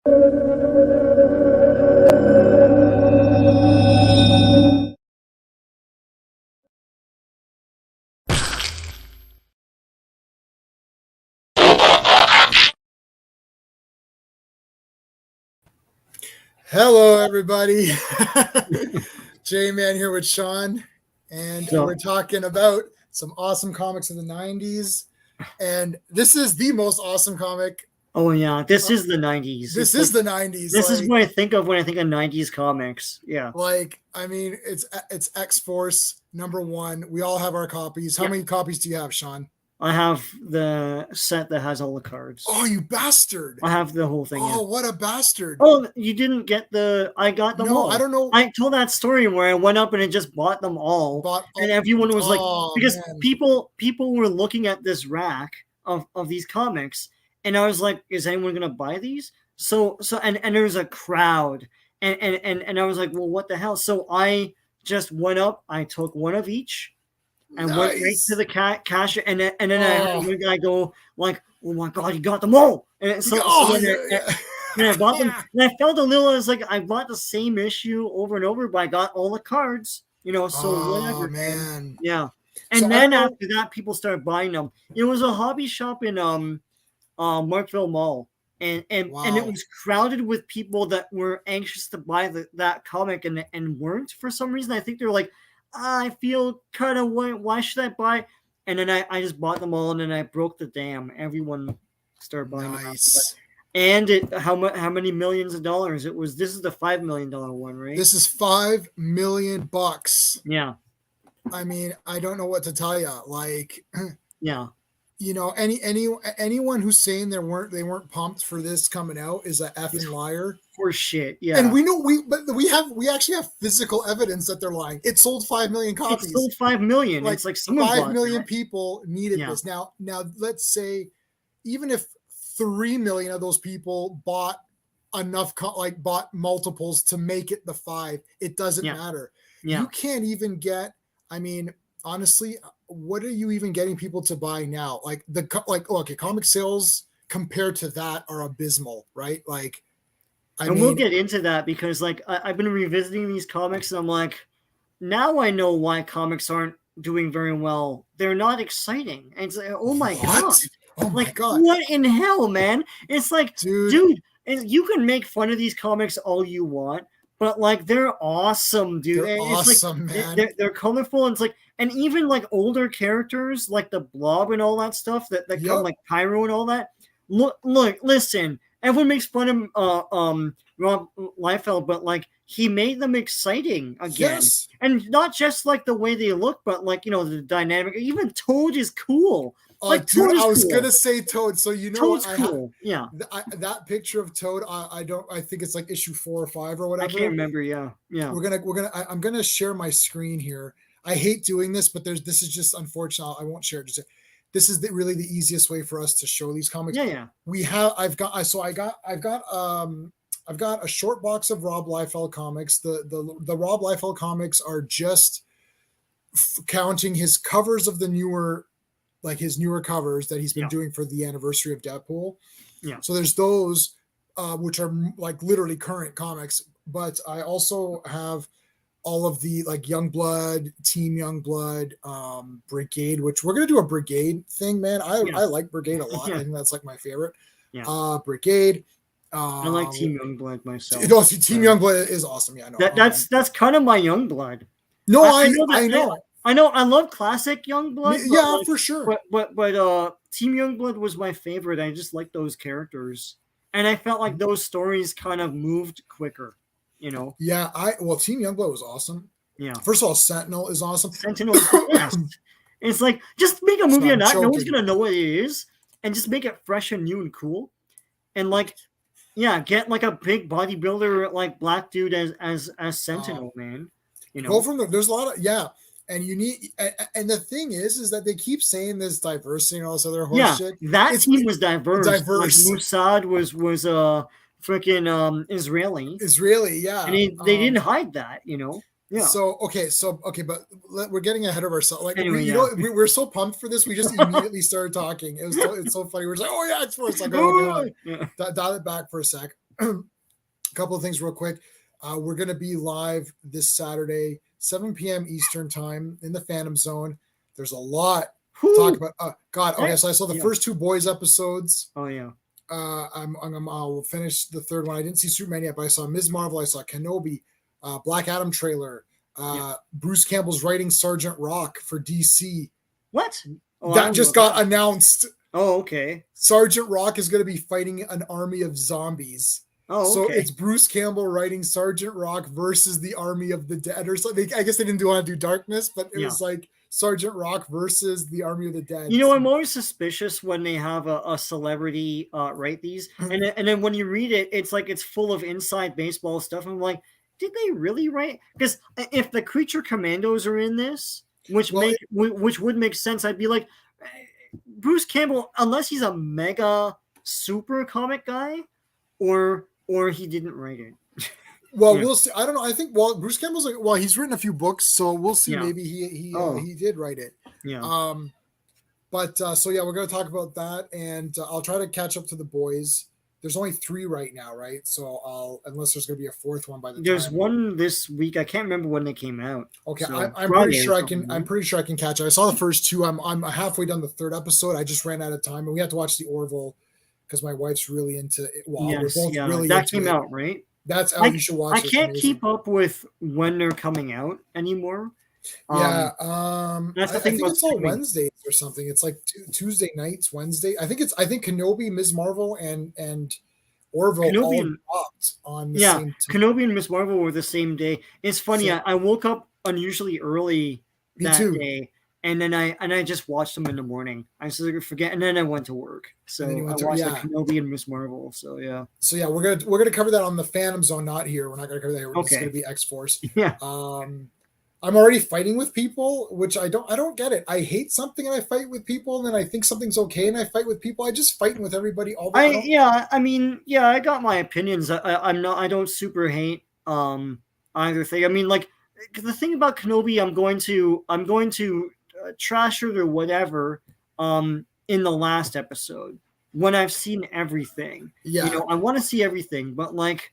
Hello, everybody. J-Man here with Sean, and we're talking about some awesome comics of the 90s. And this is the most awesome comic. Oh, yeah. This is the 90s. This is the 90s. This is what I think of when I think of 90s comics. Yeah. I mean, it's X-Force #1. We all have our copies. How many copies do you have, Sean? I have the set that has all the cards. Oh, you bastard. I have the whole thing. Oh, what a bastard. Oh, you didn't get I got them all. I don't know. I told that story where I went up and I just bought them all. And everyone was because people were looking at this rack of these comics. And I was like, is anyone going to buy these? So and there was a crowd. And I was like, well, what the hell? So I just went up. I took one of each. And went right to the cash, and then I had one guy go like, "Oh my god, you got them all!" And and I bought them. And I felt a little. I was like, I bought the same issue over and over, but I got all the cards, So whatever, man. Yeah. And then after that, people started buying them. It was a hobby shop in Markville Mall, and it was crowded with people that were anxious to buy that comic and weren't for some reason. I think they're like, I feel kind of why should I buy? And then I just bought them all, and then I broke the dam. Everyone started buying them. And how many millions of dollars it was? This is the $5 million one, right? This is $5 million. Yeah. I mean, I don't know what to tell you. Like, yeah. Anyone who's saying they weren't pumped for this coming out is a effing liar. For shit, yeah. And we know we actually have physical evidence that they're lying. It sold 5 million copies. It sold 5 million. It's like 5 million people needed this. Now let's say even if 3 million of those people bought enough, bought multiples to make it the 5, it doesn't matter. Yeah. You can't even get. I mean, honestly, what are you even getting people to buy now? Comic sales compared to that are abysmal, right? We'll get into that because I've been revisiting these comics and I'm like, now I know why comics aren't doing very well. They're not exciting. And it's like, oh my god. Oh my god. What in hell, man? It's like, dude, you can make fun of these comics all you want, but they're awesome, dude. They're awesome, man. They're colorful, and it's like, and even older characters like the Blob and all that stuff that come like Pyro and all that. Look, listen. Everyone makes fun of Rob Liefeld, but he made them exciting again, and not just the way they look, but the dynamic. Even Toad is cool. Dude, I was gonna say Toad. So Toad's cool. Yeah, that picture of Toad. I think it's issue 4 or 5 or whatever. I can't remember. Yeah. I'm gonna share my screen here. I hate doing this, but this is just unfortunate. I won't share it. This is really the easiest way for us to show these comics. Yeah. I've got a short box of Rob Liefeld comics. The Rob Liefeld comics are just counting his covers of the newer, his newer covers that he's been doing for the anniversary of Deadpool. Yeah. So there's those, which are literally current comics, but I also have all of the Youngblood, Team Youngblood, Brigade, which we're gonna do a Brigade thing, man. I like Brigade a lot. I think that's my favorite. Yeah. Brigade. I like Team Youngblood myself. Team Youngblood is awesome. Yeah, I know. That's kind of my Youngblood. No, I know. I know. I love classic Youngblood. Yeah, for sure. But Team Youngblood was my favorite. I just like those characters, and I felt like those stories kind of moved quicker. Yeah, Team Youngblood was awesome. Yeah. First of all, Sentinel is awesome. Sentinel is the best. It's just make a movie on that. No one's gonna know what it is, and just make it fresh and new and cool. And get a big bodybuilder black dude as Sentinel, man. Go from there's a lot of and you need and the thing is that they keep saying this diversity and all this other horse shit. That team was diverse. Mossad was freaking Israeli, yeah, and they didn't hide that, Yeah. So okay, but we're getting ahead of ourselves. We're so pumped for this. We just immediately started talking. It's so funny. We're just like, oh yeah, it's for us. Dial it back for a sec. a couple of things real quick. We're going to be live this Saturday, 7 p.m. Eastern time in the Phantom Zone. There's a lot to talk about. God, okay, so I saw the first 2 Boys episodes. Oh yeah. I'll finish the third one. I didn't see Superman yet, but I saw Ms. Marvel. I saw Kenobi, Black Adam trailer. Bruce Campbell's writing Sergeant Rock for DC. What? Oh, that just got announced. Oh, okay. Sergeant Rock is going to be fighting an army of zombies. Oh, okay. So it's Bruce Campbell writing Sergeant Rock versus the Army of the Dead or something. I guess they didn't want to do Darkness, but it was like Sergeant Rock versus the Army of the Dead. You know, I'm always suspicious when they have a celebrity write these, and then when you read it, it's like it's full of inside baseball stuff. I'm like, did they really write? Because if the Creature Commandos are in this, which would make sense, I'd be like, Bruce Campbell, unless he's a mega super comic guy, or he didn't write it. Well, we'll see. I don't know. I think Bruce Campbell's he's written a few books, so we'll see. Maybe he did write it. Yeah. But we're going to talk about that, and I'll try to catch up to the Boys. There's only 3 right now, right? So unless there's going to be a 4th one by the time. There's one this week. I can't remember when they came out. Okay, so I'm pretty sure I can. I'm pretty sure I can catch it. I saw the first 2. I'm halfway done the 3rd episode. I just ran out of time, and we have to watch the Orville because my wife's really into it. Well, we're both really that came out, right? That's how you should watch it. I can't keep up with when they're coming out anymore. That's the thing. I think it's all Wednesdays or something. It's like Tuesday nights, Wednesday. I think Kenobi, Ms. Marvel, and Orville all dropped on the same time. Kenobi and Ms. Marvel were the same day. It's funny. I woke up unusually early that day, and then I just watched them in the morning. I just forget, and then I went to work. So I watched Kenobi and Ms. Marvel. So yeah. So yeah, we're gonna cover that on the Phantom Zone, not here. We're not gonna cover that here. It's gonna be X-Force. Yeah. I'm already fighting with people, which I don't get it. I hate something and I fight with people, and then I think something's okay and I fight with people. I just fighting with everybody all the time. I got my opinions. I don't super hate either thing. I mean, like the thing about Kenobi, I'm going to trash her or whatever in the last episode when I've seen everything. Yeah. You know, I want to see everything, but like,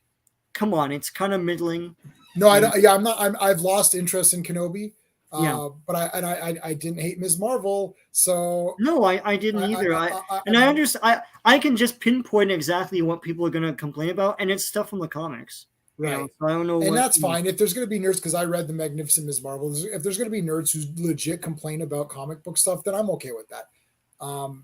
come on, it's kind of middling. No, I don't. Yeah, I'm not. I've lost interest in Kenobi. But I didn't hate Ms. Marvel. So no, I didn't either. I understand. I can just pinpoint exactly what people are going to complain about, and it's stuff from the comics. Right. You know, so I don't know. And that's fine. If there's going to be nerds, because I read the Magnificent Ms. Marvel. If there's going to be nerds who legit complain about comic book stuff, then I'm okay with that. I'll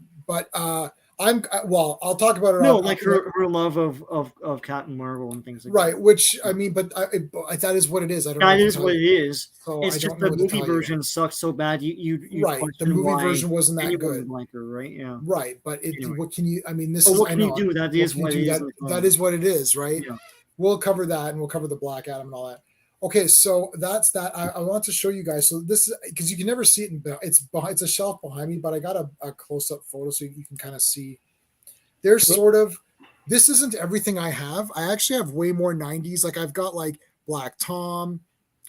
talk about it. No, like her love of Captain Marvel and things like that. Right, which I mean, but that is what it is. I don't know. That is what it is. So it's just the movie version sucks so bad. You right. The movie version wasn't that good. Like her, right? Yeah. Right, but what can you? I mean, this is. What can you do? That is what it is. That is what it is, right? Yeah. We'll cover that, and we'll cover the Black Adam and all that. Okay, so that's that. I want to show you guys. So this is because you can never see it. It's a shelf behind me, but I got a close-up photo so you can kind of see. There's this isn't everything I have. I actually have way more 90s. Like I've got like Black Tom.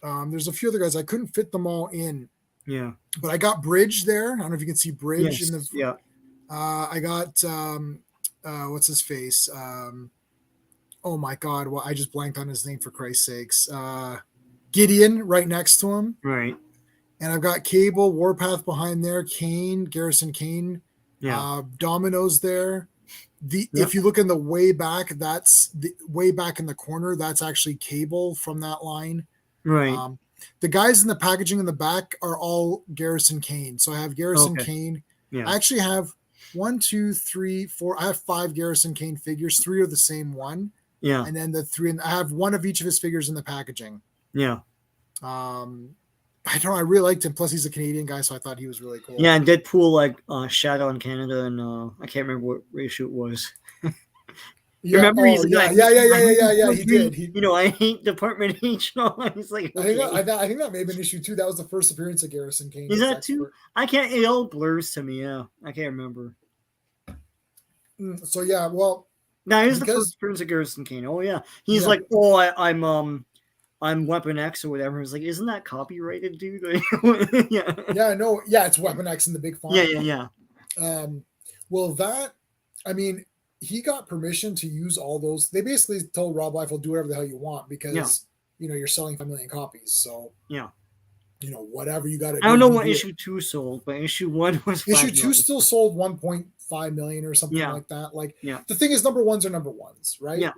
There's a few other guys. I couldn't fit them all in. Yeah. But I got Bridge there. I don't know if you can see Bridge in the. Yeah. I got what's his face? Oh my God! Well, I just blanked on his name for Christ's sakes. Gideon right next to him. Right. And I've got Cable, Warpath behind there. Garrison Kane. Yeah. Dominoes there. If you look in the way back, that's the way back in the corner. That's actually Cable from that line. Right. The guys in the packaging in the back are all Garrison Kane. So I have Garrison Kane. Yeah. I actually have 1, 2, 3, 4. I have 5 Garrison Kane figures. 3 are the same one. Yeah. And then the 3, I have one of each of his figures in the packaging. Yeah. I don't know. I really liked him. Plus, he's a Canadian guy, so I thought he was really cool. Yeah, and Deadpool like shadow in Canada, and I can't remember what issue it was. Remember, he did. You know, I hate Department H. And all. He's like, okay. I think that may have been issue 2. That was the first appearance of Garrison Kane. Is that 2? I can't. It all blurs to me. Yeah, I can't remember. So yeah, well, now here's the first appearance of Garrison Kane. Oh yeah, he's like, I'm Weapon X or whatever. It's like, isn't that copyrighted, dude? Yeah. Yeah, no. Yeah, it's Weapon X in the big font. Yeah. Well, I mean, he got permission to use all those. They basically told Rob Liefeld, do whatever the hell you want because you're selling 5 million copies. So whatever you got to do. I don't know what issue 2 sold, but issue 1 was issue 2 still sold 1.5 million or something like that. Like the thing is, number ones are number ones, right? Yeah.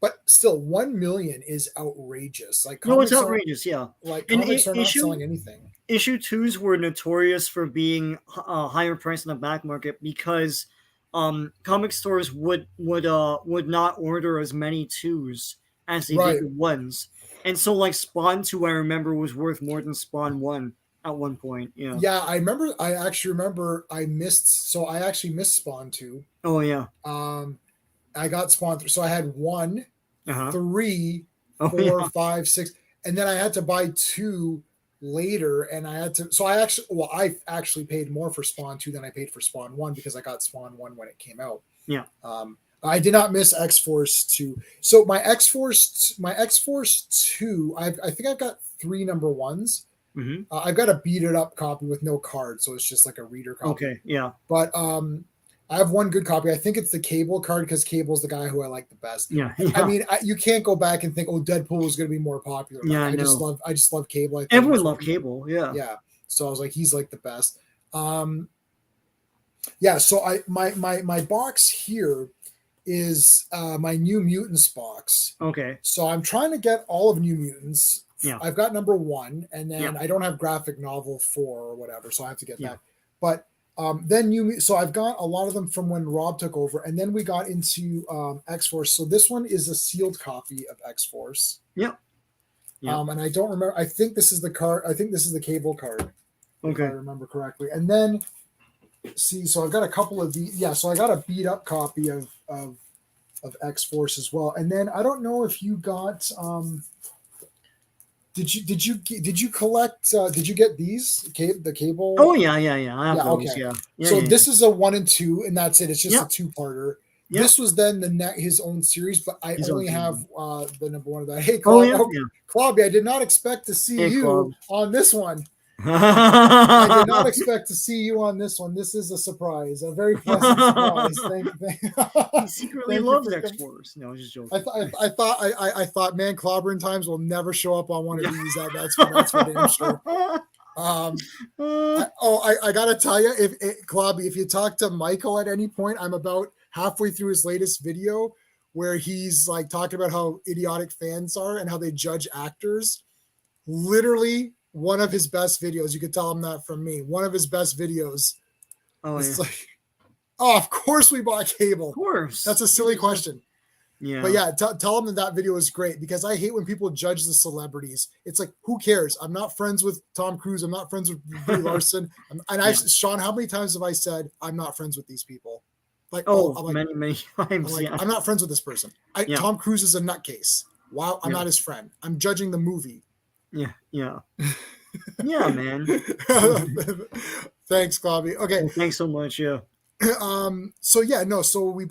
But still, 1 million is outrageous. Like no, it's outrageous. Like comics are not selling anything. Issue 2s were notorious for being higher priced in the back market because comic stores would not order as many 2s as they did the 1s. And so, like, Spawn 2, I remember, was worth more than Spawn 1 at one point. Yeah, I remember. I actually remember I missed Spawn 2. Oh, yeah. I got Spawn 3. So I had 1, 3, 4, yeah. 5, 6. And then I had to buy 2 later. And I had to. So I actually paid more for Spawn 2 than I paid for Spawn 1 because I got Spawn 1 when it came out. Yeah. I did not miss X-Force 2. So my X-Force 2, I think I've got 3 number 1s. Mm-hmm. I've got a beat it up copy with no card, so it's just like a reader copy. Okay, yeah. But I have 1 good copy. I think it's the Cable card because Cable's the guy who I like the best. Yeah. I mean, you can't go back and think, Deadpool is going to be more popular. Yeah, I just love Cable. Everyone loved Cable. Yeah. Yeah. So I was like, he's like the best. Yeah. So my box here is my New Mutants box. Okay. So I'm trying to get all of New Mutants. Yeah. I've got number 1, and then I don't have graphic novel 4 or whatever, so I have to get that. But then so I've got a lot of them from when Rob took over, and then we got into X-Force. So this one is a sealed copy of X-Force. Yeah. And I don't remember. I think this is the card. I think this is the Cable card. Okay. If I remember correctly. And then so I've got a couple of these. Yeah. So I got a beat up copy of X-Force as well. And then I don't know if you got. Did you collect? Did you get these? The Cable? Oh yeah. I have those. Okay. Yeah. So this is a 1 and 2, and that's it. It's just a 2-parter. Yeah. This was then his own series, but I only have the number 1 of that. Hey, Clobby, I did not expect to see you on this one. I did not expect to see you on this one. This is a surprise, a very pleasant surprise. Thank you. He secretly loves X-Force. No, I was just joking. I thought, man, Clobberin times will never show up on one of these. That's for damn sure. I gotta tell you, Clobby, if you talk to Michael at any point, I'm about halfway through his latest video where he's like talking about how idiotic fans are and how they judge actors. Literally one of his best videos. You could tell him that from me. One of his best videos. Oh, it's like, of course we bought Cable. Of course. That's a silly question. Yeah. But yeah, tell him that video is great because I hate when people judge the celebrities. It's like, who cares? I'm not friends with Tom Cruise. I'm not friends with Brie Larson. Sean, how many times have I said I'm not friends with these people? Like, many times. I'm not friends with this person. Tom Cruise is a nutcase. Wow, I'm not his friend. I'm judging the movie. Yeah. Yeah, man. Thanks, Clobby. Okay. Thanks so much. Yeah. So we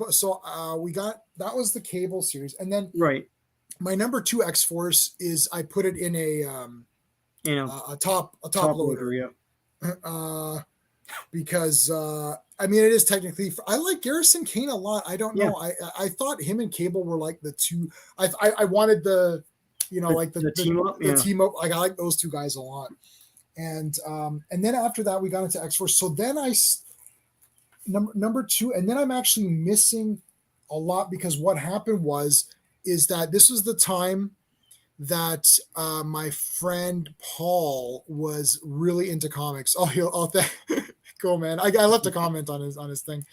got that was the Cable series, and then my number 2 X-Force is I put it in a top loader. Yeah. Because I mean it is technically I like Garrison Kane a lot. I don't know. I thought him and Cable were like the two. I wanted the team up. The team up. Like I like those 2 guys a lot. And then after that we got into X-Force. So then number 2, and then I'm actually missing a lot because what happened is that this was the time that my friend Paul was really into comics. Cool, man. I left a comment on his thing.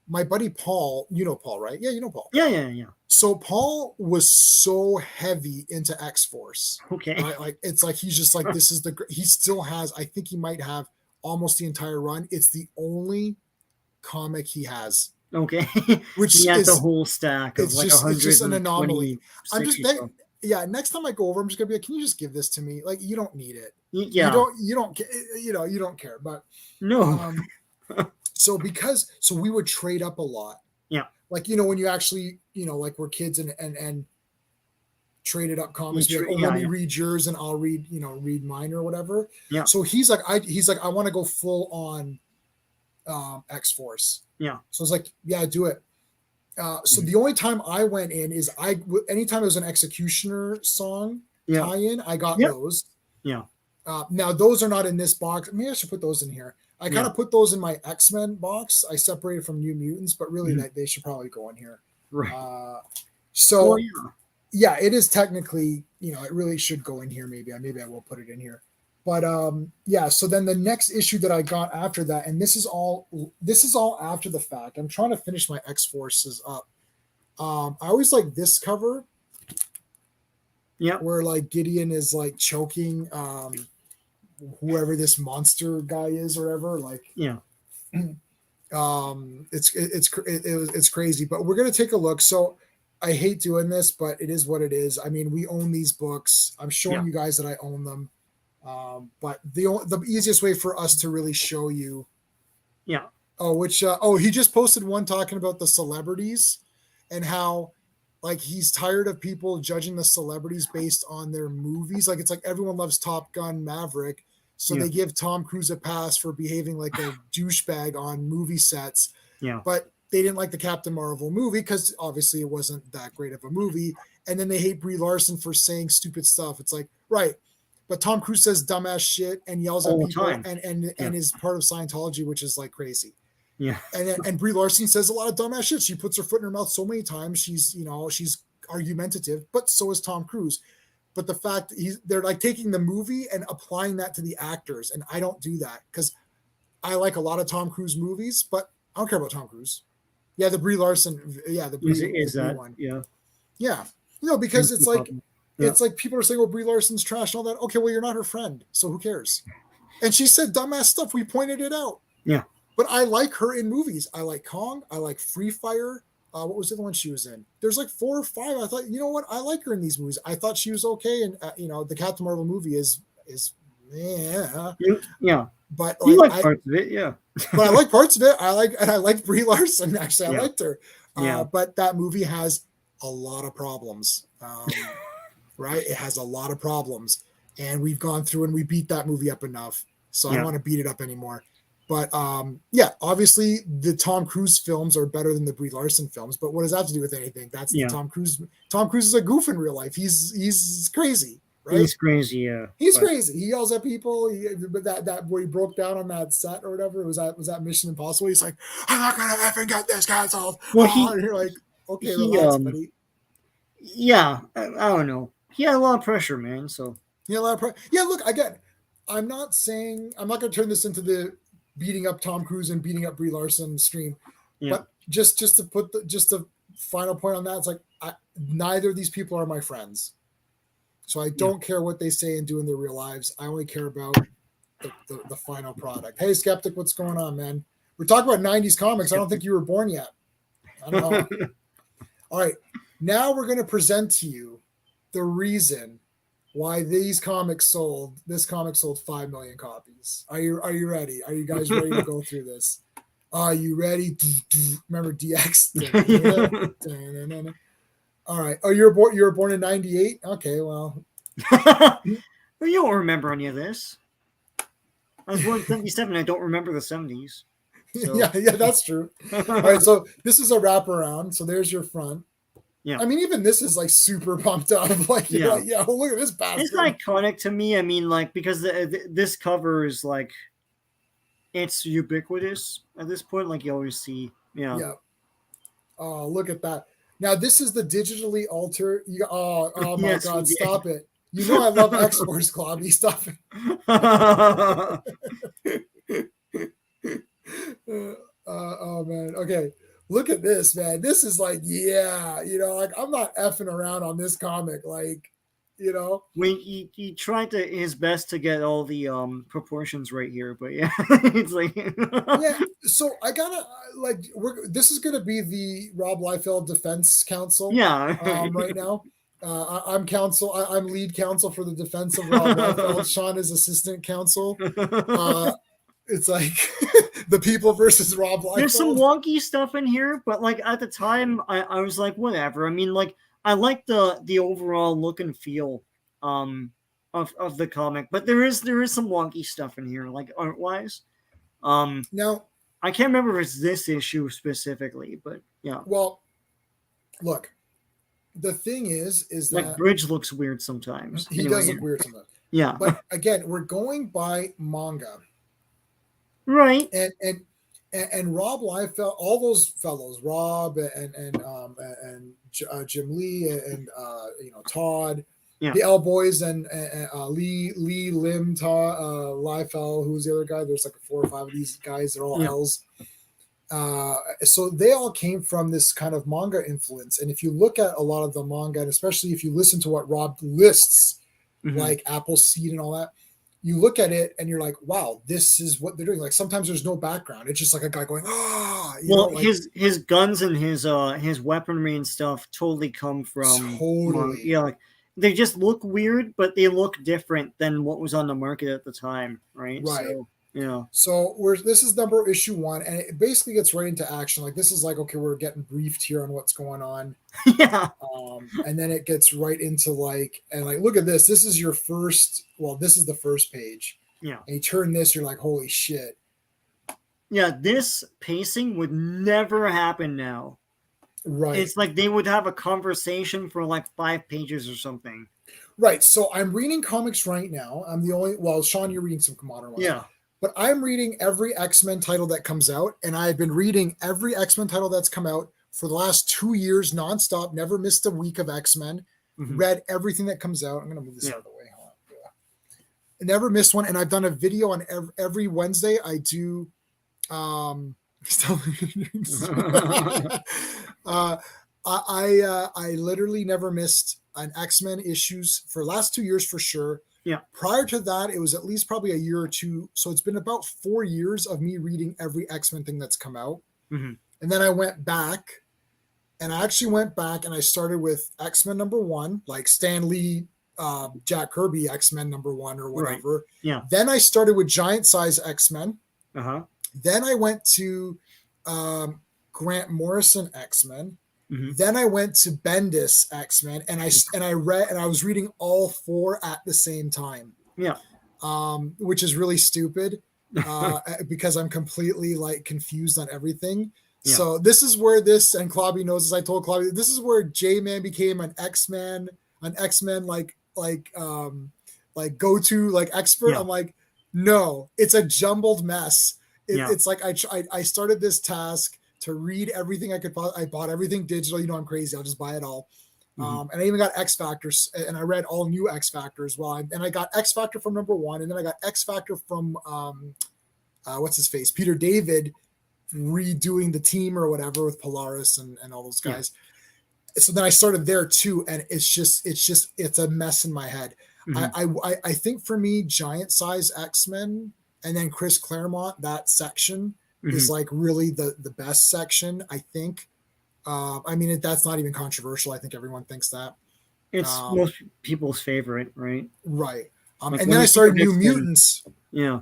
My buddy Paul, you know Paul, right? Yeah, you know Paul. Yeah. So Paul was so heavy into X-Force. Okay. Right? Like it's like he's just like he still has. I think he might have almost the entire run. It's the only comic he has. Okay. Which he has the whole stack of like 100. It's just an anomaly. I'm just next time I go over, I'm just gonna be like, can you just give this to me? Like you don't need it. Yeah. You don't care. But no. So we would trade up a lot. Yeah. Like, when you actually, like we're kids and traded up comics. Let me read yours and I'll read mine or whatever. Yeah. So he's like, I want to go full on X-Force. Yeah. So I was like, yeah, do it. So the only time I went in is anytime there was an Executioner song tie-in, I got those. Yeah. Now those are not in this box. Maybe I should put those in here. I kind of put those in my X-Men box. I separated from New Mutants, but really they should probably go in here. Right. So yeah, it is technically, it really should go in here. Maybe I will put it in here. But yeah, so then the next issue that I got after that, and this is all after the fact. I'm trying to finish my X-Forces up. I always like this cover. Yeah. Where like Gideon is like choking whoever this monster guy is or whatever. Like it's crazy. But we're gonna take a look. So I hate doing this, but it is what it is. I mean, we own these books. I'm showing you guys that I own them. But the easiest way for us to really show you. Yeah. He just posted one talking about the celebrities and how like he's tired of people judging the celebrities based on their movies. Like it's like everyone loves Top Gun Maverick. So they give Tom Cruise a pass for behaving like a douchebag on movie sets. Yeah. But they didn't like the Captain Marvel movie because obviously it wasn't that great of a movie. And then they hate Brie Larson for saying stupid stuff. It's like, right. But Tom Cruise says dumbass shit and yells at people and is part of Scientology, which is like crazy. Yeah. And Brie Larson says a lot of dumbass shit. She puts her foot in her mouth so many times. She's argumentative, but so is Tom Cruise. But the fact they're like taking the movie and applying that to the actors. And I don't do that because I like a lot of Tom Cruise movies, but I don't care about Tom Cruise. Yeah, the Brie Larson. Yeah, the Brie one. Yeah. Yeah. Because it's like it's like people are saying, "Oh, Brie Larson's trash" and all that. Okay, well, you're not her friend, so who cares? And she said dumbass stuff. We pointed it out. Yeah. But I like her in movies. I like Kong. I like Free Fire. What was the other one she was in? There's like 4 or 5. I thought, you know what? I like her in these movies. I thought she was okay. And the Captain Marvel movie is yeah. But you like parts of it, yeah. But I like parts of it. I like Brie Larson. Actually, I liked her. But that movie has a lot of problems. Right? It has a lot of problems, and we've gone through and we beat that movie up enough. So I don't want to beat it up anymore. But obviously the Tom Cruise films are better than the Brie Larson films. But what does that have to do with anything? That's Tom Cruise. Tom Cruise is a goof in real life. He's crazy, right? He's crazy, yeah. He's crazy. He yells at people. But that where he broke down on that set or whatever, was that Mission Impossible? He's like, I'm not gonna effing get this canceled. Well, and you're like, okay, relax, buddy. Yeah, I don't know. He had a lot of pressure, man. So a lot of pressure. Yeah, look, again, I'm not gonna turn this into the beating up Tom Cruise and beating up Brie Larson stream. But just to put the final point on that, it's like neither of these people are my friends. So I don't care what they say and do in their real lives. I only care about the final product. Hey, Skeptic, what's going on, man? We're talking about 90s comics. I don't think you were born yet. I don't know. All right. Now we're going to present to you the reason why this comic sold 5 million copies. Are you ready? Are you guys ready to go through this? Are you ready? Remember DX? All right. Oh, you were born in 98? Okay, well. You don't remember any of this. I was born in 77. I don't remember the 70s. So. Yeah, that's true. All right, so this is a wraparound. So there's your front. Yeah. I mean, even this is like super pumped up. Like, look at this bastard. It's iconic to me. I mean, like, because this cover is like, it's ubiquitous at this point. Like, you always see. Yeah. Oh, look at that. Now, this is the digitally altered. Oh my yes, God, stop it. You know I love X-Force, Clobby. Stop it. Oh, man. Okay. Look at this, man. This is like, like I'm not effing around on this comic. Like, when he tried his best to get all the proportions right here, but it's like So I gotta this is gonna be the Rob Liefeld Defense Counsel. Right now. I'm counsel. I'm lead counsel for the defense of Rob Liefeld. Sean is assistant counsel. It's like the people versus Rob Liefeld. There's some wonky stuff in here, but like at the time, I was like, whatever. I mean, like I like the overall look and feel of the comic, but there is some wonky stuff in here, like art wise. Now I can't remember if it's this issue specifically, but yeah. Well, look, the thing is like that Bridge looks weird sometimes. He does look weird sometimes. Yeah. But again, we're going by manga. Right. And Rob Liefeld, all those fellows, Rob and Jim Lee and Todd, the L Boys and Lee Lim Todd Liefeld, who's the other guy? There's like 4 or 5 of these guys. They're all L's. So they all came from this kind of manga influence. And if you look at a lot of the manga, and especially if you listen to what Rob lists, like Appleseed and all that, you look at it and you're like, wow, this is what they're doing. Like sometimes there's no background. It's just like a guy going, his guns and his weaponry and stuff totally come from like they just look weird, but they look different than what was on the market at the time, right? So, So this is issue 1, and it basically gets right into action. Like this is like, okay, we're getting briefed here on what's going on. And then it gets right into look at this. This is your first. Well, this is the first page. Yeah. And you turn this, you're like, holy shit. Yeah, this pacing would never happen now. Right. It's like they would have a conversation for like 5 pages or something. Right. So I'm reading comics right now. I'm the only. Well, Sean, you're reading some modern ones. Yeah. But I'm reading every X-Men title that comes out, and I've been reading every X-Men title that's come out for the last 2 years nonstop, never missed a week of X-Men, read everything that comes out. I'm going to move this out of the way. I never missed one, and I've done a video on every Wednesday. I do I literally never missed an X-Men issues for the last 2 years for sure. Yeah. Prior to that, it was at least probably a year or two. So it's been about 4 years of me reading every X-Men thing that's come out. And then I went back, and I actually went back and I started with X-Men #1, like Stan Lee, Jack Kirby X-Men #1 or whatever. Right. Yeah. Then I started with Giant Size X-Men. Then I went to Grant Morrison X-Men. Then I went to Bendis X-Men, and I was reading all 4 at the same time. Yeah. Which is really stupid because I'm completely confused on everything. Yeah. So this is where and Clobby knows this. I told Clobby this is where J-Man became an X-Men go-to expert. Yeah. I'm like, no, it's a jumbled mess. It's like I started this task to read everything I could. I bought everything digital. I'm crazy. I'll just buy it all. And I even got X Factor, and I read all new X Factor as well. And I got X Factor from #1, and then I got X Factor from what's his face, Peter David, redoing the team or whatever with Polaris and all those guys. Yeah. So then I started there too, and it's a mess in my head. I think for me, Giant Size X-Men and then Chris Claremont, that section is really the best section, I think. I mean, that's not even controversial. I think everyone thinks that. It's most people's favorite, right? Right. And then I started New Mutants. Yeah.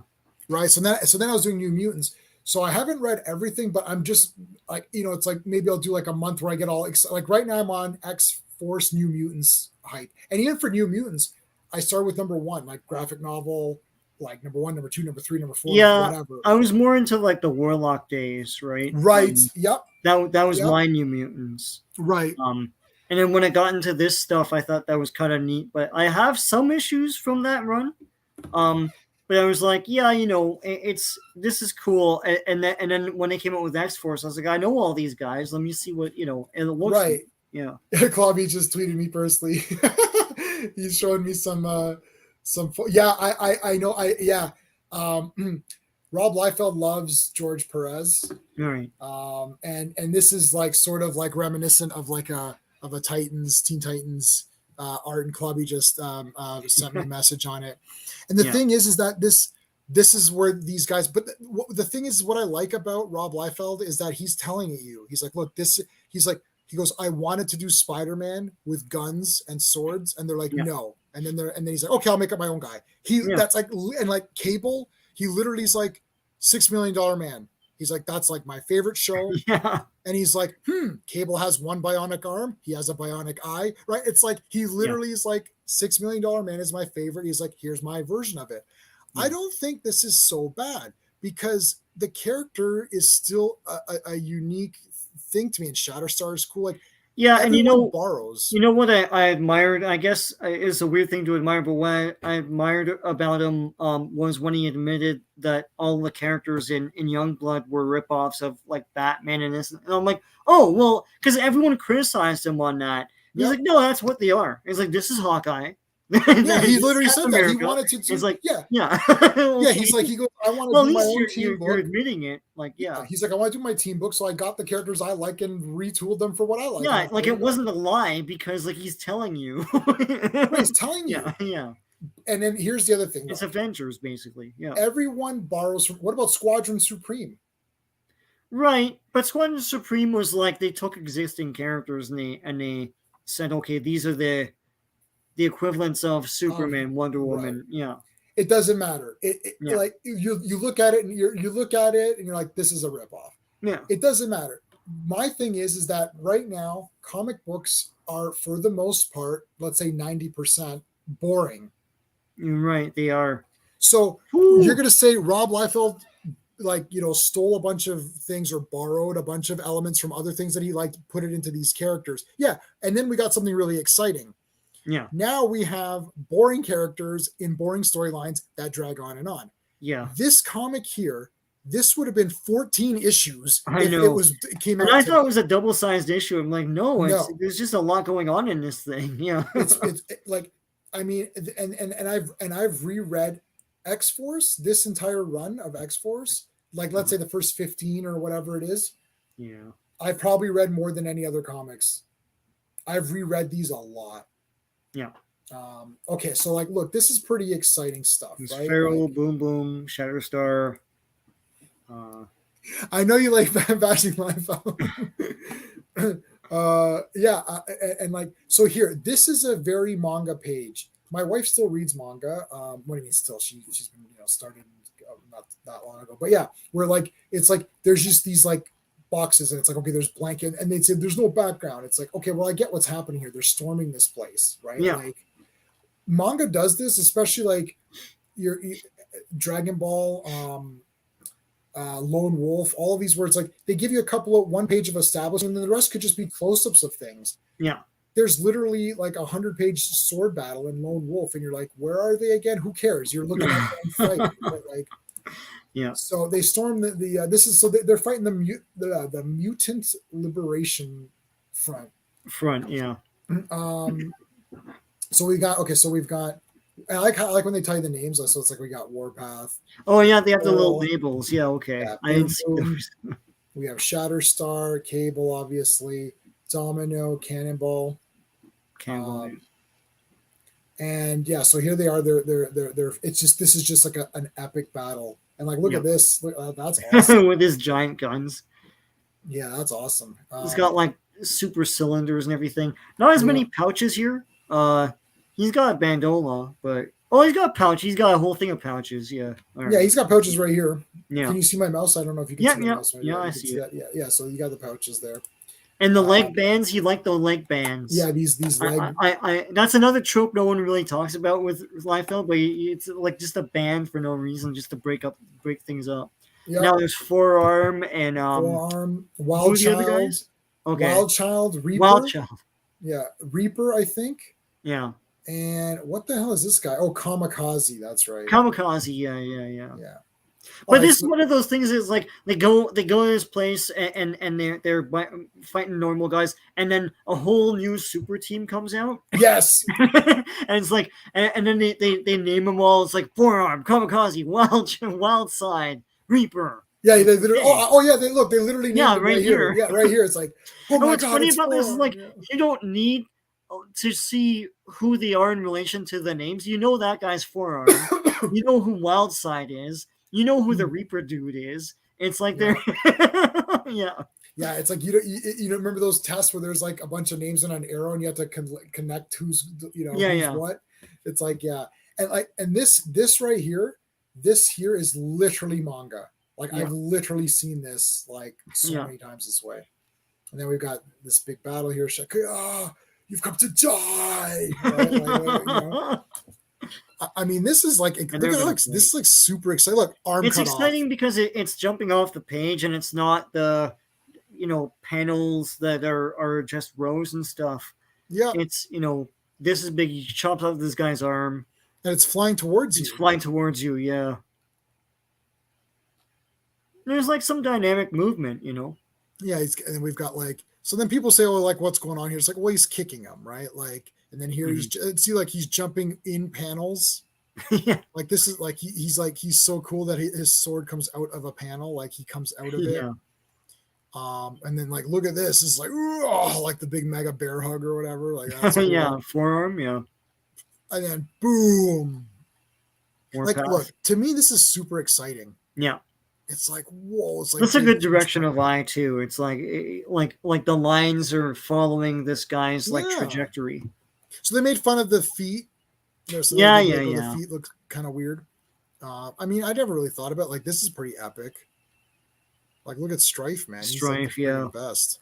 Right. So then I was doing New Mutants. So I haven't read everything, but I'm just it's like maybe I'll do a month where I get all excited. Right now I'm on X-Force New Mutants hype. And even for New Mutants, I started with #1, graphic novel, #1, #2, #3, #4, whatever. I was more into the Warlock days, right? Right. Yep. That was my New Mutants. Right. And then when I got into this stuff, I thought that was kind of neat. But I have some issues from that run. But I was like, this is cool. And then when they came out with X-Force, I was like, I know all these guys. Let me see what and it looks right. Like, yeah. Clobby just tweeted me personally. He's showing me some. Yeah, I know. Rob Liefeld loves George Perez. Right. And this is sort of reminiscent of a Titans, Teen Titans art, and Clobby just sent me a message on it. And the thing is that this is where these guys. But the thing is, what I like about Rob Liefeld is that he's telling you, he's like, look, this. He goes, I wanted to do Spider-Man with guns and swords, and they're like, no. And then he's like, okay, I'll make up my own guy. That's Cable. He literally is $6 million man. He's like, that's my favorite show. Yeah. And he's like, Cable has one bionic arm. He has a bionic eye, right? It's he literally is $6 million man is my favorite. He's like, here's my version of it. I don't think this is so bad because the character is still a unique thing to me, and Shatter Star is cool. Like, yeah, and borrows. You know what I admired? I guess it's a weird thing to admire, but what I admired about him was when he admitted that all the characters in Youngblood were ripoffs of like Batman and this. And I'm like, oh well, because everyone criticized him on that. He's like, no, that's what they are. He's like, this is Hawkeye. Yeah, he literally said America. That he wanted to do. It's like, yeah. Okay. Yeah, he's like, he goes, I want to do my own team book. You're admitting it, like, yeah. He's like, I want to do my team book, so I got the characters I like and retooled them for what I like. Yeah, like it wasn't a lie because like he's telling you. He's telling you. Yeah. And then here's the other thing. It's Avengers, basically. Yeah. Everyone borrows from. What about Squadron Supreme? Right, but Squadron Supreme was like they took existing characters and they said, okay, these are the equivalents of Superman, Wonder Woman. Right. Yeah. It doesn't matter. Like you look at it and you look at it and you're like, this is a ripoff. Yeah. It doesn't matter. My thing is that right now comic books are, for the most part, let's say 90% boring. You're right, they are. So you're gonna say Rob Liefeld, like, stole a bunch of things or borrowed a bunch of elements from other things that he liked, put it into these characters. Yeah, and then we got something really exciting. Yeah. Now we have boring characters in boring storylines that drag on and on. Yeah. This comic here, this would have been 14 issues if it came out. And I thought it was a double-sized issue. I'm like, no, there's just a lot going on in this thing. Yeah. it's like, I mean, and I've reread X-Force, this entire run of X-Force, like let's say the first 15 or whatever it is. Yeah. I've probably read more than any other comics. I've reread these a lot. Yeah. Okay, so like, look, this is pretty exciting stuff, right? Feral, like, Boom Boom, Shatter Star. I know you like bashing Liefeld. And like, so here, this is a very manga page. My wife still reads manga. What do you mean still? She's been started not that long ago, but yeah, where like it's like there's just these like boxes and it's like, okay, there's blanket, and they'd say there's no background. It's like, okay, well, I get what's happening here. They're storming this place, right? Yeah. Like manga does this, especially like your Dragon Ball, Lone Wolf, all of these words, like they give you a couple of one page of establishment and then the rest could just be close-ups of things. Yeah. There's literally like 100-page sword battle in Lone Wolf and you're like, where are they again? Who cares? You're looking at them fight, but like, yeah. So they storm they're fighting the Mutant Liberation Front. Yeah. So we've got. I like when they tell you the names. So it's like we got Warpath. Oh yeah, they have the little labels. Yeah, okay. Yeah, I didn't see those. We have Shatterstar, Cable, obviously, Domino, Cannonball. And yeah, so here they are. They're. It's just this is just like an epic battle. And like, look at this. That's awesome. With his giant guns. Yeah, that's awesome. He's got like super cylinders and everything. Not as many pouches here. He's got a bandola, but he's got a pouch. He's got a whole thing of pouches. Yeah. Right. Yeah, he's got pouches right here. Yeah. Can you see my mouse? I don't know if you can see my mouse. Right I see it. Yeah. So you got the pouches there. And the leg bands, he liked the leg bands. Yeah, these leg. I that's another trope no one really talks about with Liefeld, but it's like just a band for no reason, just to break things up. Yep. Now there's Forearm and Wild Child. Okay. Wild Child, Reaper. Wild Child. Yeah, Reaper, I think. Yeah. And what the hell is this guy? Oh, Kamikaze. That's right. Kamikaze. Yeah. But this is one of those things. Is like they go to this place and they're fighting normal guys, and then a whole new super team comes out. Yes. And it's like, and then they name them all. It's like Forearm, Kamikaze, Wild Side, Reaper. Yeah, they literally. They literally named it right here. Yeah, right here. It's like, oh my what's God, funny about this is like you don't need to see who they are in relation to the names. You know that guy's Forearm. You know who Wild Side is. You know who the Reaper dude is. It's like they're yeah. It's like you remember those tests where there's like a bunch of names and an arrow and you have to connect who's what. It's like and this right here, this here is literally manga. Like I've literally seen this like so many times this way. And then we've got this big battle here. You've come to die. Right? I mean, this is like, look at Alex. This is like super exciting. Look, arm it's cut exciting off. because it's jumping off the page and it's not the, panels that are just rows and stuff. Yeah. It's, this is big. He chops off this guy's arm. And it's flying towards you. It's flying towards you, yeah. There's like some dynamic movement, Yeah, and we've got like, so then people say, oh, like, what's going on here? It's like, well, he's kicking him, right? Like, and then here he's jumping in panels. Yeah. Like, this is like, he's so cool that his sword comes out of a panel. Like, he comes out of it. Yeah. And then like, look at this. It's like, like the big mega bear hug or whatever. Like, that's cool. Yeah, forearm, yeah. And then boom. Like, look, to me, this is super exciting. Yeah. It's like, whoa. It's like, that's a good direction of eye too. It's like the lines are following this guy's like trajectory. So they made fun of the feet. The feet look kind of weird. I mean, I never really thought about it. Like, this is pretty epic. Like, look at Strife, man. Strife, he's like the best.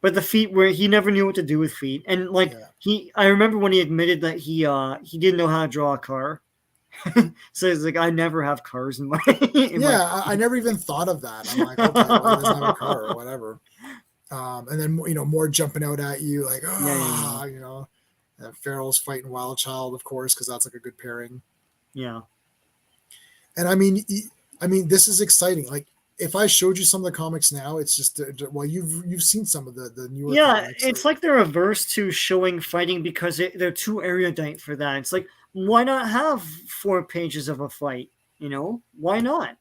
But the feet, where he never knew what to do with feet, and like I remember when he admitted that he didn't know how to draw a car. So it's like, I never have cars in my. I never even thought of that. I'm like, okay, well, he doesn't have a car or whatever. And then more jumping out at you, like, and Farrell's fighting Wild Child, of course, because that's like a good pairing. Yeah. And I mean, this is exciting. Like, if I showed you some of the comics now, it's just well, you've seen some of the newer. Yeah, comics, it's like they're averse to showing fighting because they're too erudite for that. It's like, why not have 4 pages of a fight? Why not?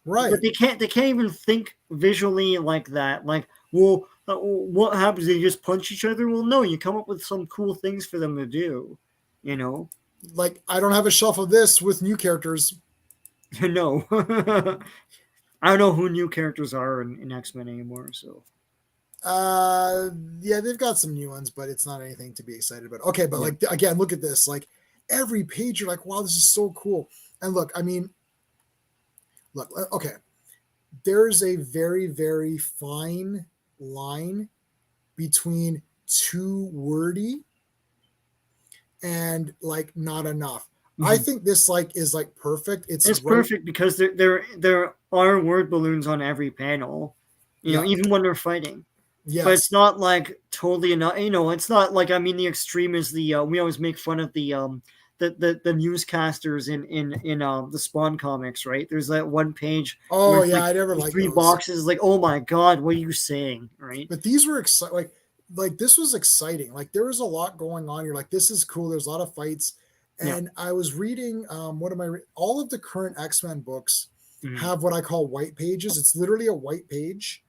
Right. But they can't even think visually like that. Like, well, what happens? They just punch each other? Well, no, you come up with some cool things for them to do. Like, I don't have a shelf of this with new characters. No. I don't know who new characters are in X-Men anymore. So. Yeah, they've got some new ones, but it's not anything to be excited about. Okay, but like, again, look at this. Like, every page you're like, wow, this is so cool. And look, I mean, okay, there's a very, very fine line between too wordy and like not enough. Mm-hmm. I think this is perfect. It's perfect because there are word balloons on every panel, even when they're fighting. Yes. But it's not like totally enough. It's not like, I mean, the extreme is the we always make fun of the newscasters in the Spawn comics, right? There's that one page. Oh yeah, I never liked 3 boxes. Like, oh my god, what are you saying, right? But these were exciting. Like this was exciting. Like, there was a lot going on. You're like, this is cool. There's a lot of fights. And I was reading all of the current X-Men books have what I call white pages. It's literally a white page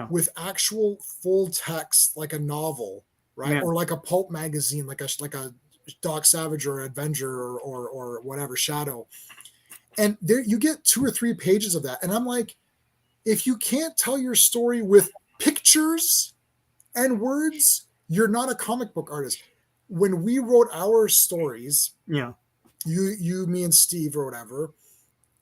with actual full text, like a novel, right? Or like a pulp magazine, like a Doc Savage or Avenger or whatever, Shadow. And there you get 2 or 3 pages of that. And I'm like, if you can't tell your story with pictures and words, you're not a comic book artist. When we wrote our stories, you, me, and Steve or whatever,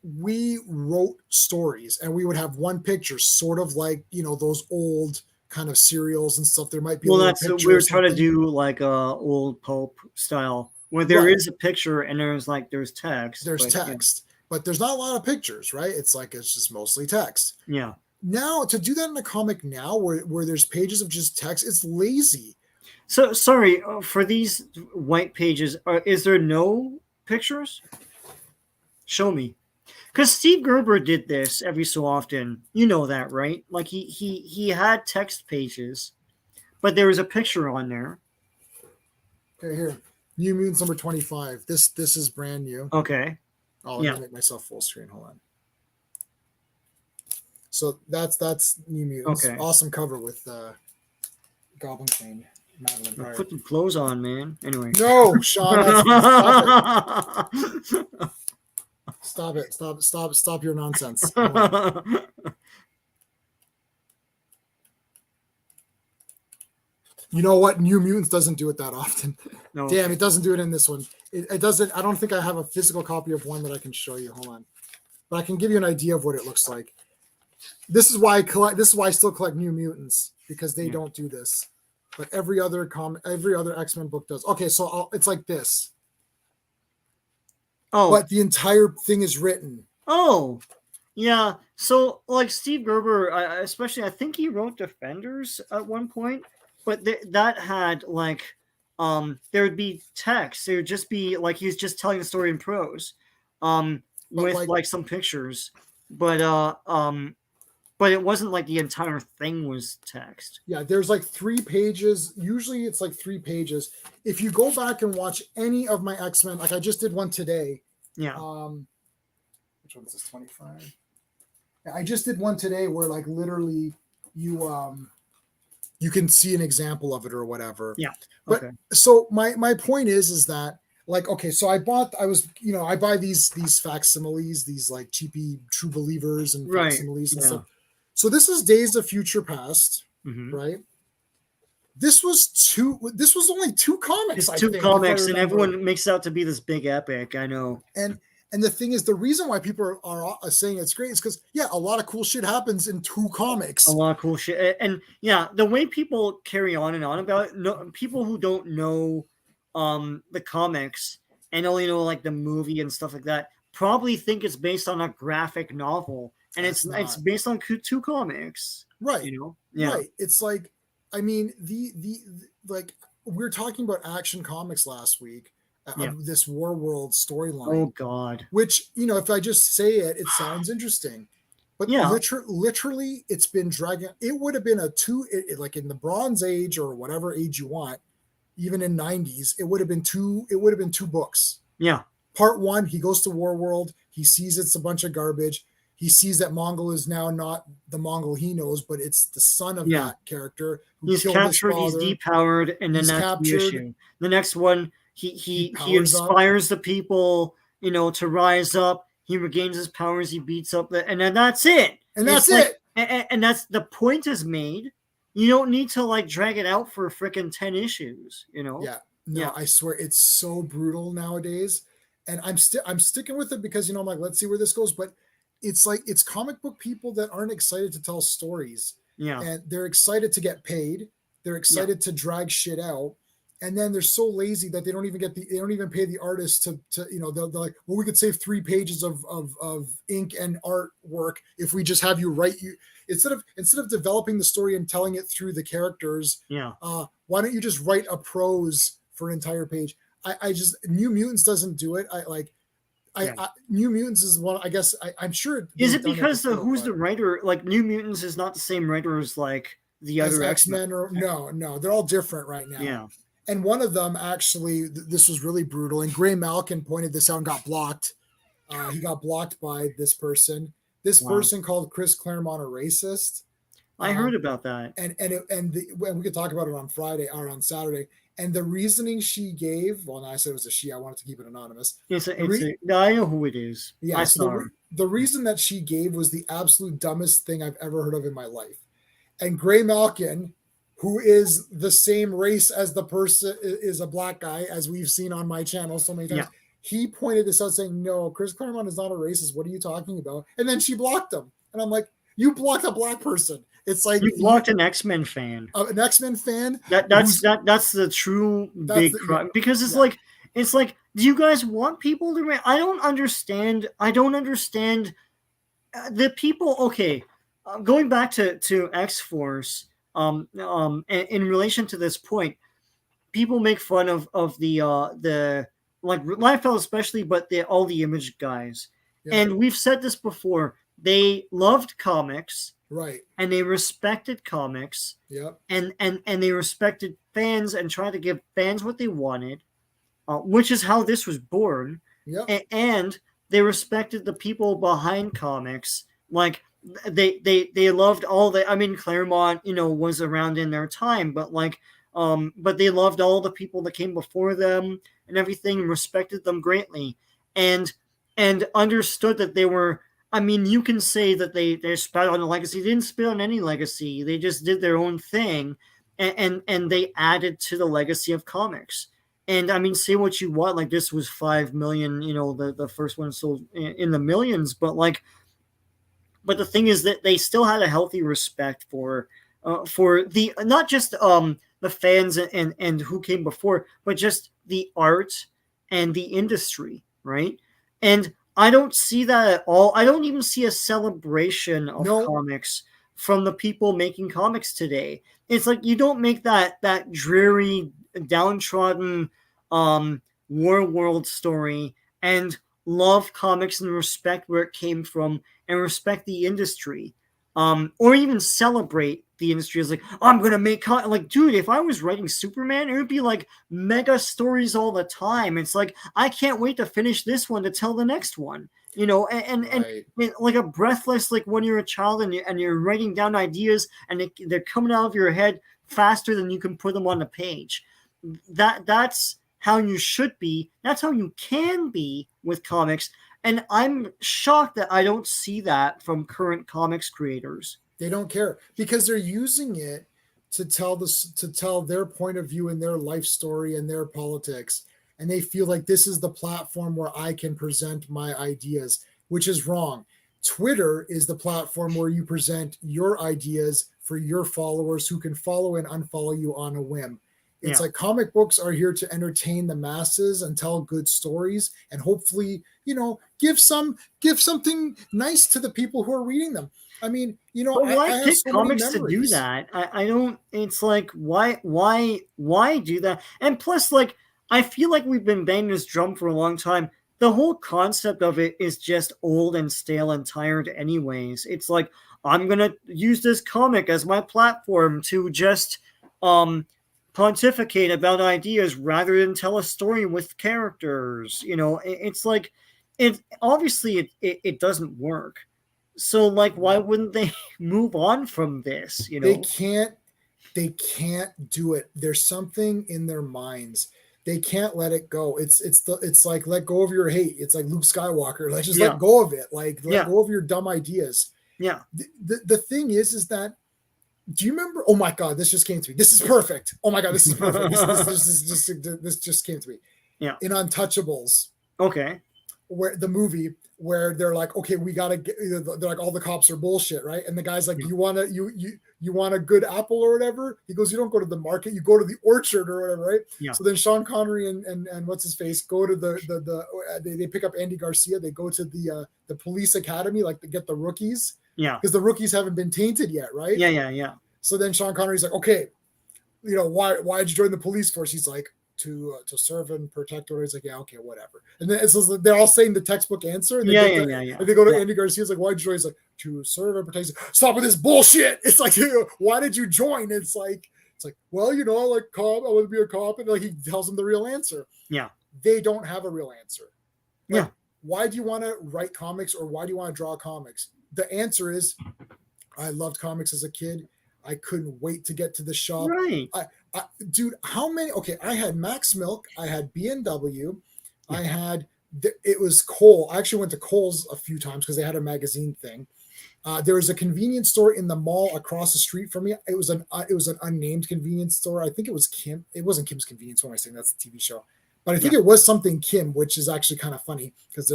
we wrote stories and we would have one picture, sort of like, those old kind of serials and stuff. There might be that's what we were trying to do, like old pulp style, where there is a picture and there's text. There's text, but there's not a lot of pictures, right? It's just mostly text. Yeah. Now, to do that in a comic now, where there's pages of just text, it's lazy. So sorry for these white pages. Is there no pictures? Show me, because Steve Gerber did this every so often. You know that, right? Like he had text pages, but there was a picture on there. Okay, here, New Mutants number 25. This is brand new. Okay. Oh, let me make myself full screen. Hold on. So that's New Mutants. Okay. Awesome cover with Goblin Queen. Put some clothes on, man. Anyway. No, Sean. Stop it. Stop your nonsense. You know what? New Mutants doesn't do it that often. No. Damn, it doesn't do it in this one. It doesn't. I don't think I have a physical copy of one that I can show you. Hold on. But I can give you an idea of what it looks like. This is why I collect. This is why I still collect New Mutants, because they don't do this. But every other X-Men book does. Okay, so it's like this. but the entire thing is written. Oh, yeah. So like Steve Gerber, especially, I think he wrote Defenders at one point, but that had like there would be text. There would just be like he's just telling the story in prose, with like some pictures, but it wasn't like the entire thing was text. Yeah, there's like 3 pages. Usually it's like 3 pages. If you go back and watch any of my X-Men, like I just did one today. Yeah. Which one is this? 25. I just did one today where like literally you can see an example of it or whatever. Yeah. Okay. But so my point is that like, okay, so I buy these facsimiles, these like cheapy True Believers and facsimiles and stuff. So this is Days of Future Past, right? This was only 2 comics. It's 2 comics, and everyone makes it out to be this big epic. I know. And the thing is, the reason why people are saying it's great is because, a lot of cool shit happens in 2 comics. A lot of cool shit. And the way people carry on and on about it, people who don't know the comics and only know like the movie and stuff like that probably think it's based on a graphic novel. And it's based on 2 comics. Right. You know? Yeah. Right. It's like, I mean, the like we were talking about Action Comics last week. Of this War World storyline. Oh God! Which, if I just say it, it sounds interesting, but literally, it's been dragging. It would have been like in the Bronze Age or whatever age you want, even in 90s, it would have been 2 books. Yeah. Part 1, he goes to War World. He sees it's a bunch of garbage. He sees that Mongol is now not the Mongol he knows, but it's the son of that character. He's captured. He's depowered, and then that's the issue. The next one. He inspires the people, to rise up. He regains his powers. He beats up and then that's it. And that's it. And that's the point is made. You don't need to like drag it out for freaking 10 issues. Yeah. No, I swear it's so brutal nowadays, and I'm sticking with it because I'm like, let's see where this goes. But it's like it's comic book people that aren't excited to tell stories. Yeah. And they're excited to get paid. They're excited to drag shit out. And then they're so lazy that they don't even pay the artists to they're like, well, we could save 3 pages of ink and artwork if we just have you write instead of developing the story and telling it through the characters. Yeah. Why don't you just write a prose for an entire page? I just New Mutants doesn't do it. New Mutants is one. I guess I'm sure. Is it because who's the writer? Like New Mutants is not the same writer as like the other X-Men or no, they're all different right now. Yeah. And one of them actually, this was really brutal. And Greymalkin pointed this out and got blocked. He got blocked by this person. This person called Chris Claremont a racist. I heard about that. And we could talk about it on Friday or on Saturday. And the reasoning she gave, well, no, I said it was a she. I wanted to keep it anonymous. I know who it is. Yeah. The reason that she gave was the absolute dumbest thing I've ever heard of in my life. And Greymalkin, who is the same race as the person, is a black guy, as we've seen on my channel so many times. Yeah. He pointed this out saying, no, Chris Claremont is not a racist. What are you talking about? And then she blocked him. And I'm like, you blocked a black person. It's like you blocked an X-Men fan. An X-Men fan? That's the true big crime. Because it's like, do you guys want people to I don't understand the people. Okay. Going back to X-Force, in relation to this point, people make fun of the like Liefeld especially, but all the Image guys. Yeah. And we've said this before. They loved comics, right? And they respected comics, and they respected fans and tried to give fans what they wanted, which is how this was born. And they respected the people behind comics, like. They loved all the. I mean, Claremont, was around in their time, but but they loved all the people that came before them and everything, and respected them greatly, and understood that they were. I mean, you can say that they spat on a legacy. They didn't spit on any legacy. They just did their own thing, and they added to the legacy of comics. And I mean, say what you want. Like this was 5 million. The first one sold in the millions, but like. But the thing is that they still had a healthy respect for the not just the fans and who came before, but just the art and the industry, right? And I don't see that at all. I don't even see a celebration of comics from the people making comics today. It's like you don't make that dreary, downtrodden war world story and love comics and respect where it came from and respect the industry. Or even celebrate the industry as like, oh, I'm gonna make like, dude, if I was writing Superman, it would be like mega stories all the time. It's like I can't wait to finish this one to tell the next one, you know, and like a breathless, like when you're a child and you're writing down ideas and they're coming out of your head faster than you can put them on the page. That's how you should be. That's how you can be with comics. And I'm shocked that I don't see that from current comics creators. They don't care because they're using it to tell their point of view and their life story and their politics. And they feel like this is the platform where I can present my ideas, which is wrong. Twitter is the platform where you present your ideas for your followers who can follow and unfollow you on a whim. It's like comic books are here to entertain the masses and tell good stories and hopefully, you know, give something nice to the people who are reading them. I mean, you know, I pick so comics to do that. I don't. It's like why do that? And plus, like, I feel like we've been banging this drum for a long time. The whole concept of it is just old and stale and tired, anyways. It's like I'm gonna use this comic as my platform to just pontificate about ideas rather than tell a story with characters. You know, it's like it obviously it doesn't work. So like why wouldn't they move on from this? You know, they can't do it. There's something in their minds. They can't let it go. It's like let go of your hate. It's like Luke Skywalker. Let's just let go of it. Like let go of your dumb ideas. Yeah. The thing is that do you remember? Oh my God, this just came to me. This is perfect. Oh my God, this is perfect. This just came to me. Yeah. In Untouchables. Okay. Where the movie where they're like, okay, we gotta get. They're like, all the cops are bullshit, right? And the guy's like, you want a good apple or whatever? He goes, you don't go to the market, you go to the orchard or whatever, right? Yeah. So then Sean Connery and what's his face go to they pick up Andy Garcia. They go to the police academy, like to get the rookies. Yeah. Because the rookies haven't been tainted yet, right? Yeah. So then Sean Connery's like, okay, you know, why did you join the police force? He's like, to serve and protect. Or he's like, yeah, okay, whatever. And then so they're all saying the textbook answer. And And they go to Andy Garcia's like, why did you join? He's like, to serve and protect. Stop with this bullshit. It's like, why did you join? It's like, well, you know, like cop, I want to be a cop. And like he tells them the real answer. Yeah. They don't have a real answer. Like, yeah. Why do you want to write comics or why do you want to draw comics? The answer is, I loved comics as a kid. I couldn't wait to get to the shop. Right. Dude, how many? Okay, I had Max Milk. I had B&W. I had, it was Cole. I actually went to Kohl's a few times because they had a magazine thing. There was a convenience store in the mall across the street from me. It was an unnamed convenience store. I think it was Kim. It wasn't Kim's Convenience. What am I saying? That's the TV show. But I think it was something Kim, which is actually kind of funny because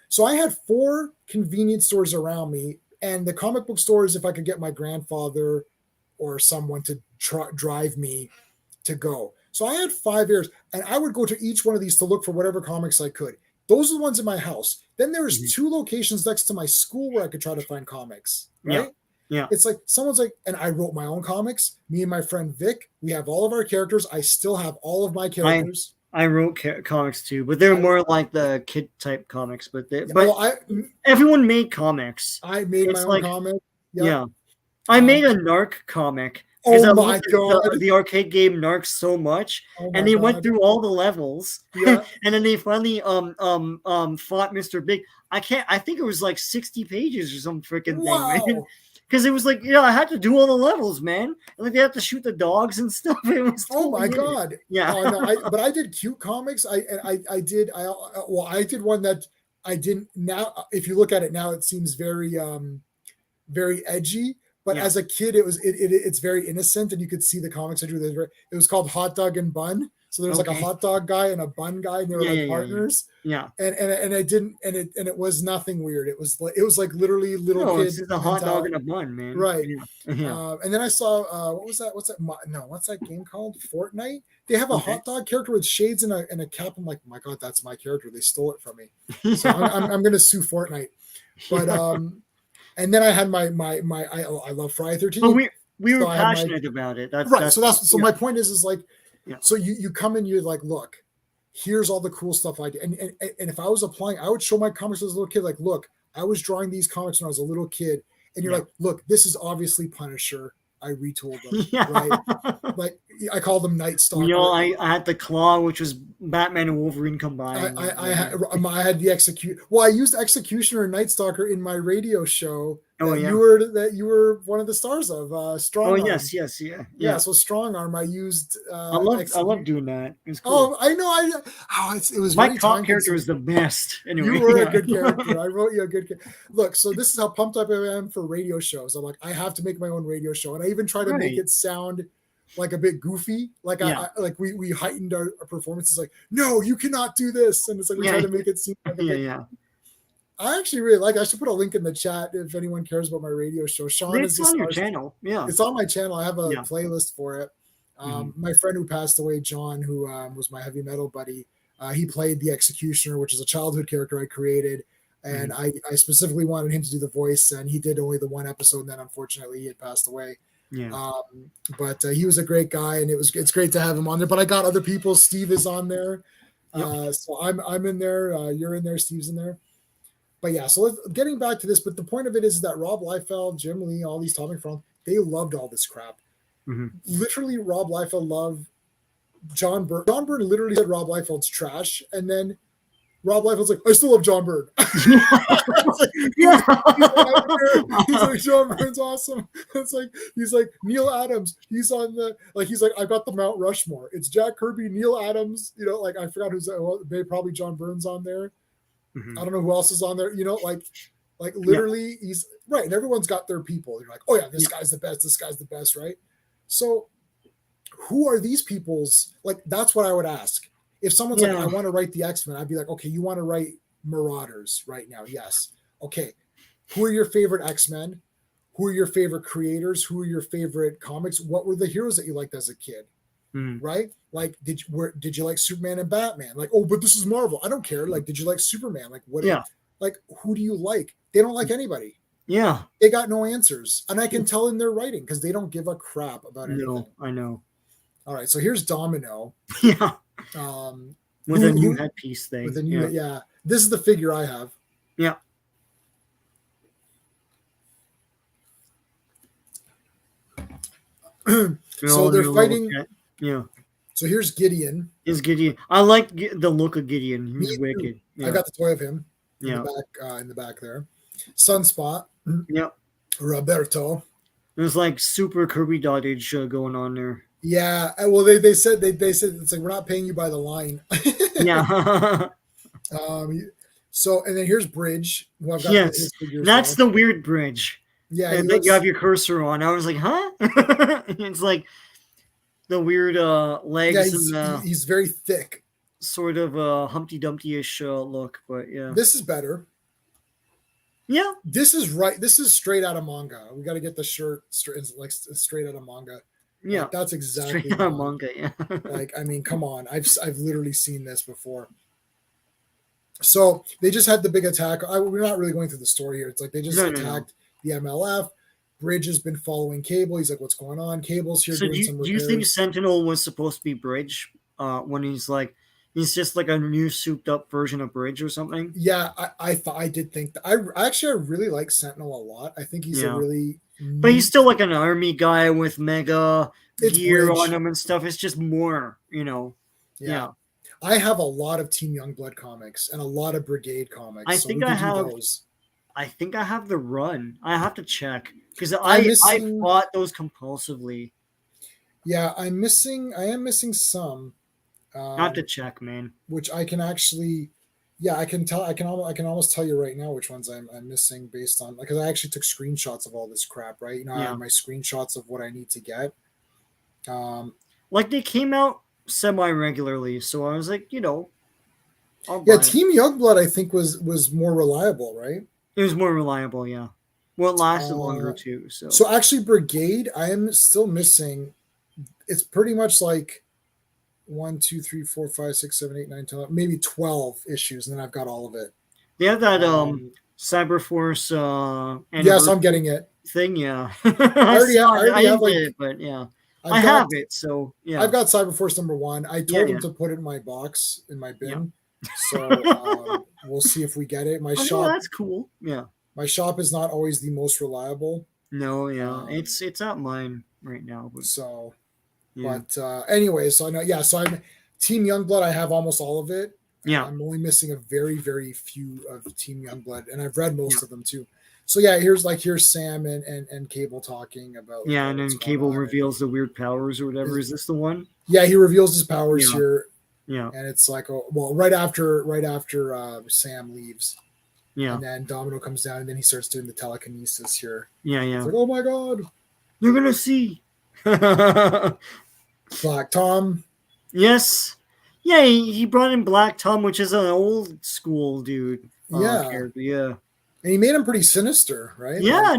so I had 4 convenience stores around me, and the comic book stores, if I could get my grandfather or someone to drive me to go. So I had 5 areas, and I would go to each one of these to look for whatever comics I could. Those are the ones in my house. Then there's 2 locations next to my school where I could try to find comics, right? Yeah. It's like someone's like, and I wrote my own comics. Me and my friend Vic, we have all of our characters. I still have all of my characters. I wrote comics too, but they're more like the kid type comics. But everyone made comics. I made my own comic. Yeah. I made a Narc comic. Oh my God. The arcade game Narc so much, and they went through all the levels. Yeah. And then they finally fought Mr. Big. I think it was like 60 pages or some freaking thing, man. Because it was like, I had to do all the levels, man. And like they had to shoot the dogs and stuff. It was God. Yeah. But I did cute comics. I did one that I didn't. Now, if you look at it now, it seems very very edgy. But as a kid, it's very innocent, and you could see the comics I drew. It was called Hot Dog and Bun. So there's like a hot dog guy and a bun guy, and they were like partners. Yeah. And I didn't, and it was nothing weird. It was like literally little kid. It's just a hot dog and a bun, man. Right. Yeah. And then I saw what was that? What's that game called? Fortnite. They have a hot dog character with shades and a cap. I'm like, my God, that's my character. They stole it from me. So I'm gonna sue Fortnite. But and then I had my I love Friday 13th. But we were passionate about it. So my point is like, so you come in, you're like, look, here's all the cool stuff I did. And if I was applying, I would show my comics as a little kid, like, look, I was drawing these comics when I was a little kid. And you're like, look, this is obviously Punisher. I retooled them, right? Like I called them Night Stalker. I had the Claw, which was Batman and Wolverine combined. I had the Well, I used Executioner and Night Stalker in my radio show. You were one of the stars of Strong Arm. Yes, yeah. So Strong Arm, I used. I love doing that. It was cool. Oh, I know. It was my top character was the best. Anyway, you were a good character. I wrote you a good. Look, so this is how pumped up I am for radio shows. I'm like, I have to make my own radio show, and I even try to make it sound like a bit goofy. Like we heightened our performances. Like, no, you cannot do this, and it's like we try to make it seem like I actually really like. I should put a link in the chat if anyone cares about my radio show. Sean is on your channel. Yeah, it's on my channel. I have a playlist for it. My friend who passed away, John, who was my heavy metal buddy, he played the Executioner, which is a childhood character I created, and I specifically wanted him to do the voice, and he did only the one episode, and then unfortunately he had passed away. Yeah. But he was a great guy, and it's great to have him on there. But I got other people. Steve is on there, so I'm in there. You're in there. Steve's in there. But yeah, so getting back to this, but the point of it is that Rob Liefeld, Jim Lee, all these Tommy Front, they loved all this crap. Literally, Rob Liefeld loved John Byrne. John Byrne literally said Rob Liefeld's trash, and then Rob Liefeld's like, I still love John Byrne. He's like, John Byrne's awesome. He's like Neil Adams. He's on he's like, I got the Mount Rushmore. It's Jack Kirby, Neil Adams. Like I forgot who's probably John Byrne's on there. I don't know who else is on there. Like literally he's right. And everyone's got their people. You're like, oh yeah, this guy's the best. This guy's the best, right? So who are these people's, like, that's what I would ask. If someone's like, I want to write the X-Men, I'd be like, okay, you want to write Marauders right now? Yes. Okay. Who are your favorite X-Men? Who are your favorite creators? Who are your favorite comics? What were the heroes that you liked as a kid? Right? Like, did you like Superman and Batman? Like, oh, but this is Marvel. I don't care. Like, did you like Superman? Like, what? Like, who do you like? They don't like anybody. Yeah. They got no answers. And I can tell in their writing because they don't give a crap about anything. No, I know. All right. So here's Domino. Yeah. With a new headpiece thing. With a new, This is the figure I have. Yeah. So they're fighting. Yeah. So here's Gideon. I like the look of Gideon. He's wicked. I got the toy of him. In the back there. Sunspot. Yeah. Roberto. There's like super Kirby dottage going on there. Yeah. Well, they said it's like, we're not paying you by the line. Yeah. So and then here's Bridge. That's the weird Bridge. Yeah. And then you have your cursor on. I was like, huh? It's like the weird legs. Yeah, he's very thick. Sort of Humpty Dumpty-ish look, but yeah. This is better. Yeah. This is right. This is straight out of manga. We got to get the shirt straight out of manga. Yeah. Like, that's exactly straight out of manga, yeah. Like, I mean, come on. I've literally seen this before. So they just had the big attack. We're not really going through the story here. It's like they just attacked the MLF. Bridge has been following Cable. He's like, what's going on? Cable's here doing some repairs. Do you think Sentinel was supposed to be Bridge when he's just like a new souped up version of Bridge or something? Yeah, I did think that. I really like Sentinel a lot. I think he's a really but he's still like an army guy with mega gear on him and stuff. It's just more, Yeah. I have a lot of Team Youngblood comics and a lot of Brigade comics. I think I have the run. I have to check because I bought those compulsively. Yeah, I am missing some. I have to check, man. Which I can actually, I can tell. I can almost tell you right now which ones I'm missing based on, because I actually took screenshots of all this crap. Right, I have my screenshots of what I need to get. Like they came out semi-regularly, so I was like, I'll Yeah, buy it. Team Youngblood I think was more reliable, right? It was more reliable, yeah. Well, it lasted longer too. So actually, Brigade, I am still missing. It's pretty much like 1, 2, 3, 4, 5, 6, 7, 8, 9, 10, maybe 12 issues, and then I've got all of it. They have that Cyberforce yes, I'm getting it thing. Yeah, I already have like it, but yeah, I have it. So yeah, I've got Cyberforce #1. I told him to put it in my box in my bin. So we'll see if we get it. My shop. That's cool. Yeah, my shop is not always the most reliable. No, yeah, it's at mine right now. But, but anyway, so I know. Yeah, so I'm Team Youngblood. I have almost all of it. Yeah, I'm only missing a very, very few of Team Youngblood, and I've read most of them too. So yeah, here's Sam and Cable talking about. Yeah, and then Cable reveals the weird powers or whatever. Is this the one? Yeah, he reveals his powers here. Yeah, and it's like, right after Sam leaves. Yeah, and then Domino comes down, and then he starts doing the telekinesis here. Yeah. It's like, oh my god, you're gonna see. Black Tom. Yes. Yeah, he brought in Black Tom, which is an old school dude. Character. Yeah. And he made him pretty sinister, right? Yeah,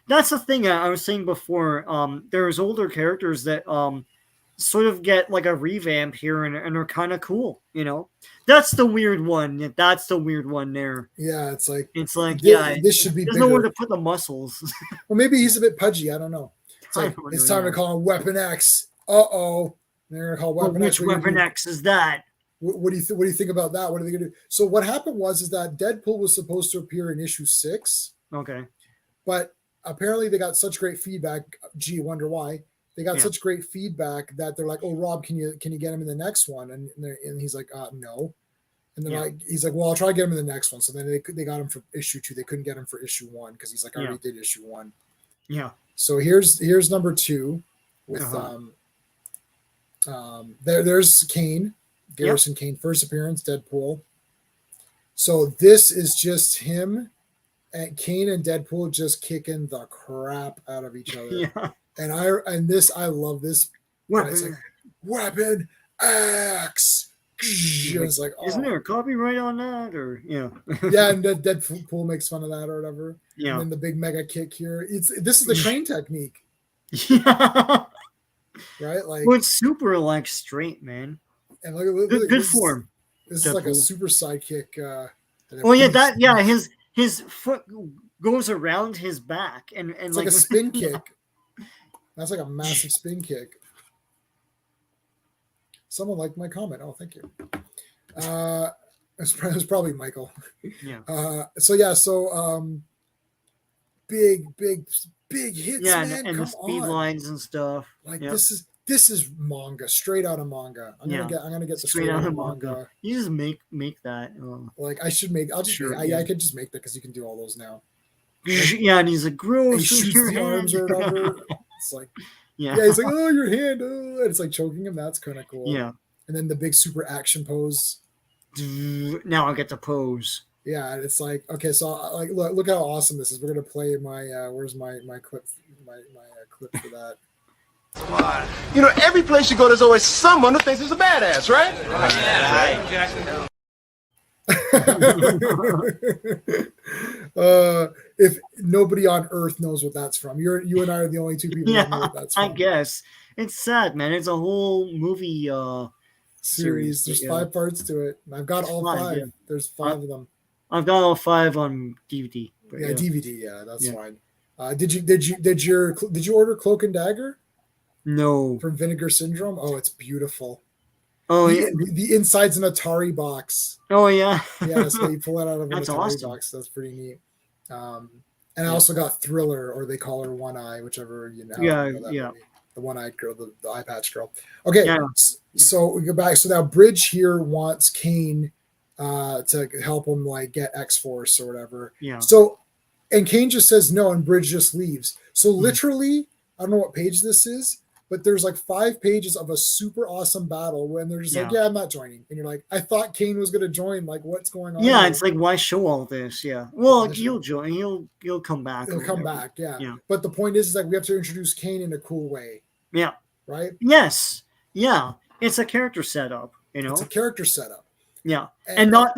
that's the thing I was saying before. There's older characters that sort of get like a revamp here and are kind of cool, That's the weird one. That's the weird one there. Yeah, it's like this should be there's bigger. nowhere to put the muscles. Well, maybe he's a bit pudgy. I don't know. It's like it's time to call him Weapon X. Uh-oh. They're gonna call Weapon X. Which Weapon X is that? What do you think about that? What are they gonna do? So what happened is that Deadpool was supposed to appear in issue 6. Okay. But apparently they got such great feedback. Gee, wonder why. They got such great feedback that they're like, "Oh, Rob, can you get him in the next one?" And he's like, "No." And then he's like, "Well, I'll try to get him in the next one." So then they got him for issue 2. They couldn't get him for issue 1 because he's like, "I already did issue 1." Yeah. So here's number 2 with there's Kane, Garrison Kane, first appearance, Deadpool. So this is just him and Kane and Deadpool just kicking the crap out of each other. Yeah. And I love this. Weapon. It's like Weapon X. It's like, isn't there a copyright on that? Or yeah, and Deadpool makes fun of that or whatever. Yeah. And then the big mega kick here. This is the crane technique. Yeah. Right? Like, well, it's super like straight, man. And look good form. This is like a super sidekick. His foot goes around his back and it's like a spin kick. That's like a massive spin kick. Someone liked my comment. Oh, thank you. It was probably Michael. Yeah. So big hits, man. And the speed lines and stuff. Like this is manga, straight out of manga. I'm gonna get the straight out of manga. You just make that. Like I should make. I'll just. Sure, I could just make that because you can do all those now. Yeah, and he's like, gross. He shoots the arms or whatever. It's like, he's like, oh, your hand. Oh, and it's like choking him. That's kind of cool. Yeah. And then the big super action pose. Now I get to pose. Yeah, it's like, okay, so like look how awesome this is. We're gonna play my where's my clip clip for that. Come on. Every place you go, there's always someone who thinks he's a badass, right? Yeah, if nobody on Earth knows what that's from, you and I are the only two people that know what that's from. I guess it's sad, man. It's a whole movie series. There's 5 parts to it. And I've got all 5. Yeah. There's 5 of them. I've got all 5 on DVD. DVD. Yeah, that's fine. Did you order Cloak and Dagger? No. From Vinegar Syndrome? Oh, it's beautiful. Oh, the inside's an Atari box. Oh, yeah. Yeah, so you pull it out of an That's Atari awesome. box. That's pretty neat. And I also got Thriller, or they call her One Eye, whichever movie. The one-eyed girl, the eye patch girl. Okay, so we go back. So now Bridge here wants Kane to help him like get X-Force or whatever. Yeah. So, and Kane just says no, and Bridge just leaves. So literally, I don't know what page this is, but there's like 5 pages of a super awesome battle when they're just like, I'm not joining. And you're like, I thought Kane was going to join. Like, what's going on? Yeah, here? It's like, why show all this? Yeah. Well, he'll join. He'll come back. He'll come back, yeah. But the point is like, we have to introduce Kane in a cool way. Yeah. Right? Yes. Yeah. it's a character setup, It's a character setup. Yeah. And not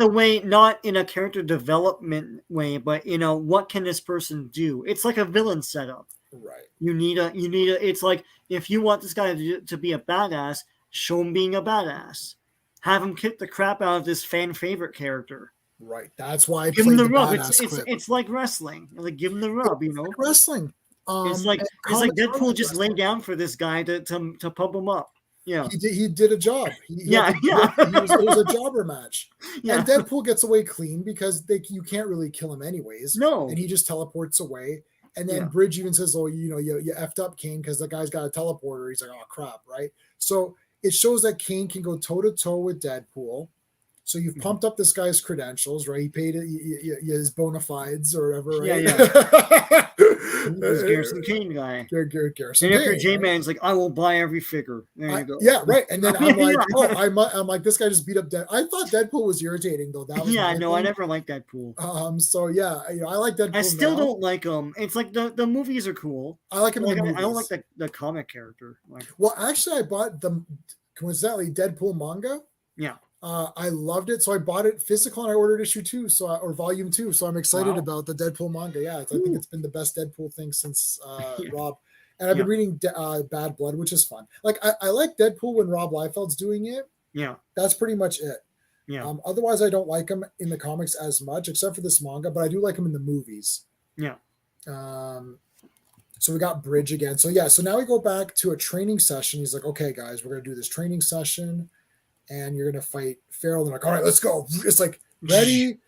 in a character development way, but what can this person do? It's like a villain setup. Right. You need a it's like, if you want this guy to be a badass, show him being a badass. Have him kick the crap out of this fan favorite character. Right. That's why I give him the rub. Clip. It's like wrestling. Like, give him the rub, It's like wrestling. It's like Deadpool just laid down for this guy to pump him up. Yeah, he did a job. It was a jobber match. Yeah. And Deadpool gets away clean because you can't really kill him anyways. No, and he just teleports away. And then Bridge even says, "Oh, you effed up, Kane, because the guy's got a teleporter." He's like, "Oh crap!" Right? So it shows that Kane can go toe to toe with Deadpool. So you've pumped up this guy's credentials, right? He paid his bona fides or whatever, right? Yeah. This Garrison Kane guy. Garrison and after J-Man's like, I will buy every figure. There you go. Yeah, right. And then I'm like, I'm like, this guy just beat up Deadpool. I thought Deadpool was irritating though. That was I never liked Deadpool. So yeah, I like Deadpool. I still don't like him. It's like the movies are cool. I like him in the movies. I don't like the comic character. Well, actually, I bought the coincidentally Deadpool manga. Yeah. I loved it, so I bought it physical and I ordered issue 2, or volume 2. So I'm excited about the Deadpool manga. Yeah, I think it's been the best Deadpool thing since Rob. And I've been reading Bad Blood, which is fun. Like I like Deadpool when Rob Liefeld's doing it. Yeah, that's pretty much it. Yeah. Otherwise, I don't like him in the comics as much, except for this manga. But I do like him in the movies. Yeah. So we got Bridge again. So yeah. So now we go back to a training session. He's like, "Okay, guys, we're gonna do this training session." And you're going to fight Feral. They're like, all right, let's go. It's like, ready,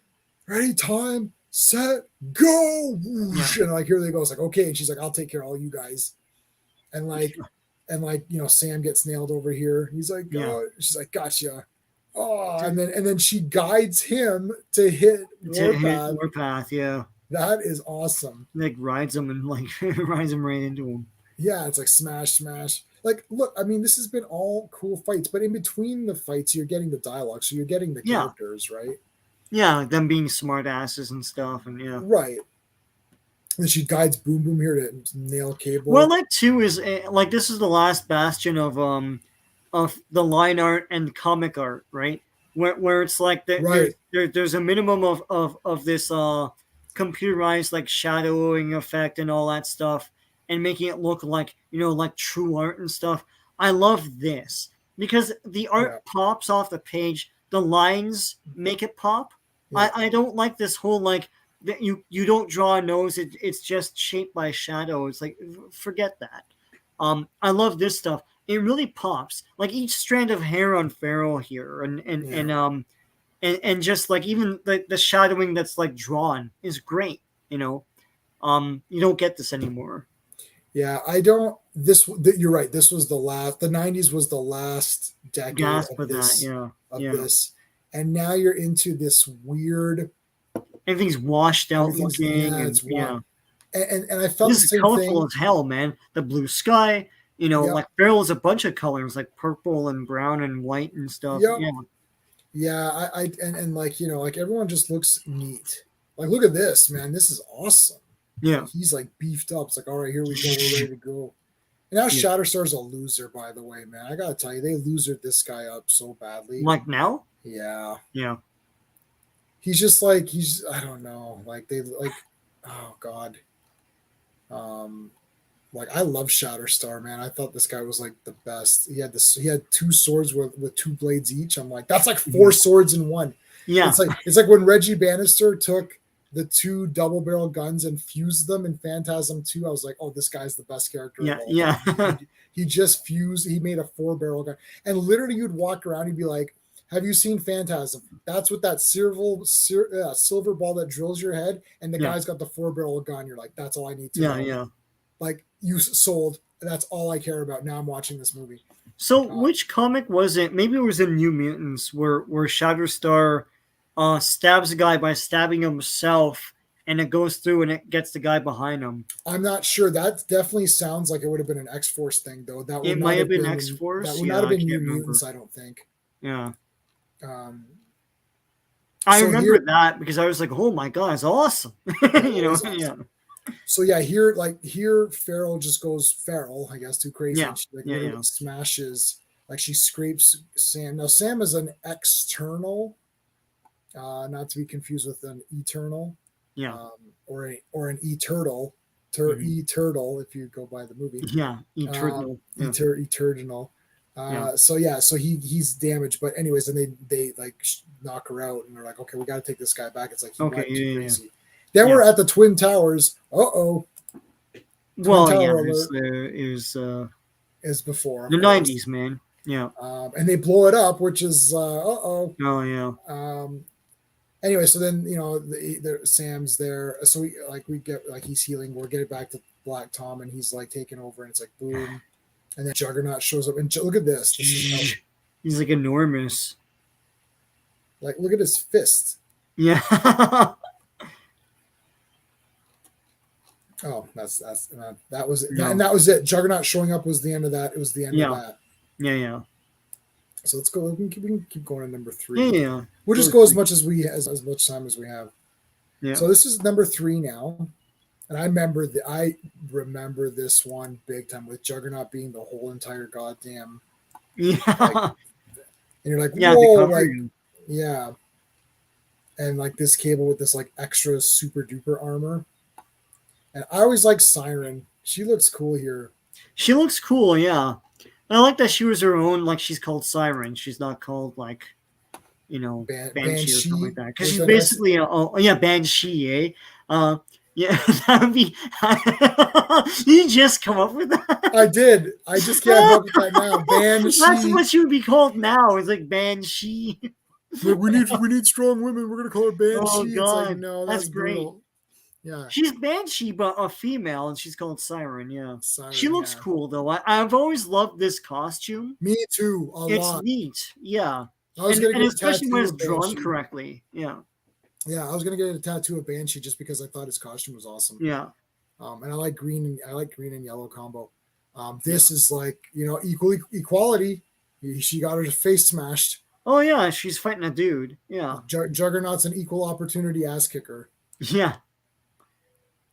time, set, go. Yeah. And like, here they go. It's like, okay. And she's like, I'll take care of all you guys. And Sam gets nailed over here. He's like, she's like, gotcha. Oh, and then she guides him to hit Warpath. Yeah. That is awesome. Like rides him and rides him right into him. Yeah. It's like smash. Like, look, I mean, this has been all cool fights, but in between the fights, you're getting the dialogue, so you're getting the characters, right? Yeah, them being smart asses and stuff, and right. And she guides Boom Boom here to nail Cable. Well, like too is like this is the last bastion of the line art and comic art, right? Where it's like there's a minimum of this computerized like shadowing effect and all that stuff. And making it look like, like true art and stuff. I love this because the art pops off the page. The lines make it pop. Yeah. I don't like this whole like that you don't draw a nose. It's just shaped by shadow. It's like, forget that. I love this stuff. It really pops. Like each strand of hair on Feral here, and just like even the shadowing that's like drawn is great. You don't get this anymore. Yeah, I don't. You're right. This was the last. The 90s was the last decade of this. This, and now you're into this weird. Everything's washed out looking. And I felt this is colorful as hell, man. The blue sky. Like Feral is a bunch of colors, like purple and brown and white and stuff. Yep. Yeah. And like like everyone just looks neat. Like look at this, man. This is awesome. Yeah, he's like beefed up. It's like, all right, here we go, we're ready to go. And now Shatter Star's a loser, by the way, man. I gotta tell you, they losered this guy up so badly. Like now? Yeah. He's just like I don't know, like they like, oh god. Like I love Shatter Star, man. I thought this guy was like the best. He had 2 swords with 2 blades each. I'm like, that's like 4 swords in one. Yeah, it's like when Reggie Bannister took the 2 double barrel guns and fused them in Phantasm 2. I was like, oh, this guy's the best character. He just fused. He made a 4 barrel gun, and literally you'd walk around. You'd be like, have you seen Phantasm? That's what that silver ball that drills your head, and the guy's got the 4 barrel gun. You're like, that's all I need to know. Yeah. Like you sold. That's all I care about. Now I'm watching this movie. So which comic was it? Maybe it was in New Mutants where Shatterstar stabs a guy by stabbing himself, and it goes through and it gets the guy behind him. I'm not sure. That definitely sounds like it would have been an X-Force thing, though. That it might have been X-Force. That would not have been New Mutants, I don't think. Yeah. I remember that because I was like, "Oh my god, it's awesome!" Awesome. Yeah. So here Feral just goes feral, I guess, too crazy. Yeah. She smashes like she scrapes Sam. Now Sam is an external, not to be confused with an eternal, or an e-turtle, e-turtle if you go by the movie. Eternal. Eternal. So he's damaged, but anyways, and they like knock her out, and they're like, okay, we got to take this guy back. It's like he went too crazy. Then we're at the Twin Towers. Well, it was as before the 90s, man. Yeah. And they blow it up, which is Oh yeah. Anyway, so then Sam's there, so we get like he's healing. We're getting back to Black Tom, and he's like taking over, and it's like boom, and then Juggernaut shows up, and look at this. He's like enormous. Like look at his fist. Yeah. Oh, that was it. And that was it. Juggernaut showing up was the end of that. It was the end of that. Yeah. So let's go. We can keep going to number 3. Yeah. We'll just go as much time as we have. Yeah. So this is number 3 now, and I remember this one big time with Juggernaut being the whole entire goddamn. Yeah. And you're like, whoa, yeah. And like this Cable with this like extra super duper armor. And I always like Siren. She looks cool here. She looks cool, yeah. And I like that she was her own, like she's called Siren. She's not called like, Banshee or something like that. Because she's basically Banshee, eh? Yeah, that would be. You just come up with that. I did. I just can't help with that now. Banshee. That's what she would be called now. It's like Banshee. We need strong women. We're gonna call her Banshee. Oh God, it's like, no, that's great. Brutal. Yeah, she's Banshee, but a female, and she's called Siren. Yeah, Siren, she looks cool though. I've always loved this costume. Me too. It's neat. Yeah, and especially when it's drawn correctly. Yeah. Yeah, I was gonna get a tattoo of Banshee just because I thought his costume was awesome. Yeah. And I like green and yellow combo. This is like equality. She got her face smashed. Oh yeah, she's fighting a dude. Yeah. Juggernaut's an equal opportunity ass kicker. Yeah.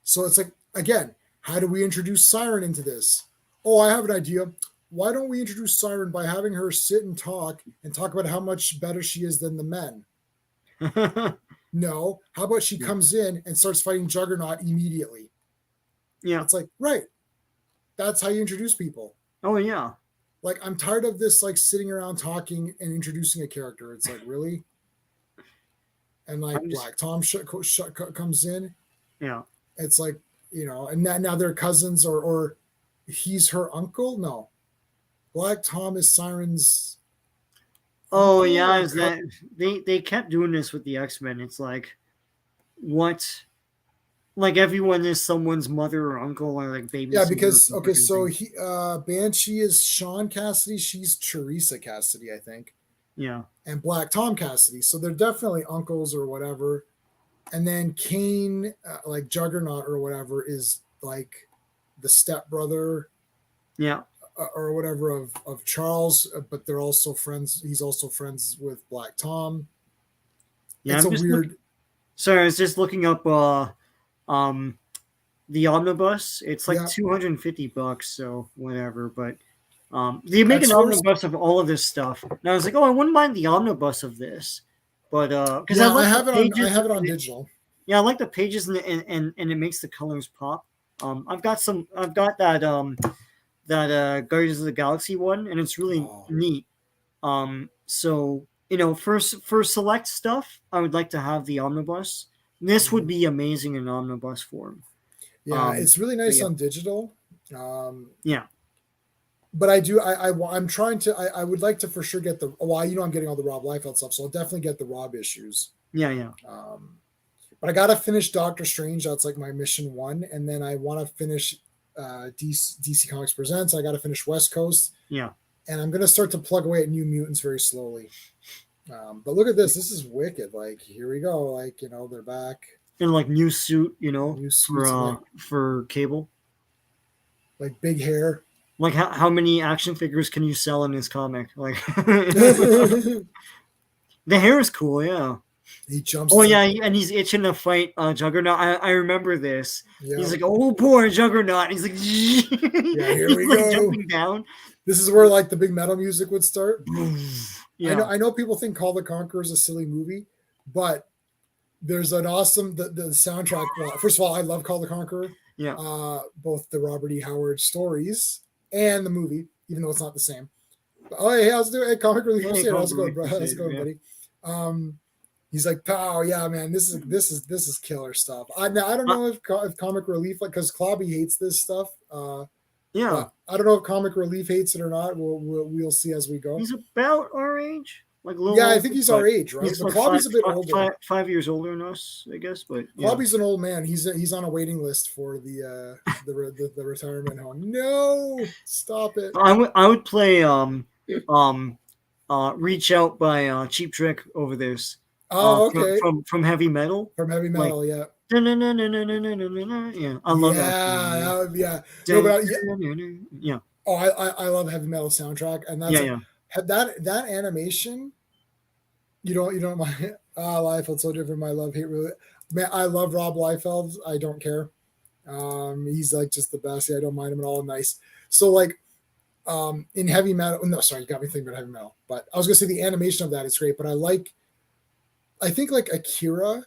So it's like, again, how do we introduce Siren into this? Oh, I have an idea. Why don't we introduce Siren by having her sit and talk about how much better she is than the men? No. How about she comes in and starts fighting Juggernaut immediately? Yeah. It's like, right. That's how you introduce people. Oh, yeah. Like, I'm tired of this, like, sitting around talking and introducing a character. It's like, really? And, like, Black Tom comes in. Yeah. It's like, and now they're cousins or he's her uncle. No, Black Tom is Siren's. Oh yeah, is that they kept doing this with the X-Men. It's like, what? Like everyone is someone's mother or uncle or like baby. Yeah, because so Banshee is Sean Cassidy. She's Teresa Cassidy, I think. Yeah. And Black Tom Cassidy. So they're definitely uncles or whatever. And then Kane, like Juggernaut or whatever, is like the stepbrother, or whatever of Charles. But they're also friends. He's also friends with Black Tom. Yeah, it's weird. Sorry, I was just looking up the omnibus. It's like $250, so whatever. But they make an omnibus of all of this stuff, and I was like, oh, I wouldn't mind the omnibus of this. But because I have it on digital. Yeah, I like the pages and it makes the colors pop. I've got that Guardians of the Galaxy one, and it's really neat. So for select stuff, I would like to have the omnibus. This would be amazing in omnibus form. Yeah, it's really nice on digital. Yeah. But I'm trying to. I would like to for sure get the. Well, I'm getting all the Rob Liefeld stuff, so I'll definitely get the Rob issues. Yeah. But I gotta finish Doctor Strange. That's like my mission 1, and then I want to finish DC Comics Presents. I gotta finish West Coast. Yeah. And I'm gonna start to plug away at New Mutants very slowly. But look at this. This is wicked. Like here we go. Like they're back in like new suit. For Cable. Like big hair. Like how many action figures can you sell in this comic? Like the hair is cool, yeah. He jumps. Oh yeah, and he's itching to fight Juggernaut. I remember this. Yeah. He's like, "Oh, poor Juggernaut." He's like, "Yeah, here we go." Jumping down. This is where like the big metal music would start. Yeah. I know people think Call the Conqueror is a silly movie, but there's an awesome the soundtrack. Well, first of all, I love Call the Conqueror. Yeah. Both the Robert E. Howard stories and the movie, even though it's not the same. But, oh, hey, how's it doing? Hey, Comic Relief Crusader. How's it going, bro? How's it going, buddy? He's like, "Pow, yeah, man, this is killer stuff." I don't know if Comic Relief, like, because Clobby hates this stuff. Yeah, I don't know if Comic Relief hates it or not. We'll see as we go. He's about our age, like a little. Yeah, I think he's our age, right? He's but like Clobby's a bit older. 5 years older than us, I guess. But Clobby's an old man. He's on a waiting list for the retirement home. No, stop it. I would play Reach Out by Cheap Trick over this. Oh, okay. From Heavy Metal. From Heavy Metal, like, yeah. Yeah, I love that. Yeah. Yeah. Oh, I love Heavy Metal soundtrack, and that's that animation. You don't mind. Liefeld so different. My love hate really. Man, I love Rob Liefeld. I don't care. He's like just the best. Yeah, I don't mind him at all. Nice. So like, in Heavy Metal. No, sorry, you got me thinking about Heavy Metal. But I was gonna say the animation of that is great. But I think like Akira.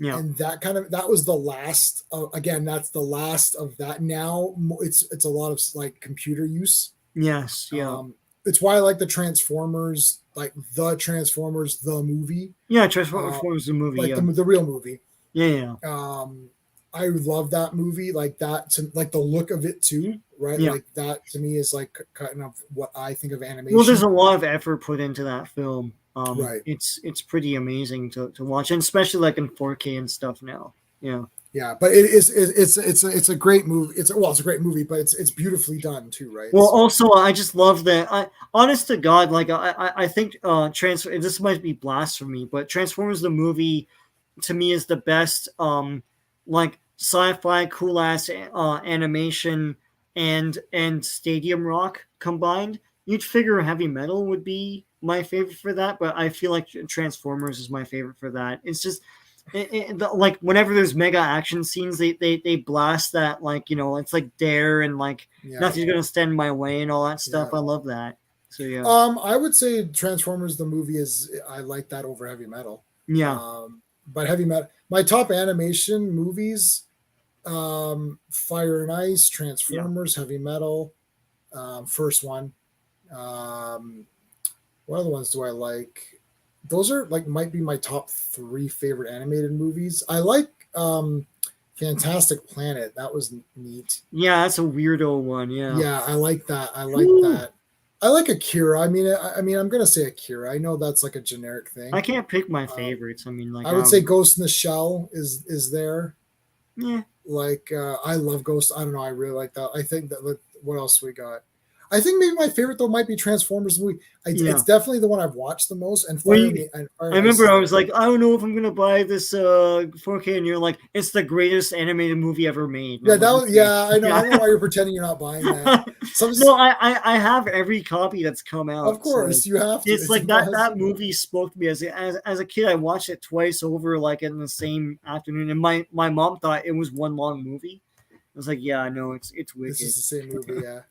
Yeah. And that was the last again, that's the last of that. Now it's a lot of like computer use. Yes. Yeah. It's why I like the Transformers, the movie. Yeah, Transformers the movie. Like the real movie. Yeah. I love that movie, like that, like the look of it too, right? Yeah. Like that to me is like kind of what I think of animation. Well, there's a lot of effort put into that film. Right. It's pretty amazing to watch, and especially like in 4K and stuff now. Yeah. Yeah, but it's a great movie. It's a great movie, but it's beautifully done too, right? Well, also I just love that. Honest to God, like I think this might be blasphemy, but Transformers the movie to me is the best like sci-fi cool ass animation and stadium rock combined. You'd figure Heavy Metal would be my favorite for that, but I feel like Transformers is my favorite for that. It's just like whenever there's mega action scenes, they blast that, like, it's like Dare and like nothing's gonna stand in my way and all that stuff. I love that. So yeah. I would say Transformers the movie I like that over Heavy Metal. Yeah. But Heavy Metal, my top animation movies, Fire and Ice, Transformers, Heavy Metal, first one. What other ones do I like? Those are might be my top 3 favorite animated movies. I like Fantastic Planet. That was neat. Yeah, that's a weirdo one. Yeah, I like that. That. I like Akira. I mean, I'm gonna say Akira. I know that's like a generic thing. I can't pick my favorites. I mean, like I would say Ghost in the Shell is there. Yeah. I love Ghost. I don't know. I really like that. I think that. What else we got? I think maybe my favorite though might be Transformers movie. It's definitely the one I've watched the most. And I remember I was like, I don't know if I'm gonna buy this 4K, and you're like, it's the greatest animated movie ever made. Yeah, I know. I don't know why you're pretending you're not buying that. No, I have every copy that's come out. Of course, you have to. It's like that movie spoke to me as a kid. I watched it twice over, like in the same afternoon, and my mom thought it was one long movie. I was like, yeah, I know, it's wicked. This is the same movie, yeah.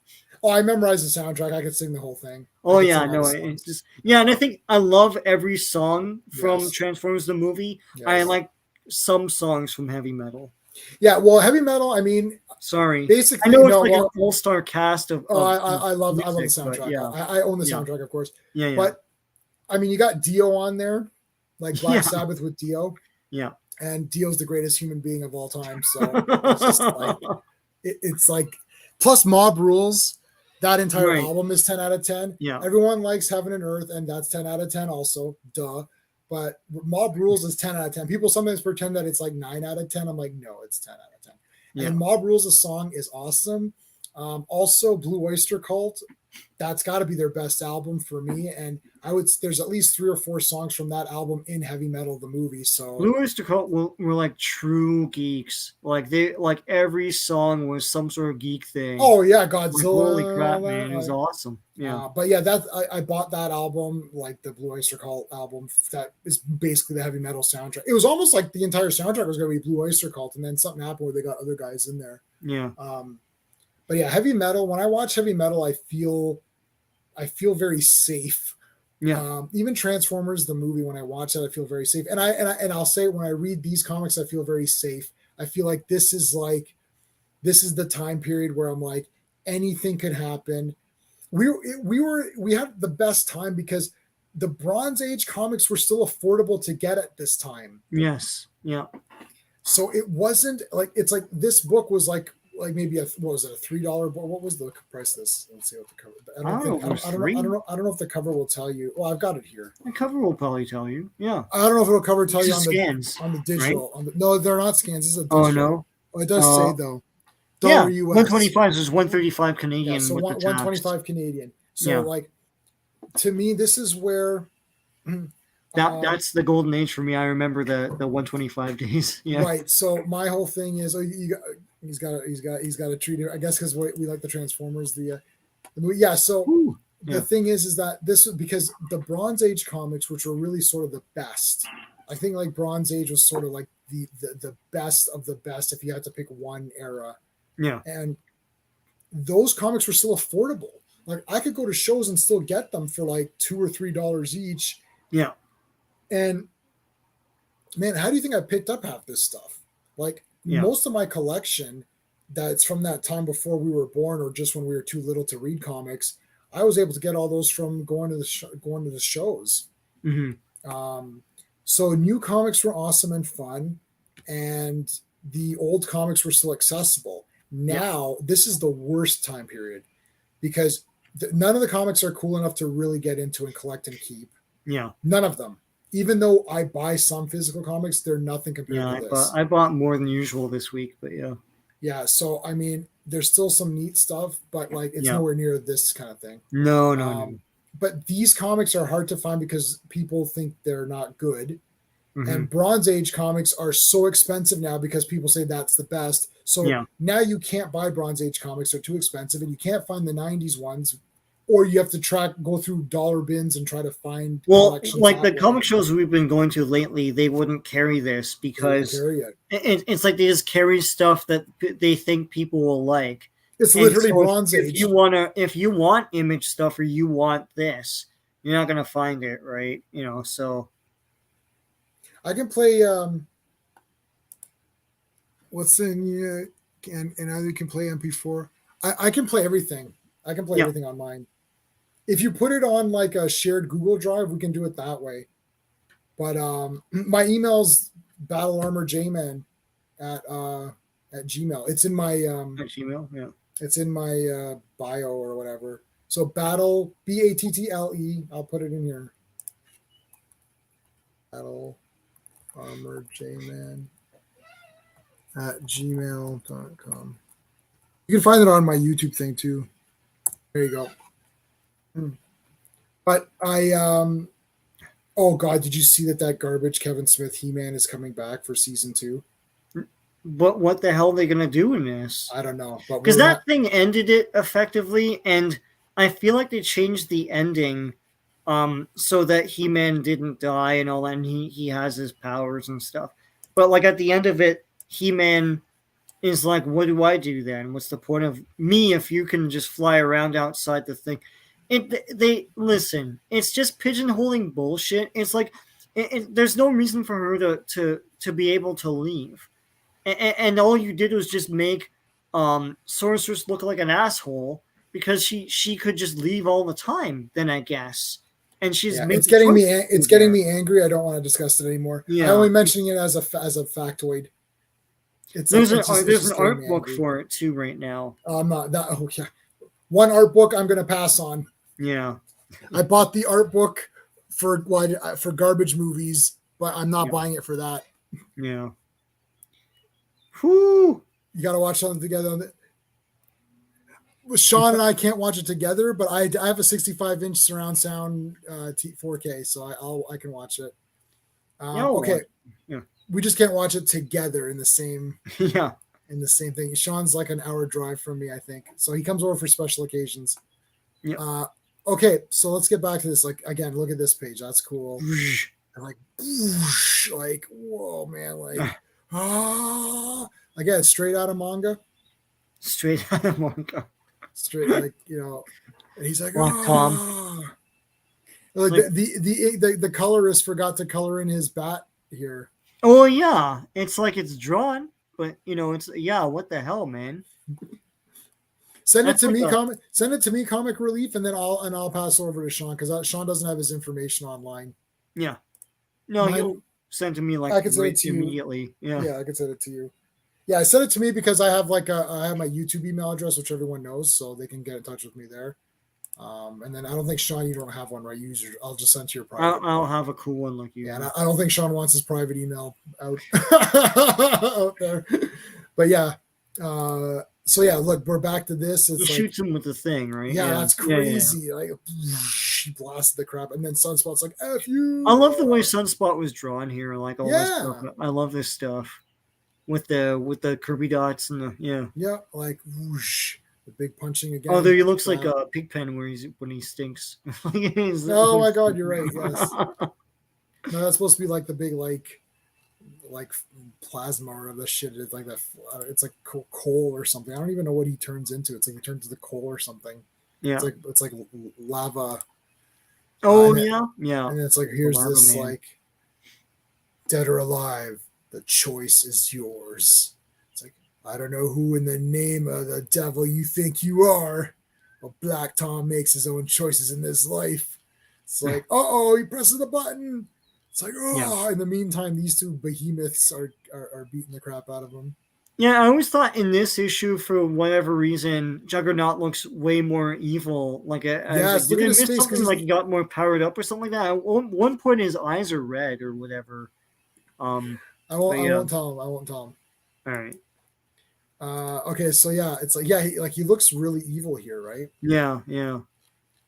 Oh, I memorized the soundtrack. I could sing the whole thing. Oh yeah, no, it's just and I think I love every song from Transformers the movie. Yes. I like some songs from Heavy Metal. Yeah, well, Heavy Metal. I mean, sorry, basically, I know it's an all-star cast of. I love the soundtrack. Yeah. I own the soundtrack, of course. Yeah. But I mean, you got Dio on there, like Black Sabbath with Dio. Yeah, and Dio's the greatest human being of all time. So it's just like it's like plus Mob Rules. That entire album is 10 out of 10. Yeah. Everyone likes Heaven and Earth, and that's 10 out of 10 also. Duh. But Mob Rules is 10 out of 10. People sometimes pretend that it's like 9 out of 10. I'm like, no, it's 10 out of 10. Yeah. And Mob Rules, the song is awesome. Also, Blue Oyster Cult that's got to be their best album for me. And there's at least 3 or 4 songs from that album in Heavy Metal, the movie. So Blue Oyster Cult were like true geeks. Like every song was some sort of geek thing. Oh yeah, Godzilla. Like, holy crap, man. It was awesome. Yeah. But yeah, I bought that album, like the Blue Oyster Cult album. That is basically the Heavy Metal soundtrack. It was almost like the entire soundtrack was going to be Blue Oyster Cult, and then something happened where they got other guys in there. Yeah. But yeah, Heavy Metal. When I watch Heavy Metal, I feel very safe. Yeah. Even Transformers, the movie, when I watch it, I feel very safe. And I'll say when I read these comics, I feel very safe. I feel like this is the time period where I'm like, anything could happen. We had the best time because the Bronze Age comics were still affordable to get at this time. Yes. Yeah. So it wasn't like, it's like this book was like maybe what was it, a $3 book? What was the price of this? Let's see what the cover. I don't know if the cover will tell you. Well, I've got it here. The cover will probably tell you. Yeah. I don't know if it'll cover tell you on the digital. Right? No, they're not scans. This is a digital. Oh no. Oh, it does say though. Yeah, 125 is 135 Canadian. Yeah, so with 125 Canadian. So yeah. like, to me, this is where that's the golden age for me. I remember the 125 days. Yeah. Right. So my whole thing is, he's got a treat here, I guess, because we like the Transformers. Yeah. So the thing is that this, because the Bronze Age comics, which were really sort of the best, I think like Bronze Age was sort of like the best of the best if you had to pick one era. Yeah. And those comics were still affordable. Like I could go to shows and still get them for like $2 or $3 each. Yeah. And man, how do you think I picked up half this stuff? Like most of my collection that's from that time before we were born or just when we were too little to read comics, I was able to get all those from going to the shows. Mm-hmm. So new comics were awesome and fun, and the old comics were still accessible. Now, this is the worst time period because none of the comics are cool enough to really get into and collect and keep. Yeah. None of them. Even though I buy some physical comics, they're nothing compared to this. I bought more than usual this week, but yeah. Yeah, so I mean, there's still some neat stuff, but like it's nowhere near this kind of thing. No. But these comics are hard to find because people think they're not good. Mm-hmm. And Bronze Age comics are so expensive now because people say that's the best. So now you can't buy Bronze Age comics; they're too expensive, and you can't find the '90s ones, or you have to go through dollar bins and try to find. Well, like the comic shows we've been going to lately, they wouldn't carry this because it's like they just carry stuff that they think people will like. It's literally Bronze Age. If you want image stuff or you want this, you're not gonna find it, right? So. I can play what's in and either you can play MP4. I can play everything. I can play everything on mine. If you put it on like a shared Google Drive, we can do it that way. But my email's battlearmorjman at Gmail. It's in my at Gmail, yeah. It's in my bio or whatever. So battle BATTLE. I'll put it in here. BattleArmorJman at gmail.com. You can find it on my YouTube thing too. There you go. But oh God, did you see that garbage Kevin Smith He-Man is coming back for season 2? But what the hell are they going to do in this? I don't know. Because that thing ended it effectively, and I feel like they changed the ending so that He-Man didn't die and all that, and he has his powers and stuff. But like at the end of it, He-Man is like, what do I do then? What's the point of me if you can just fly around outside the thing? Listen, it's just pigeonholing bullshit. It's like there's no reason for her to be able to leave. And all you did was just make Sorceress look like an asshole because she could just leave all the time. Then I guess, and she's it's getting me angry. I don't want to discuss it anymore. Yeah. I'm only mentioning it as a factoid. There's an art book for it too right now. I'm not that. Oh yeah, one art book I'm going to pass on. Yeah, I bought the art book for garbage movies, but I'm not buying it for that. Yeah. Whew. You got to watch something together on it. Sean and I can't watch it together, but I have a 65-inch surround sound 4K, so I can watch it. Okay, yeah, we just can't watch it together in the same yeah in the same thing. Sean's like an hour drive from me, I think, so he comes over for special occasions. yeah. Okay, so let's get back to this. Like again, look at this page. That's cool. And like whoa, man, like again, straight out of manga. Straight out of manga. Straight, like, you know, and he's like, Tom. Like the colorist forgot to color in his bat here. Oh yeah, it's like it's drawn, but you know, it's what the hell, man? Send it to me, Comic Relief, and then I'll pass over to Sean because Sean doesn't have his information online. Yeah, no, you'll send to me like I can send it to immediately. You. Yeah, I can send it to you. Yeah, send it to me because I have I have my YouTube email address, which everyone knows, so they can get in touch with me there. And then I don't think Sean, you don't have one, right? I'll just send to your private. I'll have a cool one like you. Yeah, and I don't think Sean wants his private email out out there. But yeah, so yeah, look, we're back to this. He shoots him with the thing, right? Yeah, that's crazy. Yeah. Like she blasted the crap, and then Sunspot's like, "F you." I love the way Sunspot was drawn here, like all this stuff. I love this stuff with the Kirby dots and the like whoosh, the big punching again. Oh, there he looks like a Pigpen when he stinks. Oh my god, you're right. Yes. No, that's supposed to be like the big like plasma or the shit. It's like that. It's like coal or something. I don't even know what he turns into. It's like he turns into coal or something. Yeah. It's like lava. Oh yeah. And it's like here's this man. Like dead or alive, the choice is yours. It's like I don't know who in the name of the devil you think you are, but Black Tom makes his own choices in this life. It's like he presses the button. It's like, in the meantime, these two behemoths are beating the crap out of him. Yeah, I always thought in this issue, for whatever reason, Juggernaut looks way more evil. Like, look at his face, something like he got more powered up or something like that. At one point, his eyes are red or whatever. I won't tell him. All right. Okay, so yeah, it's like he looks really evil here, right? Yeah.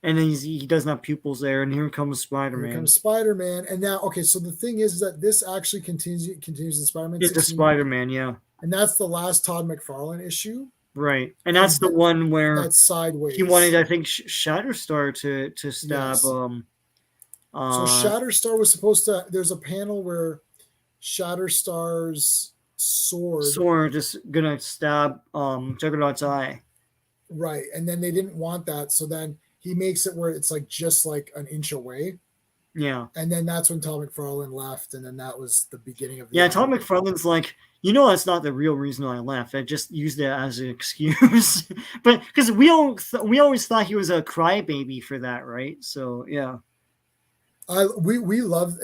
And then he doesn't have pupils there, and here comes Spider-Man. Here comes Spider-Man, and now so the thing is that this actually continues in Spider-Man. It's the Spider-Man, yeah. And that's the last Todd McFarlane issue, right? And that's the one where that's sideways. He wanted, I think, Shatter Star to stab. Yes. So Shatter Star was supposed to. There's a panel where Shatter Star's sword just gonna stab Juggernaut's eye. Right, and then they didn't want that, so then he makes it where it's like just like an inch away. Yeah. And then that's when Todd McFarlane left, and then that was the beginning of the Todd McFarlane's like, that's not the real reason I left. I just used it as an excuse. But because we always thought he was a crybaby for that, right? So yeah. We love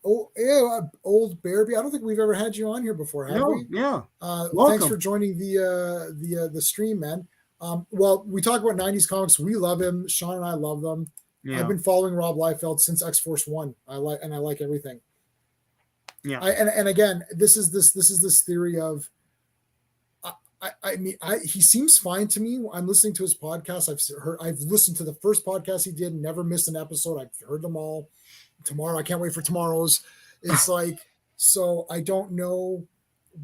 old Bearby. I don't think we've ever had you on here before, have we? Yeah. Thanks for joining the stream, man. Well, we talk about 90s comics. We love him. Sean and I love them. Yeah. I've been following Rob Liefeld since X-Force 1. I like everything. Yeah. And again, this is this theory of he seems fine to me. I'm listening to his podcast. I've listened to the first podcast he did, never missed an episode. I've heard them all. Tomorrow, I can't wait for tomorrow's. It's like, so I don't know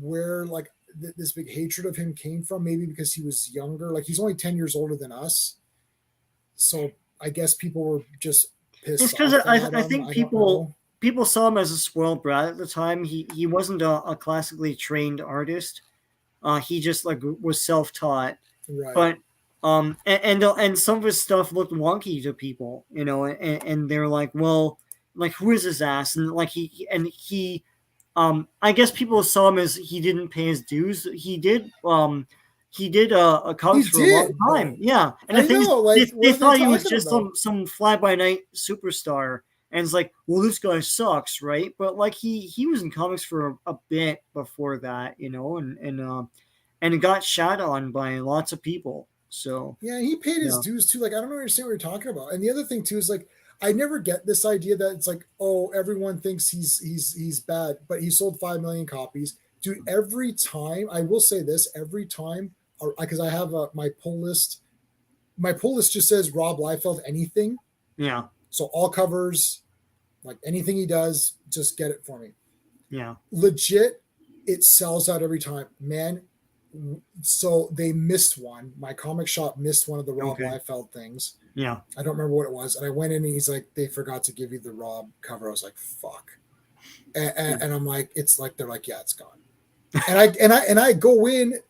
where like this big hatred of him came from. Maybe because he was younger. Like he's only 10 years older than us. So I guess people were just pissed. It's because I think people saw him as a spoiled brat at the time. He wasn't a classically trained artist. He just like was self-taught. Right. But and some of his stuff looked wonky to people, and they're like, well, like who is his ass? And like he I guess people saw him as he didn't pay his dues. He did a comics for a long time. Yeah. And they thought he was just some fly-by-night superstar. And it's like, well, this guy sucks, right? But like he was in comics for a bit before that, and it got shot on by lots of people. So yeah, he paid his dues too. Like I don't understand what you're talking about. And the other thing too is like I never get this idea that it's like, oh, everyone thinks he's bad, but he sold 5 million copies. Dude, every time, I will say this, every time because I have my pull list. My pull list just says Rob Liefeld anything. Yeah. So all covers, like anything he does, just get it for me. Yeah. Legit, it sells out every time, man. So they missed one. My comic shop missed one of the Rob Liefeld things. Yeah. I don't remember what it was. And I went in and he's like, they forgot to give you the Rob cover. I was like, fuck. And I'm like, it's like, they're like, yeah, it's gone. And I go in,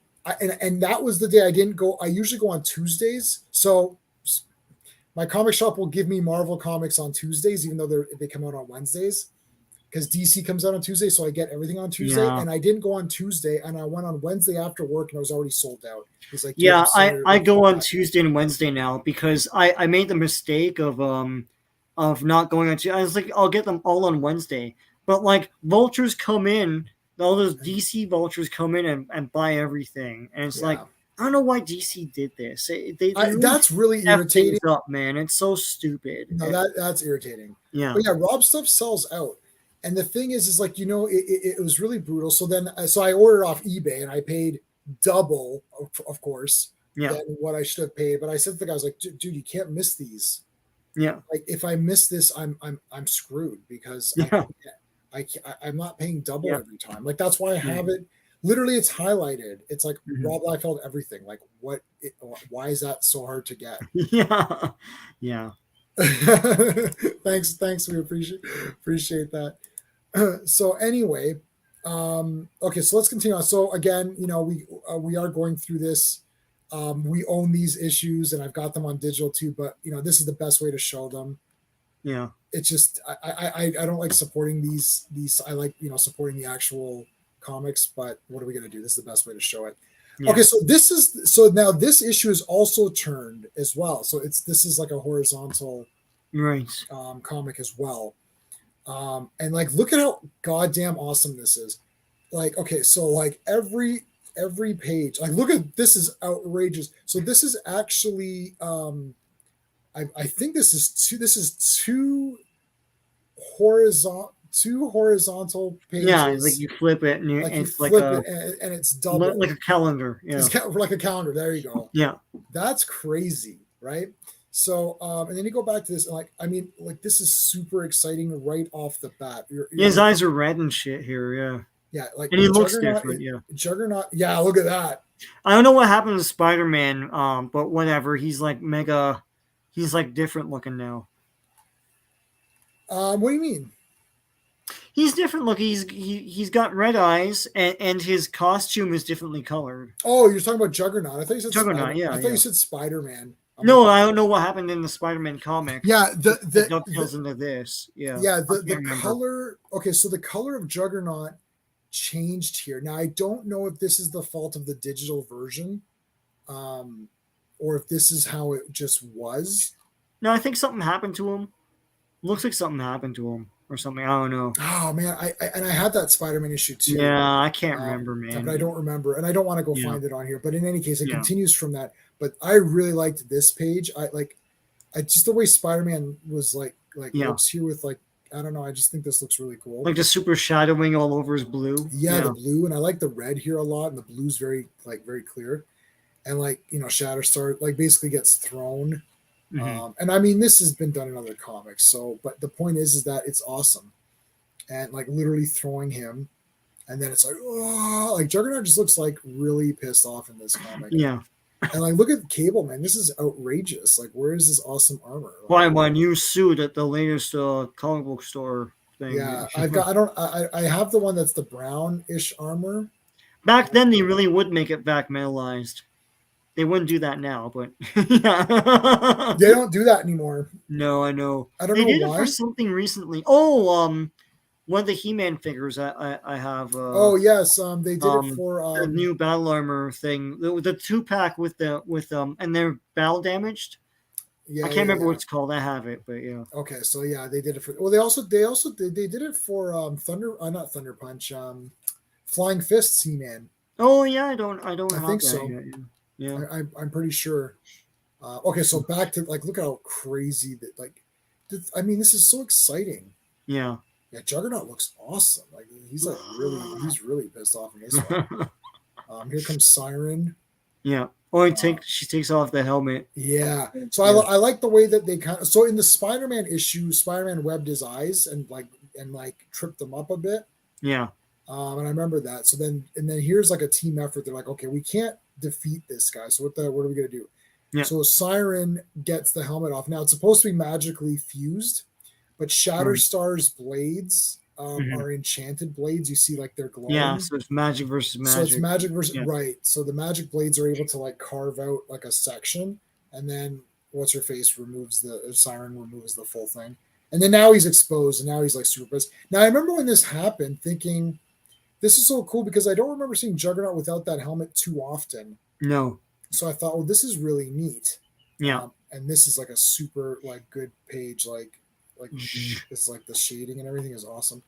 and that was the day I didn't go. I usually go on Tuesdays. So my comic shop will give me Marvel comics on Tuesdays, even though they come out on Wednesdays. Because DC comes out on Tuesday, so I get everything on Tuesday. Yeah. And I didn't go on Tuesday, and I went on Wednesday after work, and I was already sold out. He's like, yeah, I go on Tuesday and Wednesday now because I made the mistake of not going on Tuesday. I was like, I'll get them all on Wednesday. But like vultures come in, all those DC vultures come in and buy everything. And it's like, I don't know why DC did this. That's really irritating. Up, man. It's so stupid. No, that's irritating. Yeah. But yeah, Rob stuff sells out. And the thing is like, it was really brutal. So I ordered off eBay and I paid double, of course, than what I should have paid. But I said to the guy, I was like, dude, you can't miss these. Yeah. Like if I miss this, I'm screwed because I'm not paying double every time. Like that's why I have it. Literally, it's highlighted. It's like Rob Liefeld everything. Like why is that so hard to get? Yeah. Yeah. Thanks. We appreciate that. So anyway, okay, so let's continue on. So again, we are going through this. We own these issues, and I've got them on digital too. But this is the best way to show them. Yeah, it's just I don't like supporting these. I like supporting the actual comics. But what are we gonna do? This is the best way to show it. Yeah. Okay, so now this issue is also turned as well. So this is like a horizontal comic as well. And like look at how goddamn awesome this is. Like, okay, so like every page, like look at this is outrageous. So this is actually I think this is two horizontal pages. Yeah, like you flip it and it's like and it's double, like a calendar. Yeah, it's like a calendar. There you go. Yeah, that's crazy, right? So, and then you go back to this, and this is super exciting right off the bat. His eyes are red and shit here. Yeah, yeah, like and he looks different. Yeah, Juggernaut. Yeah, look at that. I don't know what happened to Spider-Man, but whatever. He's like mega. He's like different looking now. What do you mean? He's different looking. He's got red eyes, and his costume is differently colored. Oh, you're talking about Juggernaut. I thought you said Juggernaut. I thought you said Spider-Man. No, I don't know what happened in the Spider-Man comic. Yeah, the dovetails into this. Yeah, yeah. The color. Okay, so the color of Juggernaut changed here. Now I don't know if this is the fault of the digital version, or if this is how it just was. No, I think something happened to him. Looks like something happened to him or something. I don't know. Oh man, I had that Spider-Man issue too. Yeah, I can't remember, man. But I don't remember, and I don't want to go find it on here. But in any case, it continues from that. But I really liked this page. I just the way Spider-Man was like looks here with like, I don't know. I just think this looks really cool. Like the super shadowing all over his blue. Yeah, the blue, and I like the red here a lot, and the blue's very clear, and Shatter Star basically gets thrown. Mm-hmm. And I mean, this has been done in other comics. So, but the point is that it's awesome, and literally throwing him, and then it's Juggernaut just looks really pissed off in this comic. Yeah. And look at Cable, man. This is outrageous. Where is this awesome armor? Buy my new suit at the latest comic book store thing. Yeah, I have the one that's the brownish armor. Back then, they really would make it back metalized. They wouldn't do that now, but yeah. They don't do that anymore. No, I know. I don't know why. They did it for something recently. Oh, one of the He-Man figures I have. Oh yes, they did it for the new battle armor thing. The 2-pack with and they're battle damaged. Yeah, I can't remember what it's called. I have it, but yeah. Okay, so yeah, they did it for. Well, they did it for not Thunder Punch, Flying Fists He-Man. Oh yeah, I don't. I have think that so. Yet, yeah. I'm pretty sure. Okay, so back to look how crazy that I mean, this is so exciting. Yeah. Yeah, Juggernaut looks awesome. He's really pissed off in this one. Here comes Siren. Yeah. Or she takes off the helmet. Yeah. So I like the way that they kind of. So in the Spider-Man issue, Spider-Man webbed his eyes and tripped them up a bit. Yeah. And I remember that. So then here's like a team effort. They're like, okay, we can't defeat this guy. So what are we gonna do? Yeah. So Siren gets the helmet off. Now it's supposed to be magically fused, but Shatter Star's blades are enchanted blades. You see, like they're glowing. Yeah, so it's magic versus magic. So it's magic versus right. So the magic blades are able to like carve out like a section, and then what's her face Siren removes the full thing, and then now he's exposed, and now he's like super pissed. Now I remember when this happened, thinking this is so cool because I don't remember seeing Juggernaut without that helmet too often. No. So I thought, well, this is really neat. Yeah. And this is like a super like good page, like it's like the shading and everything is awesome.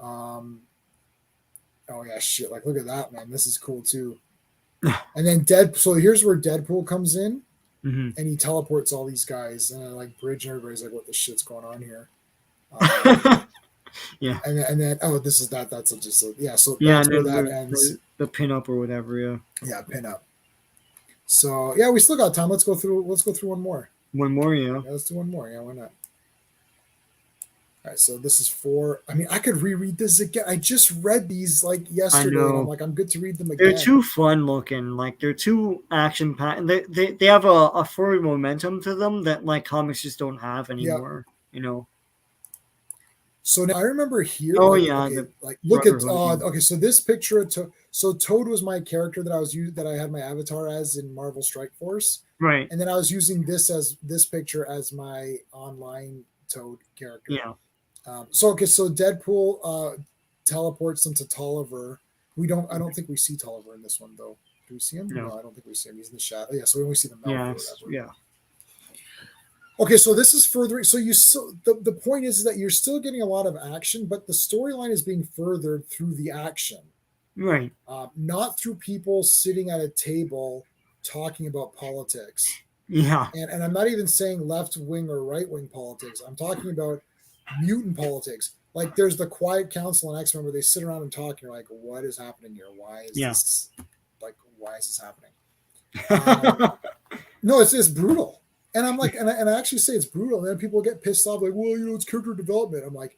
Oh yeah, shit! Like look at that, man. This is cool too. And then So here's where Deadpool comes in, and he teleports all these guys, and like Bridge and everybody's like, "What the shit's going on here?" Yeah. And then this is that. That's just yeah. So that's where that ends. The pinup or whatever. Yeah. Yeah, pinup. So yeah, we still got time. Let's go through one more. One more, yeah. Let's do one more. Yeah, why not? All right, so this is 4. I mean, I could reread this again. I just read these like yesterday, and I'm like, I'm good to read them again. They're too fun looking. Like they're too action packed. They have a forward momentum to them that like comics just don't have anymore. You know. So now I remember here. Oh look at okay. So this picture of so Toad was my character that I had my avatar as in Marvel Strike Force. Right. And then I was using this picture as my online Toad character. Yeah. So Deadpool teleports them to Tolliver. I don't think we see Tolliver in this one though. Do we see him? No, I don't think we see him. He's in the shadow. Yeah, so we only see the mouth. Yeah. Okay, so this is further. So the point is that you're still getting a lot of action, but the storyline is being furthered through the action, right? Not through people sitting at a table talking about politics. Yeah, and I'm not even saying left wing or right wing politics. I'm talking about mutant politics. Like there's the Quiet Council in X-Men where they sit around and talk. And you're like, what is happening here? Why is this happening? No, it's brutal. And I'm like, and I actually say it's brutal. And then people get pissed off, like, well, it's character development. I'm like,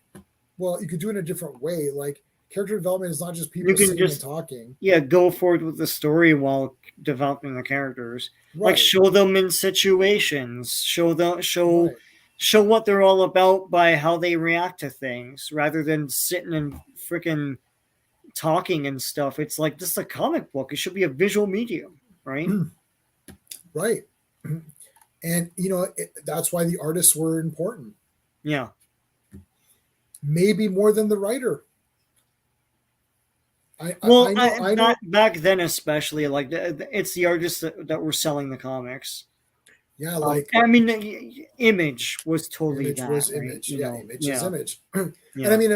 well, you could do it in a different way. Like, character development is not just people sitting and talking. Yeah, go forward with the story while developing the characters. Right. Like, show them in situations. Show what they're all about by how they react to things, rather than sitting and freaking talking and stuff. It's like, this is a comic book. It should be a visual medium, right? Right. And, that's why the artists were important. Yeah. Maybe more than the writer. I know. Back then, especially, like, it's the artists that were selling the comics. Yeah, like... I mean, Image was totally Image that. Was right? Image. Image is Image. Yeah. And I mean,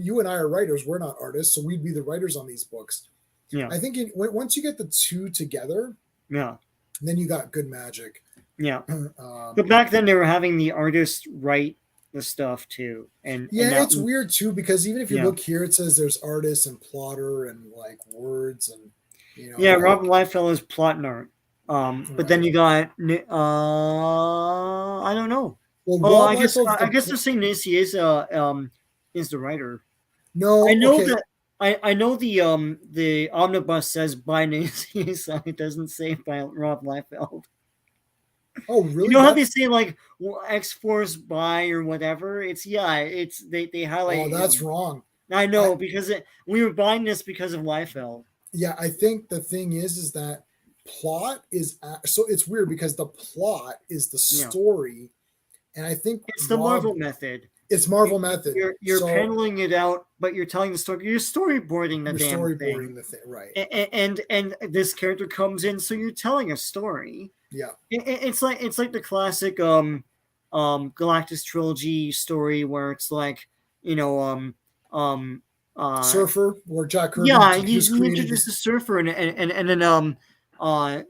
you and I are writers. We're not artists, so we'd be the writers on these books. Yeah. I think once you get the two together... Yeah. Then you got good magic. Yeah, but back then they were having the artists write the stuff too, and it's weird too because even if you look here, it says there's artists and plotter and like words and Robert Liefeld is plot and art, but then you got I don't know. Well, I guess they're saying Nancy is the writer. No, I know that. I know the omnibus says by Nancy, so it doesn't say by Rob Liefeld. Oh, really? You know how they say like X-Force by or whatever? It's they highlight. Oh, that's wrong. I know because we were buying this because of Liefeld. Yeah, I think the thing is that plot is so it's weird because the plot is the story, and I think it's the Marvel method. It's Marvel method. You're peddling it out, but you're telling the story. You're storyboarding the damn thing. The thing, right? And this character comes in, so you're telling a story. Yeah, it's like the classic Galactus trilogy story where it's like Surfer or Jack Kirby. Yeah, you introduce the Surfer and then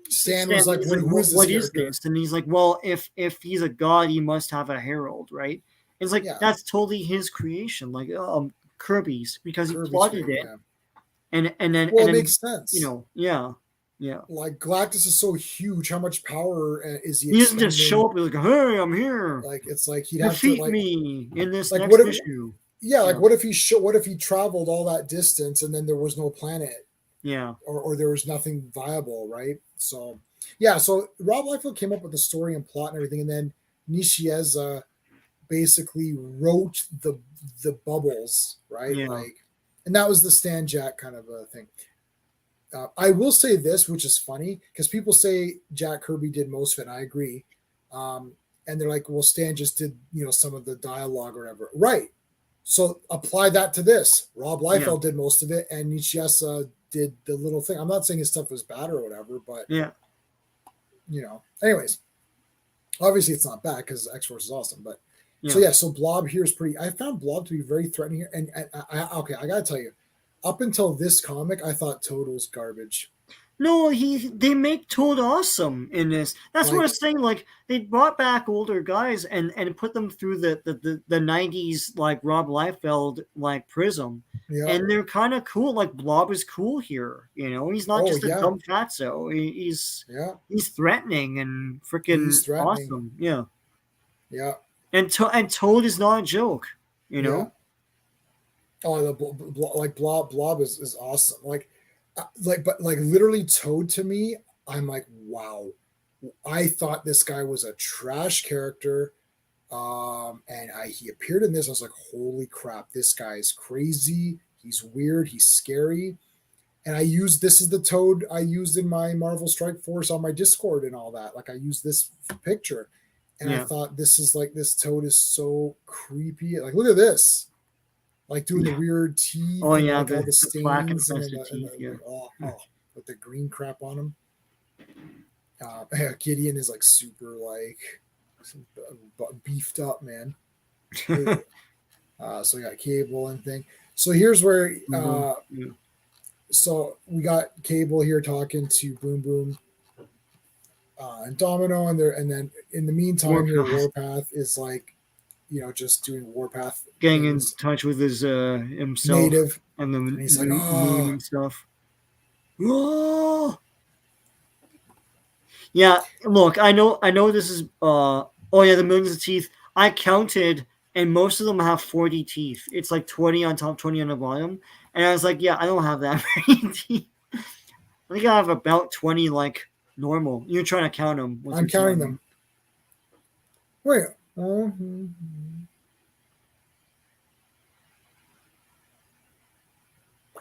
Stan was like, what is this? And he's like, well, if he's a god, he must have a herald, right? It's like that's totally his creation, like Kirby's because he plotted it, and then it makes sense. Yeah. Yeah. Like Galactus is so huge. How much power is he? He doesn't just show up like, "Hey, I'm here." Like it's like he'd defeat have to me in this like next issue. Yeah, like what if he traveled all that distance and then there was no planet? Yeah. Or there was nothing viable, right? So yeah, so Rob Liefeld came up with the story and plot and everything, and then Nicieza basically wrote the bubbles, right? Yeah. Like, and that was the Stan Jack kind of a thing. I will say this, which is funny, because people say Jack Kirby did most of it, and I agree. And they're like, well, Stan just did, some of the dialogue or whatever. Right. So apply that to this. Rob Liefeld did most of it, and Nicieza did the little thing. I'm not saying his stuff was bad or whatever, but anyways, obviously it's not bad because X-Force is awesome. But so Blob here is pretty. I found Blob to be very threatening here, and I gotta tell you, up until this comic, I thought Toad was garbage. No, they make Toad awesome in this. That's what I was saying. Like, they brought back older guys and put them through the 90s, like Rob Liefeld, like prism. Yeah. And they're kind of cool. Like, Blob is cool here. He's not just a dumb fatso. He's threatening and freaking awesome. Yeah. Yeah. And Toad is not a joke, know? Oh, Blob is awesome. But literally Toad to me, I'm like, wow. I thought this guy was a trash character. And he appeared in this. I was like, holy crap, this guy is crazy. He's weird. He's scary. And this is the Toad I used in my Marvel Strike Force on my Discord and all that. Like, I used this picture. And I thought this Toad is so creepy. Like, look at this. Like doing the weird teeth. Oh, yeah. All the stains and teeth, with the green crap on him. Gideon is like super beefed up, man. So we got Cable and thing. So here's where so we got Cable here talking to Boom Boom and Domino, and then in the meantime Warpath is like, just doing Warpath, getting in touch with his himself, native, and he's like, moon and stuff. Oh, yeah. Look, I know. This is the millions of teeth. I counted, and most of them have 40 teeth. It's like 20 on top, 20 on the bottom, and I was like, yeah, I don't have that many teeth. I think I have about 20, like normal. You're trying to count them. I'm counting them. Wait.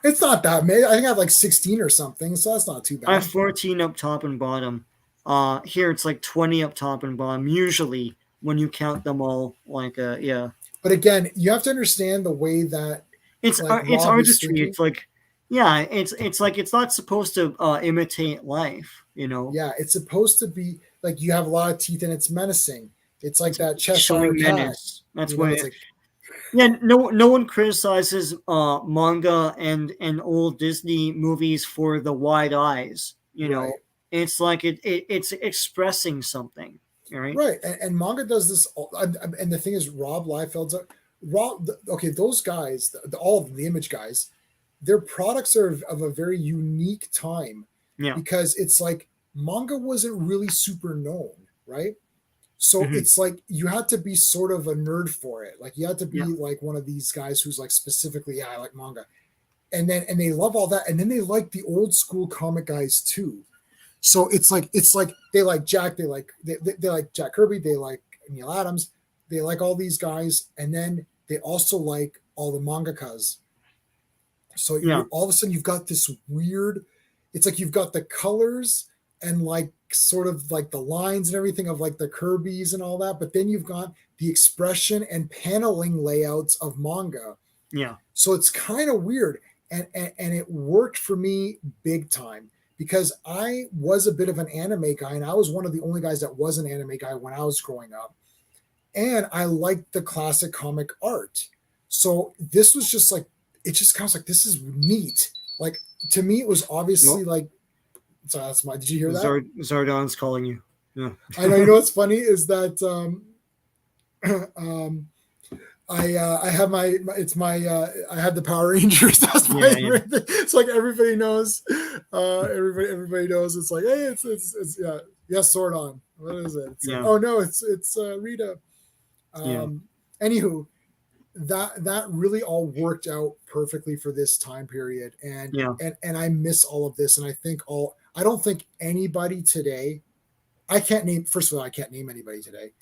It's not that many. I think I have like 16 or something, so that's not too bad. I have 14 up top and bottom. Here it's like 20 up top and bottom. Usually, when you count them all, like yeah. But again, you have to understand the way that it's artistry. It's like, yeah, it's like it's not supposed to imitate life, Yeah, it's supposed to be like you have a lot of teeth and it's menacing. It's like that Cheshire Cat. That's what. Yeah, no one criticizes manga and old Disney movies for the wide eyes. Right. It's like it's expressing something, right? Right, and manga does this. And the thing is, Rob Liefeld's those guys, all of them, the Image guys, their products are of a very unique time. Yeah, because it's like manga wasn't really super known, right? So it's like you had to be sort of a nerd for it. Like you had to be like one of these guys who's like specifically, I like manga. And they love all that. And then they like the old school comic guys too. So it's like they like Jack, they like Jack Kirby, they like Neil Adams, they like all these guys, and then they also like all the mangakas. So all of a sudden you've got this weird, it's like you've got the colors and like sort of like the lines and everything of like the Kirby's and all that, but then you've got the expression and paneling layouts of manga. Yeah. So it's kind of weird. And it worked for me big time because I was a bit of an anime guy, and I was one of the only guys that was an anime guy when I was growing up. And I liked the classic comic art. So this was just like, it just kind of like, this is neat. Like to me, it was obviously like, so that's did you hear that? Zardon's calling you. Yeah. I know. You know what's funny is that I have it's my I had the Power Rangers. That's my everything. It's like everybody knows. Everybody knows. It's like, hey, it's yeah. Yes, Sordon. What is it? It's like, oh no, it's Rita. Anywho, that really all worked out perfectly for this time period, and I miss all of this, and I don't think anybody today. First of all, I can't name anybody today.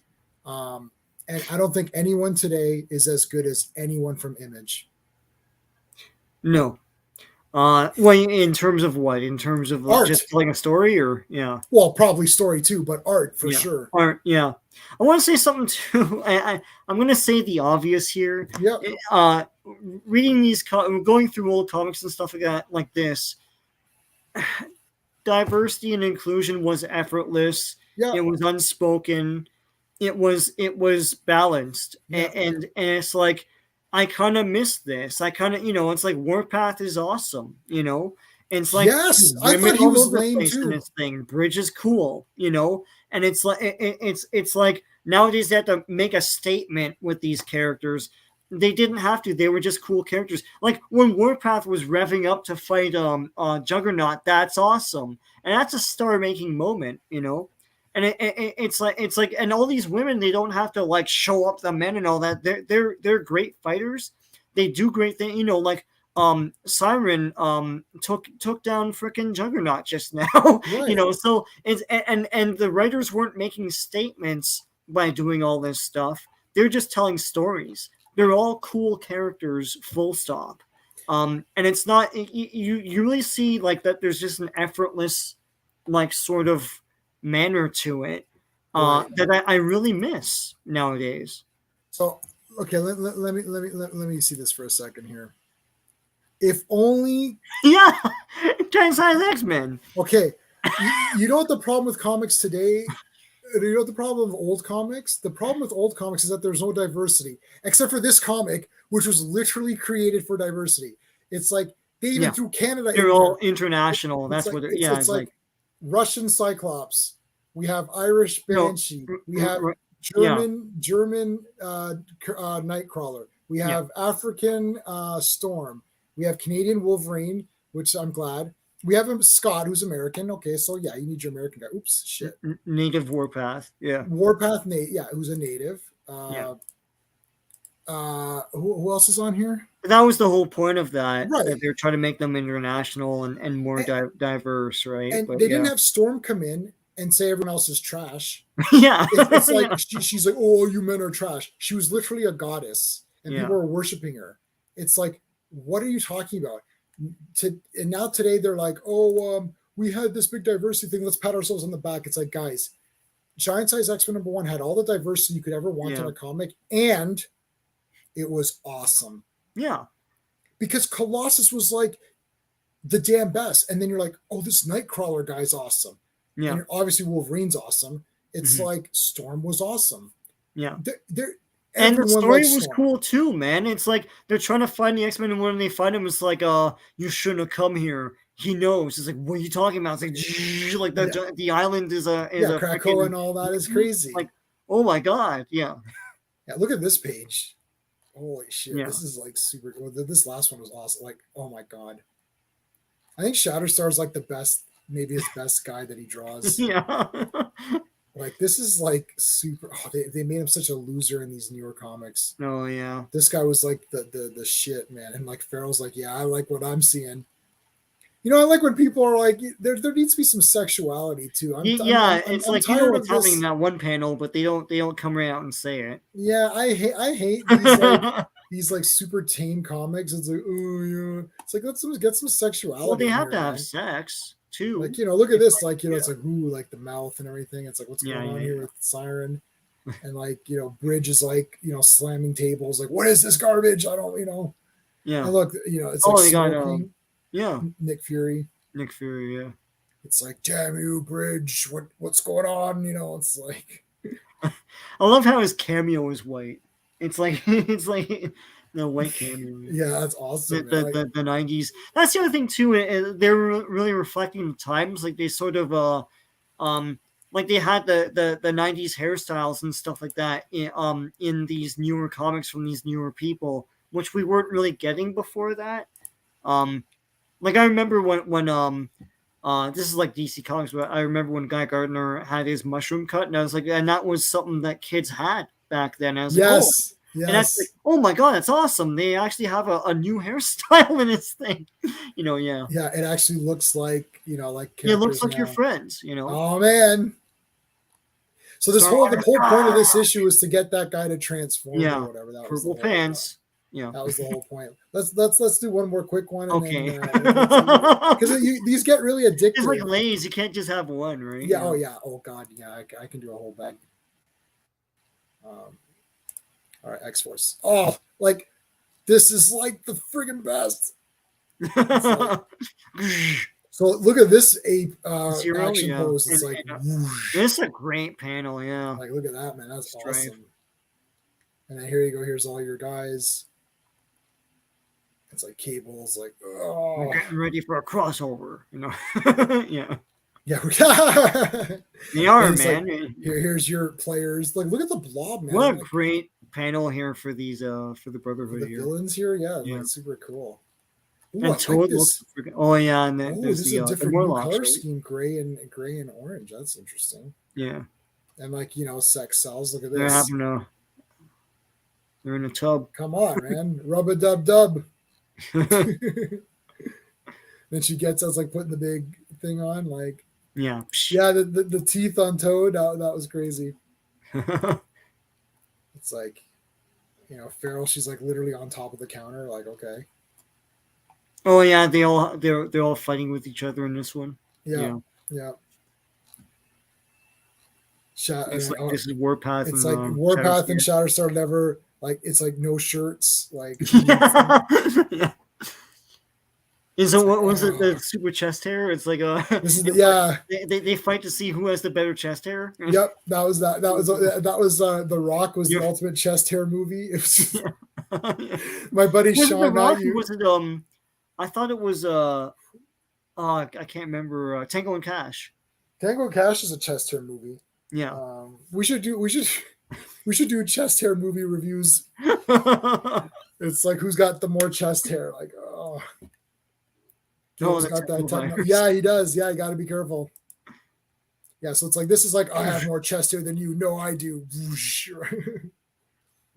And I don't think anyone today is as good as anyone from Image. No. Well, in terms of what? In terms of art. Just telling a story, or Well, probably story too, but art for sure. Art, yeah. I want to say something too. I'm going to say the obvious here. Yeah. Reading going through old comics and stuff like this. Diversity and inclusion was effortless. Yeah. It was unspoken. It was balanced, and it's like I kind of miss this. I kind of it's like Warpath is awesome, and it's like yes, I thought he was lame too. In this thing, Bridge is cool, and it's like it's like nowadays they have to make a statement with these characters. They didn't have to; they were just cool characters. Like when Warpath was revving up to fight Juggernaut, that's awesome, and that's a star-making moment, And it's like, and all these women, they don't have to like show up the men and all that. They're great fighters. They do great things, like Siren took down freaking Juggernaut just now, right. So it's and the writers weren't making statements by doing all this stuff. They're just telling stories. They're all cool characters, full stop. And it's not you really see like that. There's just an effortless, like sort of manner to it that I really miss nowadays. So okay, let me see this for a second here. If only Giant Size X-Men. Okay, you know what the problem with comics today? You know what the problem with old comics? The problem with old comics is that there's no diversity, except for this comic, which was literally created for diversity. It's like they even threw Canada. They're all international. That's what. It's like Russian Cyclops. We have Irish Banshee. We have German Nightcrawler. We have African Storm. We have Canadian Wolverine, which I'm glad. We have Scott, who's American. Okay, so you need your American guy. Oops, shit. Native Warpath. Yeah. Warpath, who's a native. Who else is on here? That was the whole point of that. Right. That they're trying to make them international and more diverse, right? And they didn't have Storm come in and say everyone else is trash. It's like she's like, oh, you men are trash. She was literally a goddess, and people were worshiping her. It's like, what are you talking about? And now today they're like, oh, we had this big diversity thing. Let's pat ourselves on the back. It's like, guys, Giant Size X-Men #1 had all the diversity you could ever want in a comic, and it was awesome. Yeah, because Colossus was like the damn best, and then you're like, oh, this Nightcrawler guy's awesome. Yeah, and obviously Wolverine's awesome. It's like Storm was awesome. Yeah, and the story was cool too, man. It's like they're trying to find the X-Men, and when they find him, it's like, you shouldn't have come here. He knows. It's like, what are you talking about? It's like, the island is a Krakow and all that is crazy. Like, oh my god, yeah. Look at this page. Holy shit, this is like super cool. This last one was awesome. Like, oh my god. I think Shatterstar is like the best, maybe his best guy that he draws. Yeah. Like, this is like super. Oh, they made him such a loser in these newer comics. Oh yeah. This guy was like the shit, man. And like Farrell's like, yeah, I like what I'm seeing. I like when people are like, there needs to be some sexuality too. It's like you know what's happening in that one panel, but they don't come right out and say it. Yeah, I hate these these like super tame comics. It's like, oh yeah, it's like let's get some sexuality. Well, they have to have sex too. Like, look at this. Like, it's like, ooh, like the mouth and everything. It's like, what's going on here with Siren? And like, Bridge is like, slamming tables. Like, what is this garbage? I don't, Yeah. And look, it's like smoking. Nick Fury, yeah. It's like, damn you, Bridge. What's going on? It's like. I love how his cameo is white. It's like the white cameo. Yeah, that's awesome. The 90s. That's the other thing too. They're really reflecting the times. Like they sort of like they had the 90s hairstyles and stuff like that in these newer comics from these newer people, which we weren't really getting before that. Like I remember when this is like DC Comics, but I remember when Guy Gardner had his mushroom cut, and I was like, and that was something that kids had back then. I was like, oh, and that's like, oh my god, that's awesome! They actually have a new hairstyle in this thing, Yeah, it actually looks like like it looks like your friends, Oh man! So the whole point of this issue is to get that guy to transform or whatever. That purple pants. Yeah, that was the whole point. Let's do one more quick one. And okay. Because these get really addictive. It's like Lay's. You can't just have one, right? Yeah. Oh yeah. Oh god. Yeah. I can do a whole bag. All right. X-Force. Oh, like this is like the friggin' best. So look at this ape action pose. It's like this is a great panel. Yeah. Like look at that, man. That's awesome. And then here you go. Here's all your guys. It's like Cable's like, oh, we're getting ready for a crossover, yeah. They are, man. Like, here's your players. Like, look at the Blob, man. What a great panel here for these for the Brotherhood. The villains here, yeah. Like, super cool. Ooh, and Toad looks freaking. Oh yeah, and then this is a different color scheme, gray and orange. That's interesting. Yeah. And like sex cells. Look at this. They're in a tub. Come on, man. Rub a dub dub. Then she gets us like putting the big thing on, like the teeth on Toad. That was crazy. It's like Feral. She's like literally on top of the counter. Like okay. Oh yeah, they're all fighting with each other in this one. Yeah. It's like this is Warpath. It's like Warpath and Shatter Star never. Like it's like no shirts, like yeah. Is it what was it? The super chest hair? It's like this is they fight to see who has the better chest hair. Yep, that was The Rock was the ultimate chest hair movie. It was, my buddy Sean. Was it I thought it was I can't remember. Tango and Cash. Tango and Cash is a chest hair movie. Yeah. We should do chest hair movie reviews. It's like who's got the more chest hair? Like, oh, got that. Yeah, he does. Yeah, you got to be careful. Yeah, so it's like this is like I have more chest hair than you. No, I do.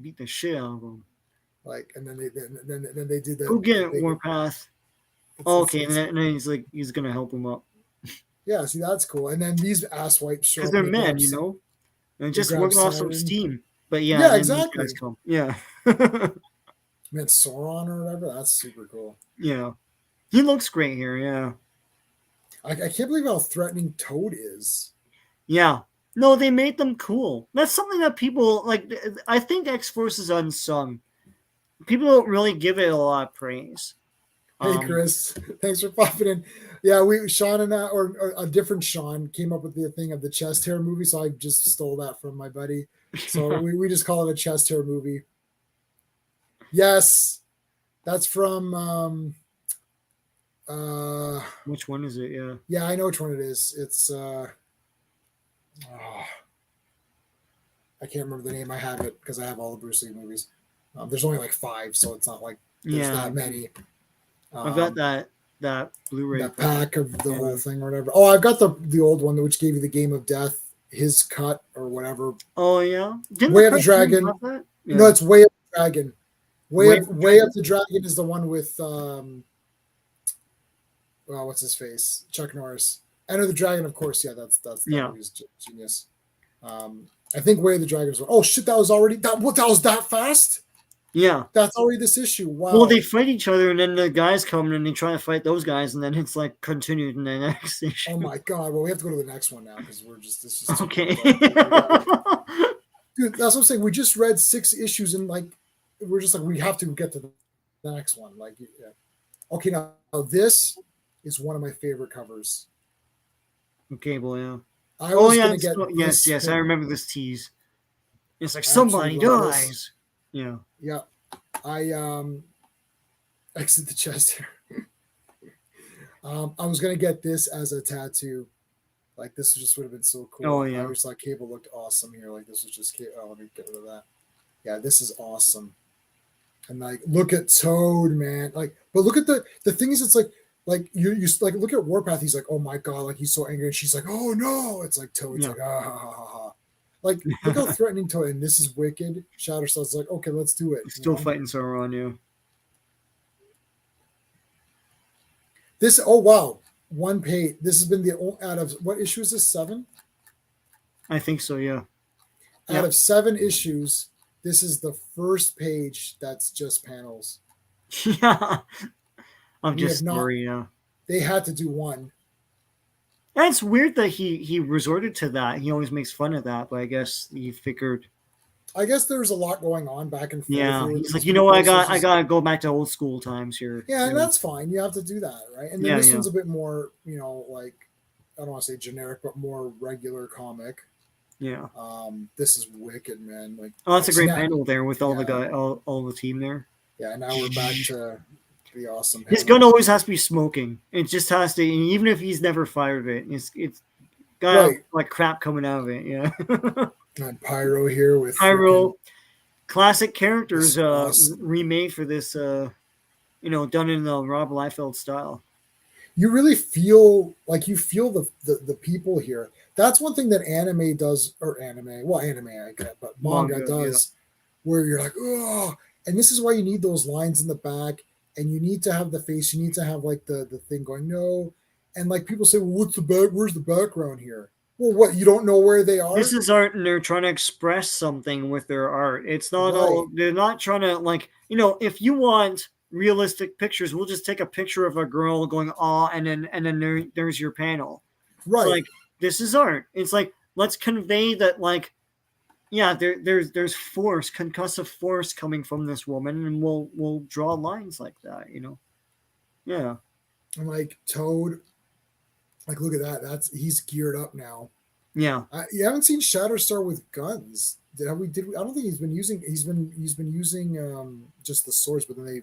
Beat the shit out of him. Like, and then they did that. Who get Warpath? Okay, and then he's gonna help him up. Yeah, see that's cool. And then these ass wipes because they're men, and just working off some steam. But yeah, exactly. Yeah, man, Sauron or whatever. That's super cool. Yeah, he looks great here. Yeah, I can't believe how threatening Toad is. Yeah, no, they made them cool. That's something that people like. I think X-Force is unsung. People don't really give it a lot of praise. Hey, Chris, thanks for popping in. Yeah, Sean and I, or a different Sean, came up with the thing of the chest hair movie, so I just stole that from my buddy. So we just call it a chest hair movie. Yes, that's from. Which one is it? Yeah. Yeah, I know which one it is. It's. I can't remember the name. I have it because I have all the Bruce Lee movies. There's only like 5, so it's not like there's that many. I've got that Blu-ray that pack of the whole thing or whatever. Oh, I've got the old one which gave you the Game of Death, his cut or whatever. Oh yeah, Way of the Dragon. Yeah. No, it's Way of the Dragon. Way of the Dragon is the one with what's his face? Chuck Norris. Enter the Dragon, of course. Yeah, that's movie's genius. I think Way of the Dragon is one. Oh shit, that was that fast? Yeah. That's already this issue. Wow. Well, they fight each other, and then the guys come and they try to fight those guys, and then it's like continued in the next issue. Oh my god. Well, we have to go to the next one now because this is okay. Dude, that's what I'm saying. We just read 6 issues and like we're just like we have to get to the next one. Like yeah. Okay, now this is one of my favorite covers. Okay, well, yeah. Yes, I remember this tease. It's like somebody dies. Yeah. Yeah. I exit the chest here. I was gonna get this as a tattoo. Like this just would have been so cool. Oh yeah. I always thought Cable looked awesome here. Like this was just Cable. Oh, let me get rid of that. Yeah, this is awesome. And like, look at Toad, man. Like, but look at the thing is, it's like you like look at Warpath. He's like, oh my god, like he's so angry, and she's like, oh no. It's like Toad's like, ah ha ha ha ha. Like, look how threatening Toad. And this is wicked. Shatter Star's like, okay, let's do it. Still fighting Sauron, yeah. This, oh wow, one page. This has been the out of what issue is this? 7? I think so, yeah. Out of 7 issues, this is the first page that's just panels. Yeah. Of just story, yeah. They had to do one. And it's weird that he resorted to that. He always makes fun of that, but I guess he figured. I guess there's a lot going on back and forth. Yeah, he's like, you know what, I gotta go back to old school times here. Yeah, and that's fine. You have to do that, right? And then this one's a bit more, like, I don't want to say generic, but more regular comic. Yeah. This is wicked, man. Like, oh, that's a great panel there with all the guy, all the team there. Yeah, now we're back to the awesome. His gun always has to be smoking. It just has to, even if he's never fired it, it's got like crap coming out of it. Yeah. And Pyro here with Pyro, classic characters remade for this. Done in the Rob Liefeld style. You really feel like the people here. That's one thing that anime does, or anime I get, but manga does, where you're like, oh, and this is why you need those lines in the back, and you need to have the face, you need to have like the thing going, no, and like people say, well, where's the background here? Well, what, you don't know where they are? This is art, and they're trying to express something with their art. It's not all, they're not trying to, like, if you want realistic pictures, we'll just take a picture of a girl going, ah, and then there's your panel. Right. It's like, this is art. It's like, let's convey that, like, yeah, there's force, concussive force coming from this woman, and we'll draw lines like that, Yeah. And like Toad, like, look at that. He's geared up now. Yeah. You haven't seen Shatterstar with guns. Did we? I don't think he's been using just the swords, but then they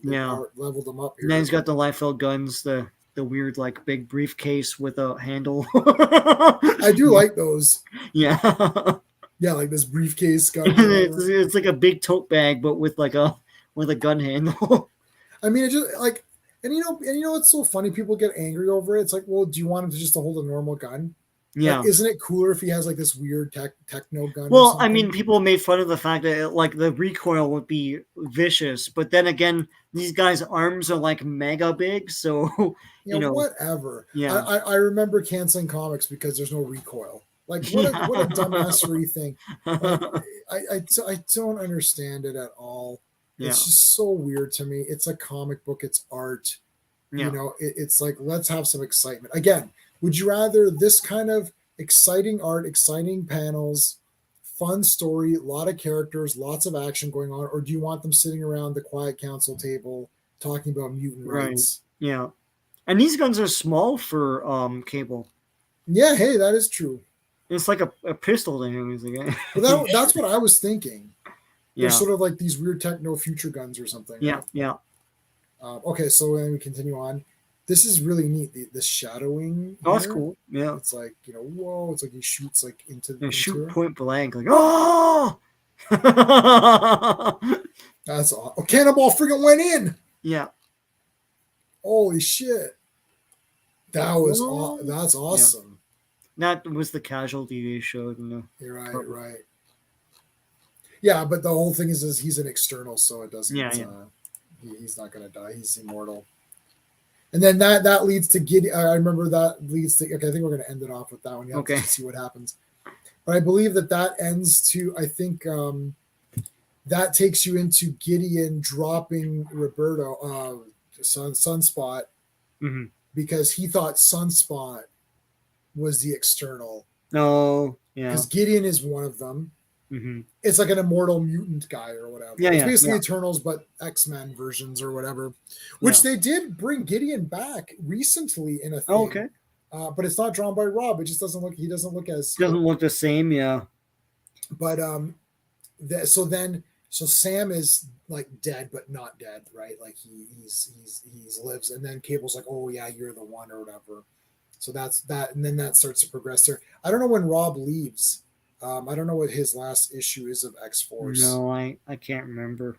leveled them up here. And then he's got the Liefeld guns, the weird like big briefcase with a handle. I do like those. Yeah. Yeah, like this briefcase gun. It's like a big tote bag, but with a gun handle. I mean, it just like, and it's so funny. People get angry over it. It's like, well, do you want him to just hold a normal gun? Yeah. Like, isn't it cooler if he has like this weird techno gun? Well, I mean, people made fun of the fact that like the recoil would be vicious, but then again, these guys' arms are like mega big, so whatever. Yeah. I remember canceling comics because there's no recoil. Like, what a dumbassery thing. Like, I don't understand it at all. Yeah. It's just so weird to me. It's a comic book. It's art. Yeah. It's like, let's have some excitement. Again, would you rather this kind of exciting art, exciting panels, fun story, a lot of characters, lots of action going on, or do you want them sitting around the quiet council table talking about mutant rights? Yeah. And these guns are small for Cable. Yeah, hey, that is true. It's like a pistol to him. Well, that's what I was thinking. They're sort of like these weird techno future guns or something. Yeah, right? yeah. Okay, so then we continue on. This is really neat. The shadowing. Oh, that's cool. Yeah. It's like, whoa. It's like he shoots like into shoot point blank. Like, oh! That's awesome. Oh, cannonball freaking went in. Yeah. Holy shit. That's awesome. Yeah. That was the casualty they showed. You're right. Yeah, but the whole thing is he's an external, so it doesn't. Yeah. He's not going to die. He's immortal. And then that leads to Gideon. I remember that leads to. Okay, I think we're going to end it off with that one. You have to see what happens. But I believe that ends to. I think that takes you into Gideon dropping Roberto, Sunspot, because he thought Sunspot was the external. Oh, yeah. Because Gideon is one of them. Mm-hmm. It's like an immortal mutant guy or whatever. Yeah, it's basically Eternals, but X-Men versions or whatever. Which they did bring Gideon back recently in a thing. Oh, okay. But it's not drawn by Rob. It just doesn't look. He doesn't look as. Doesn't look the same. Yeah. But so Sam is like dead, but not dead, right? Like he's lives, and then Cable's like, oh yeah, you're the one or whatever. So that's that, and then that starts to progress there. I don't know when Rob leaves. I don't know what his last issue is of X-Force. No, I can't remember.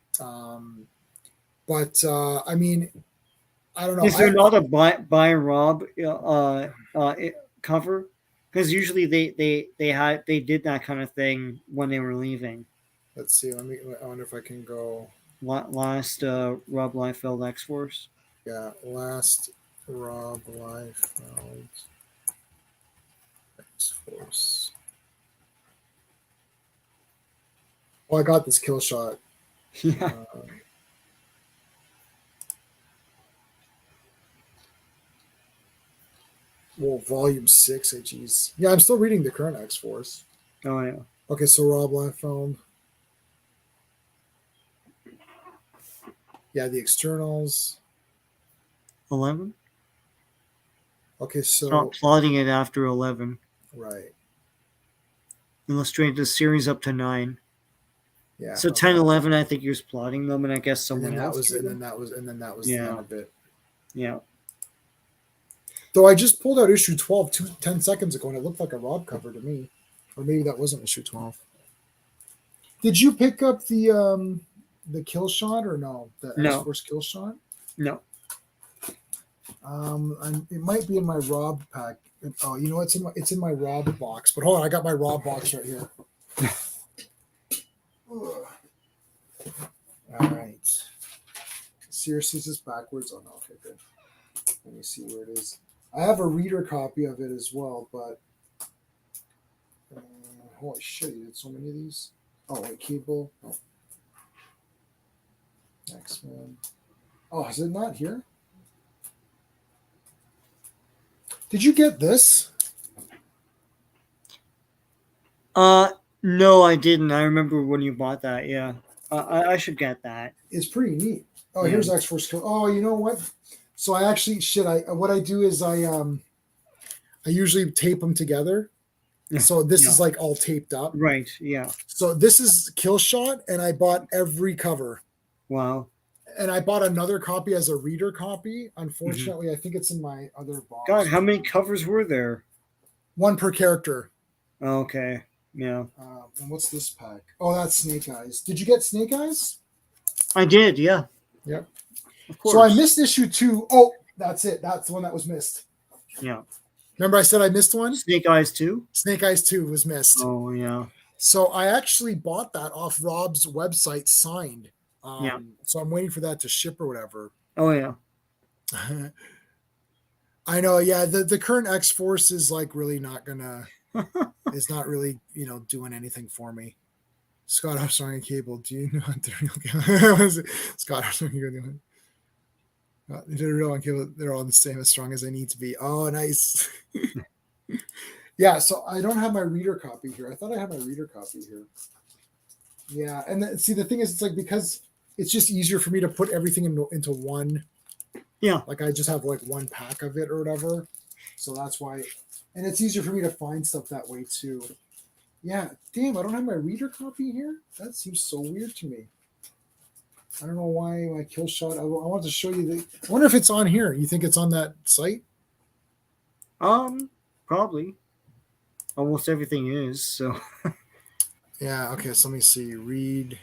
But I mean, I don't know. Is there not a by Rob cover? Because usually they did that kind of thing when they were leaving. Let's see. I wonder if I can go. Last Rob Liefeld X-Force. Yeah, last Rob Liefeld X-Force. Oh, I got this kill shot. Yeah. Well, volume 6. Geez. Yeah, I'm still reading the current X-Force. Oh, yeah. Okay, so Rob Liefeld. Yeah, the externals. 11? Okay, so... Stop plotting it after 11. Right. Illustrated the series up to 9. Yeah. So 10, 11, I think he was plotting them, and I guess someone else. And then that was the end of it. Yeah. Though I just pulled out issue 12 10 seconds ago, and it looked like a Rob cover to me. Or maybe that wasn't issue 12. Did you pick up the kill shot or no? The X-Force kill shot? No. It might be in my Rob pack. Oh, you know, it's in my Rob box. But hold on, I got my Rob box right here. All right. Seriously, is this backwards? Oh no, okay, good. Let me see where it is. I have a reader copy of it as well, but holy shit, you did so many of these. Oh, wait, Cable. Oh. X-Men. Oh, is it not here? Did you get this? No, I didn't. I remember when you bought that. Yeah, I should get that. It's pretty neat. Oh, yeah. Here's X-Force. Oh, you know what? So I actually what I do is I usually tape them together. So this is like all taped up. Right. Yeah. So this is Kill Shot, and I bought every cover. Wow. And I bought another copy as a reader copy. Unfortunately, I think it's in my other box. God, how many covers were there? 1 per character. Okay. Yeah. And what's this pack? Oh, that's Snake Eyes. Did you get Snake Eyes? I did, yeah. Yep. Of course. So I missed issue 2. Oh, that's it. That's the one that was missed. Yeah. Remember I said I missed one? Snake Eyes 2? Snake Eyes 2 was missed. Oh, yeah. So I actually bought that off Rob's website signed. Yeah. So I'm waiting for that to ship or whatever. Oh, yeah. I know. Yeah. The current X-Force is like really not gonna, it's not really, doing anything for me. Scott Armstrong and Cable. Do you know what the real Scott Armstrong and Cable? They're real on Cable. They're all the same as strong as they need to be. Oh, nice. Yeah. So I don't have my reader copy here. I thought I had my reader copy here. Yeah. And the thing is, it's like, because it's just easier for me to put everything into one. Yeah. Like I just have like one pack of it or whatever. So that's why. And it's easier for me to find stuff that way too. Yeah. Damn, I don't have my reader copy here. That seems so weird to me. I don't know why my kill shot. I wanted to show you I wonder if it's on here. You think it's on that site? Probably. Almost everything is, so. Yeah, okay, so let me see. Read.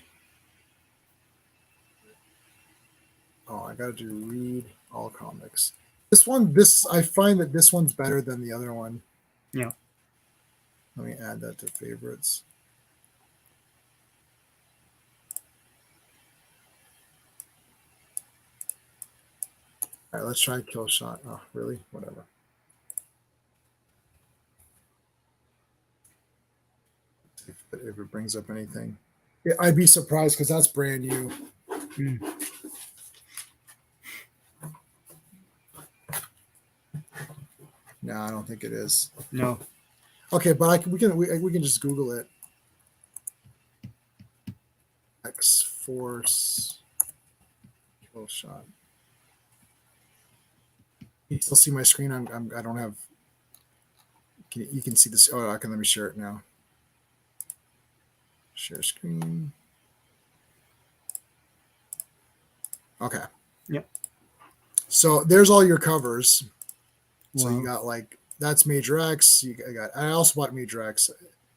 Oh, I gotta do read all comics. I find that this one's better than the other one. Yeah. Let me add that to favorites. All right, let's try Kill Shot. Oh, really? Whatever. If it brings up anything. Yeah, I'd be surprised because that's brand new. No, I don't think it is. No. Okay, but we can just Google it. X-Force Kill Shot. You still see my screen? I don't have. You can see this. Oh, okay. Let me share it now. Share screen. Okay. Yep. So there's all your covers. So Wow. you got like That's Major X. I also bought Major X.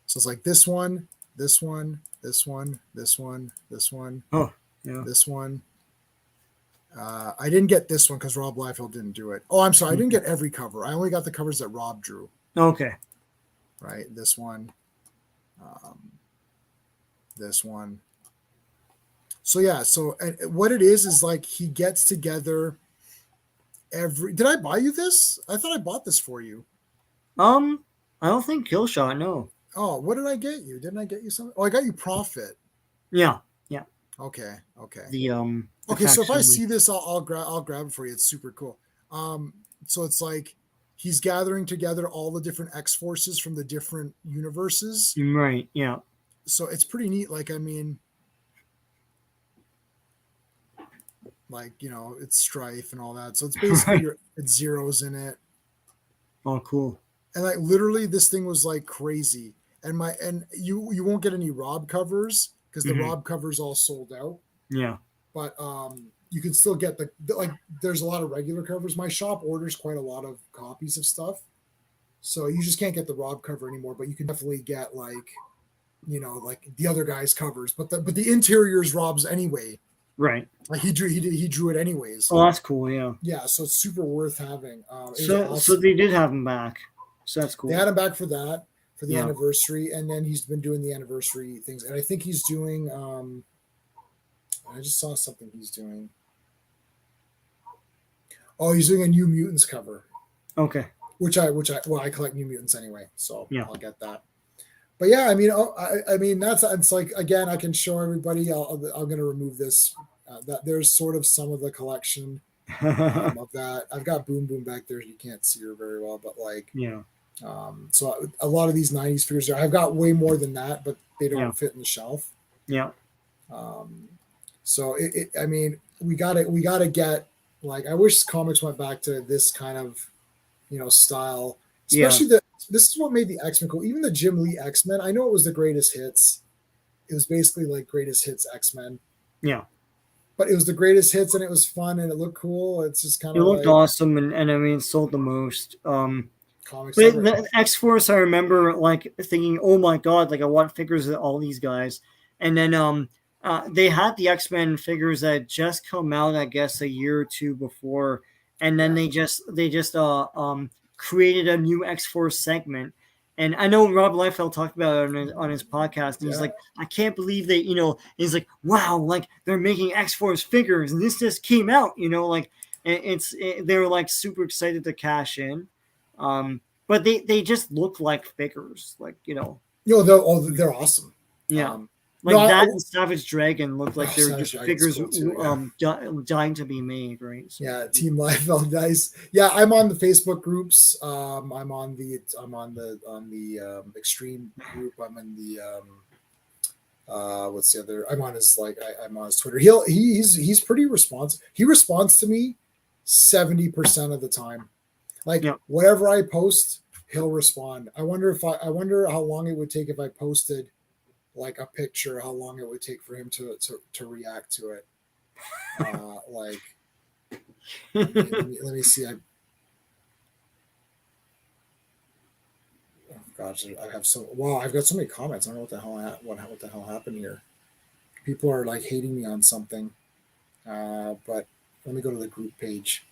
So it's like this one, this one, this one, this one, this one, Oh, yeah. this one. I didn't get this one because Rob Liefeld didn't do it. Oh, I'm sorry. I didn't get every cover. I only got the covers that Rob drew. Okay. Right. This one. This one. So yeah. So what it is like he gets together every. Did I buy you this? I thought I bought this for you. I don't think Killshot. No. Oh, what did I get you? Didn't I get you something? Oh, I got you Profit. Yeah. Yeah. Okay. Okay. The Okay, so if I see this, I'll grab it for you. It's super cool. So it's like he's gathering together all the different X forces from the different universes. Right. Yeah. So it's pretty neat. Like, I mean, like, you know, it's Strife and all that. So it's basically it's Zeros in it. Oh, cool. And like literally, this thing was like crazy. And you won't get any Rob covers because the Rob covers all sold out. Yeah. But you can still get the like there's a lot of regular covers. My shop orders quite a lot of copies of stuff. So you just can't get the Rob cover anymore, but you can definitely get like, you know, like the other guy's covers. But the interior is Rob's anyway. Right. Like he drew it anyways. Oh, that's cool, yeah. Yeah, so it's super worth having. So they did have him back. So that's cool. They had him back for that, for the anniversary, and then he's been doing the anniversary things. And I think he's doing I just saw something he's doing. Oh, he's doing a New Mutants cover. Okay. Which I collect New Mutants anyway, so I'll get that. But yeah, I mean it's like again, I can show everybody. I'm gonna remove this. That there's sort of some of the collection of that. I've got Boom Boom back there. You can't see her very well, but like so a lot of these '90s figures. I've got way more than that, but they don't fit in the shelf. Yeah. So I mean, we gotta get like. I wish comics went back to this kind of, you know, style. Especially this is what made the X-Men cool. Even the Jim Lee X-Men. I know it was the greatest hits. It was basically like greatest hits X-Men. Yeah. But it was the greatest hits, and it was fun, and it looked cool. It's just kind of. It looked awesome, and I mean, it sold the most. Comics. But the X-Force, I remember like thinking, "Oh my god!" Like I want figures of all these guys, and then they had the X-Men figures that had just come out, I guess, a year or two before, and then they just created a new X-Force segment. And I know Rob Liefeld talked about it on his podcast. And he's like, I can't believe they, you know, he's like, wow, like they're making X-Force figures and this just came out, you know, like they were like super excited to cash in. But they just look like figures, like, you know. They're awesome. Yeah. And Savage Dragon looked like they're just figures dying to be made, right? So, yeah, Team Liefeld, nice. Yeah, I'm on the Facebook groups. I'm on the Extreme group. I'm in the what's the other? I'm on his I'm on his Twitter. He's pretty responsive. He responds to me 70% of the time. Like whatever I post, he'll respond. I wonder how long it would take if I posted like a picture, how long it would take for him to react to it. Like, let me see. Oh gosh, I have I've got so many comments. I don't know what the hell happened here. People are like hating me on something. But let me go to the group page.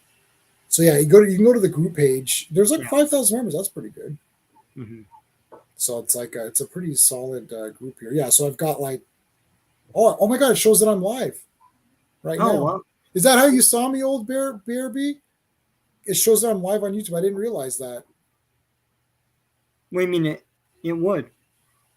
So yeah, you can go to the group page. There's like 5,000 members. That's pretty good. Mm-hmm. So it's like it's a pretty solid group here. Yeah. So I've got like, oh my god, it shows that I'm live right now. Wow. Is that how you saw me, old BRB? It shows that I'm live on YouTube. I didn't realize that. Wait a minute, it would,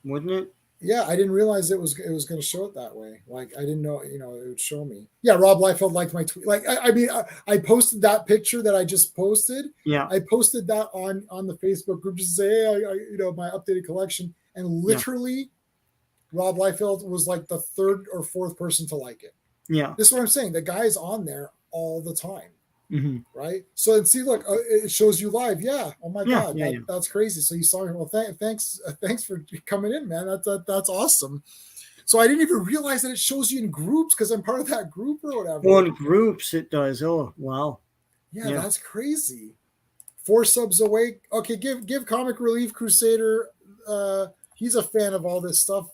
wouldn't it? Yeah, I didn't realize it was going to show it that way. Like I didn't know, you know, it would show me. Yeah, Rob Liefeld liked my tweet. Like I posted that picture that I just posted. Yeah, I posted that on the Facebook group just to say, hey, you know, my updated collection, and literally, Rob Liefeld was like the third or fourth person to like it. Yeah, this is what I'm saying. The guy is on there all the time. Mm-hmm. Right. So and see, look, it shows you live. Yeah. Oh my God. That's crazy. So you saw me. Well, thanks for coming in, man. That's awesome. So I didn't even realize that it shows you in groups because I'm part of that group or whatever. Well, in groups it does. Oh, wow. Yeah. That's crazy. 4 subs awake. Okay, give Comic Relief Crusader. He's a fan of all this stuff.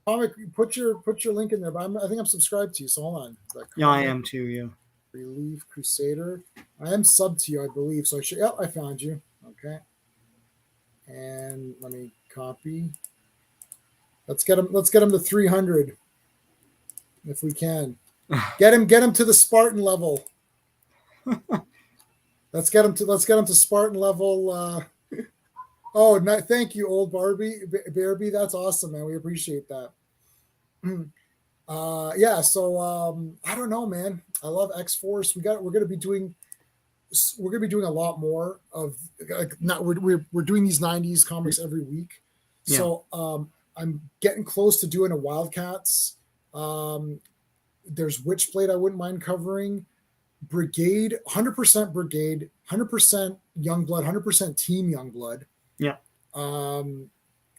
Comic, put your link in there. But I think I'm subscribed to you. So hold on. Yeah, I am too. Yeah. Relief Crusader. I am subbed to you, I believe. So I should. Yep, I found you. Okay. And let me copy. Let's get him to 300 if we can. Get him to the Spartan level. Let's get him to Spartan level. Thank you, old Barbie. That's awesome, man. We appreciate that. So I don't know, man. I love X-Force. We're gonna be doing a lot more of we're doing these 90s comics every week. Yeah. So I'm getting close to doing a Wildcats. There's Witchblade I wouldn't mind covering. Brigade, 100% Brigade, 100% Youngblood, 100% Team Youngblood. Yeah.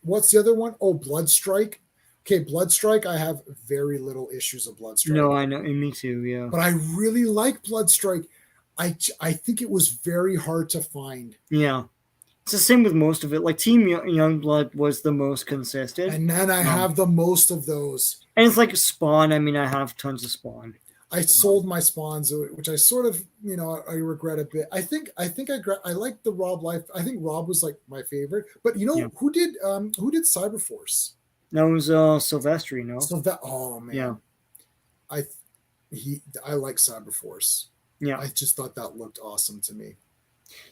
What's the other one? Oh, Bloodstrike. Okay, Bloodstrike, I have very little issues of Bloodstrike. No, I know. Me too, yeah. But I really like Bloodstrike. I think it was very hard to find. Yeah. It's the same with most of it. Like Team Youngblood was the most consistent. And then I have the most of those. And it's like Spawn. I mean, I have tons of Spawn. I sold my Spawns, which I sort of, I regret a bit. I think I like the Rob Life. I think Rob was like my favorite. But who did Cyberforce? That was Silvestri, no? Oh man. Yeah. I like Cyberforce. Yeah. I just thought that looked awesome to me.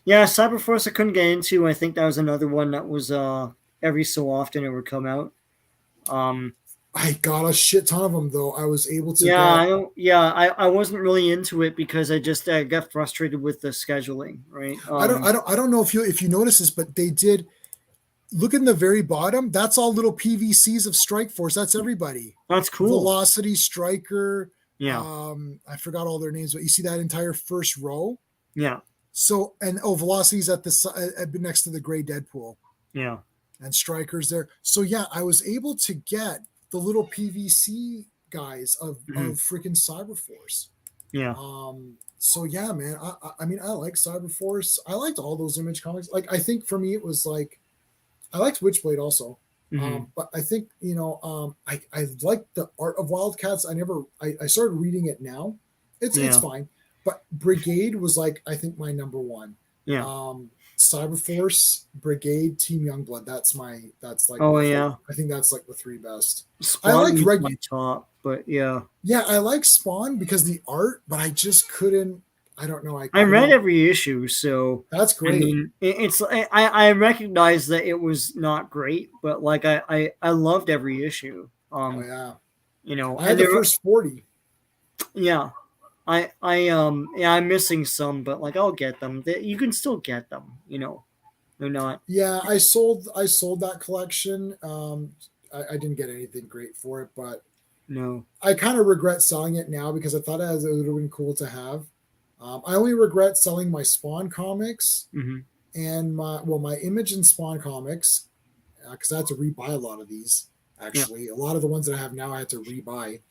Yeah, Cyberforce I couldn't get into. I think that was another one that was every so often it would come out. I got a shit ton of them though. I was able to. I wasn't really into it because I got frustrated with the scheduling. Right. I don't know if you notice this, but they did. Look in the very bottom. That's all little PVCs of Strike Force. That's everybody. That's cool. Velocity, Striker. Yeah. I forgot all their names, but you see that entire first row. Yeah. So Velocity's at the next to the gray Deadpool. Yeah. And Striker's there. So yeah, I was able to get the little PVC guys of freaking Cyberforce. Yeah. So yeah, man. I mean, I like Cyberforce. I liked all those Image comics. Like, I think for me, it was like, I liked Witchblade also. But I think, I like the art of Wildcats. I started reading it now. It's fine. But Brigade was like, I think my number one. Yeah. Cyberforce, Brigade, Team Youngblood. That's like. Oh yeah. I think that's like the 3 best. Spawn I like my top, but yeah. Yeah, I like Spawn because the art, but I just couldn't. I don't know. I read every issue, so that's great. I mean, I recognize that it was not great, but like I loved every issue. Yeah. I had the first 40. Yeah. I'm missing some, but like I'll get them. You can still get them, They're not. Yeah, I sold that collection. I didn't get anything great for it, but no. I kind of regret selling it now because I thought it would have been cool to have. I only regret selling my Spawn comics and my Image and Spawn comics because I had to rebuy a lot of these. Actually, a lot of the ones that I have now I had to rebuy.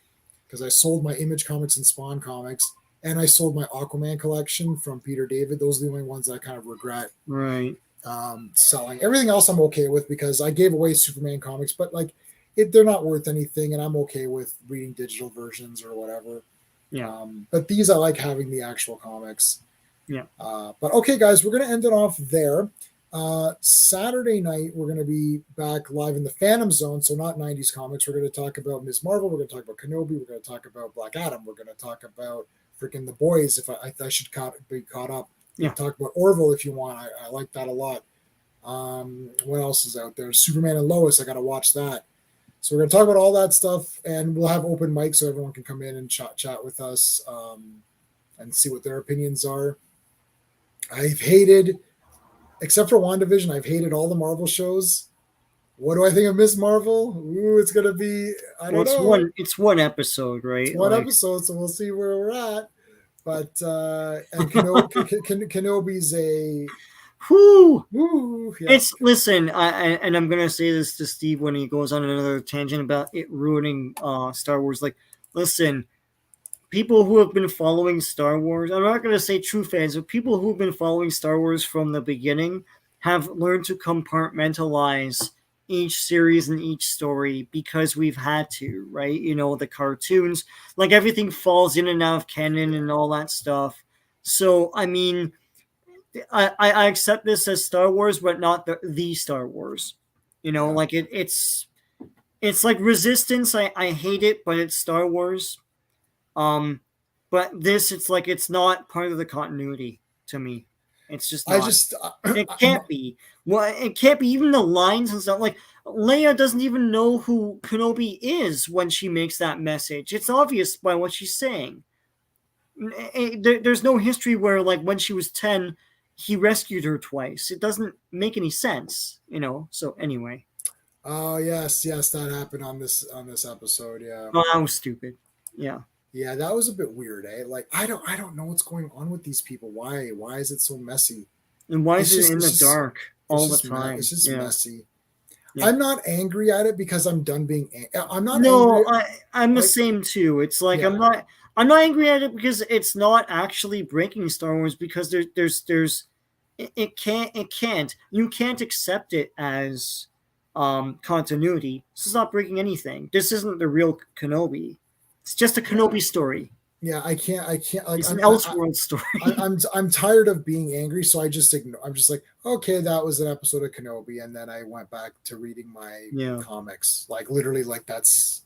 Because I sold my Image comics and Spawn comics, and I sold my Aquaman collection from Peter David. Those are the only ones I kind of regret selling. Everything else I'm okay with because I gave away Superman comics, but like they're not worth anything, and I'm okay with reading digital versions or whatever. Yeah. But these I like having the actual comics. Yeah. But okay, guys, we're gonna end it off there. Saturday night, we're going to be back live in the Phantom Zone, so not 90s comics. We're going to talk about Ms. Marvel. We're going to talk about Kenobi. We're going to talk about Black Adam. We're going to talk about freaking The Boys, if I should be caught up. Yeah. Talk about Orville if you want. I like that a lot. What else is out there? Superman and Lois. I got to watch that. So we're going to talk about all that stuff, and we'll have open mic so everyone can come in and chat with us and see what their opinions are. Except for WandaVision, I've hated all the Marvel shows. What do I think of Ms. Marvel? Ooh, it's going to be, I don't know. It's one episode, right? It's one episode, so we'll see where we're at. But, and Kenobi's a... Whoo! Yeah. Listen, and I'm going to say this to Steve when he goes on another tangent about it ruining Star Wars. Like, listen, people who have been following Star Wars, I'm not going to say true fans, but people who have been following Star Wars from the beginning have learned to compartmentalize each series and each story because we've had to, right? You know, the cartoons, like everything falls in and out of canon and all that stuff. So, I mean, I accept this as Star Wars, but not the Star Wars. You know, like it's like Resistance. I hate it, but it's Star Wars. But this, it's like it's not part of the continuity to me. It's just not. It can't be. Well, it can't be. Even the lines and stuff. Like Leia doesn't even know who Kenobi is when she makes that message. It's obvious by what she's saying. There's no history where, like, when she was 10, he rescued her twice. It doesn't make any sense, you know. So anyway. Oh yes, that happened on this episode. Yeah. Oh, that was stupid. Yeah. Yeah, that was a bit weird, eh? Like, I don't know what's going on with these people. Why is it so messy? And why is it in the dark all the time? It's just messy. Yeah. I'm not angry at it because I'm done being. I'm not. No, I'm the same too. It's like I'm not angry at it because it's not actually breaking Star Wars, because it can't. You can't accept it as continuity. This is not breaking anything. This isn't the real Kenobi. It's just a Kenobi story. Yeah, I can't. Like, it's an Elseworld story. I'm tired of being angry, so I just ignore. I'm just like, okay, that was an episode of Kenobi, and then I went back to reading my comics. Like, literally, like that's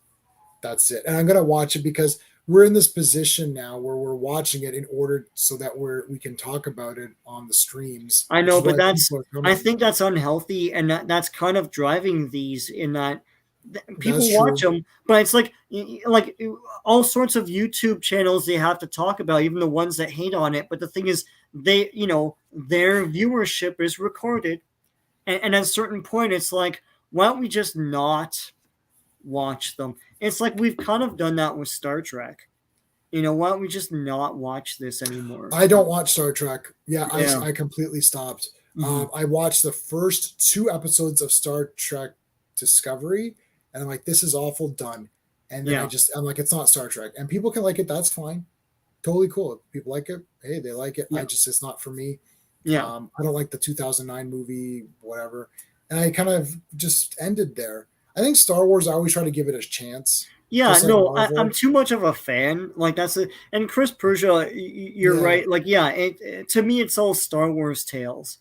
it. And I'm gonna watch it because we're in this position now where we're watching it in order so that we can talk about it on the streams. I know, but I think that's unhealthy, and that's kind of driving these in that. People watch them, but it's like all sorts of YouTube channels they have to talk about, even the ones that hate on it. But the thing is, their viewership is recorded, and at a certain point, it's like, why don't we just not watch them? It's like we've kind of done that with Star Trek. You know, why don't we just not watch this anymore? I don't watch Star Trek. I completely stopped. Mm-hmm. I watched the first 2 episodes of Star Trek Discovery. And I'm like, this is awful, done. And then I'm like, it's not Star Trek. And people can like it, that's fine. Totally cool. If people like it, hey, they like it. Yeah. It's not for me. Yeah. I don't like the 2009 movie, whatever. And I kind of just ended there. I think Star Wars, I always try to give it a chance. Yeah, like I'm too much of a fan. Like that's it. And Chris Persia, you're right. Like, to me, it's all Star Wars tales.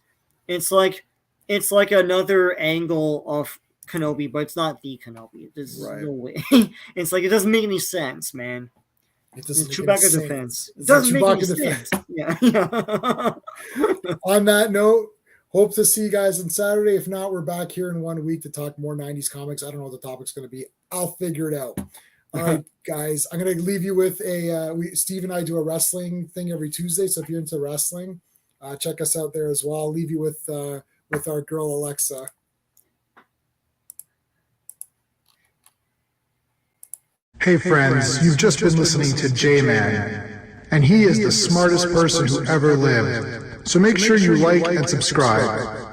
It's like another angle of Kenobi, but it's not the Kenobi. There's no way. It's like it doesn't make any sense, man. It doesn't make Chewbacca any defense. It doesn't make any sense. Yeah. On that note, hope to see you guys on Saturday. If not, we're back here in 1 week to talk more 90s comics. I don't know what the topic's going to be. I'll figure it out. All right, guys. I'm going to leave you with Steve and I do a wrestling thing every Tuesday. So if you're into wrestling, check us out there as well. I'll leave you with our girl Alexa. Hey friends, you've just been listening to J-Man, and he is the smartest person who ever lived. So make sure you like and subscribe.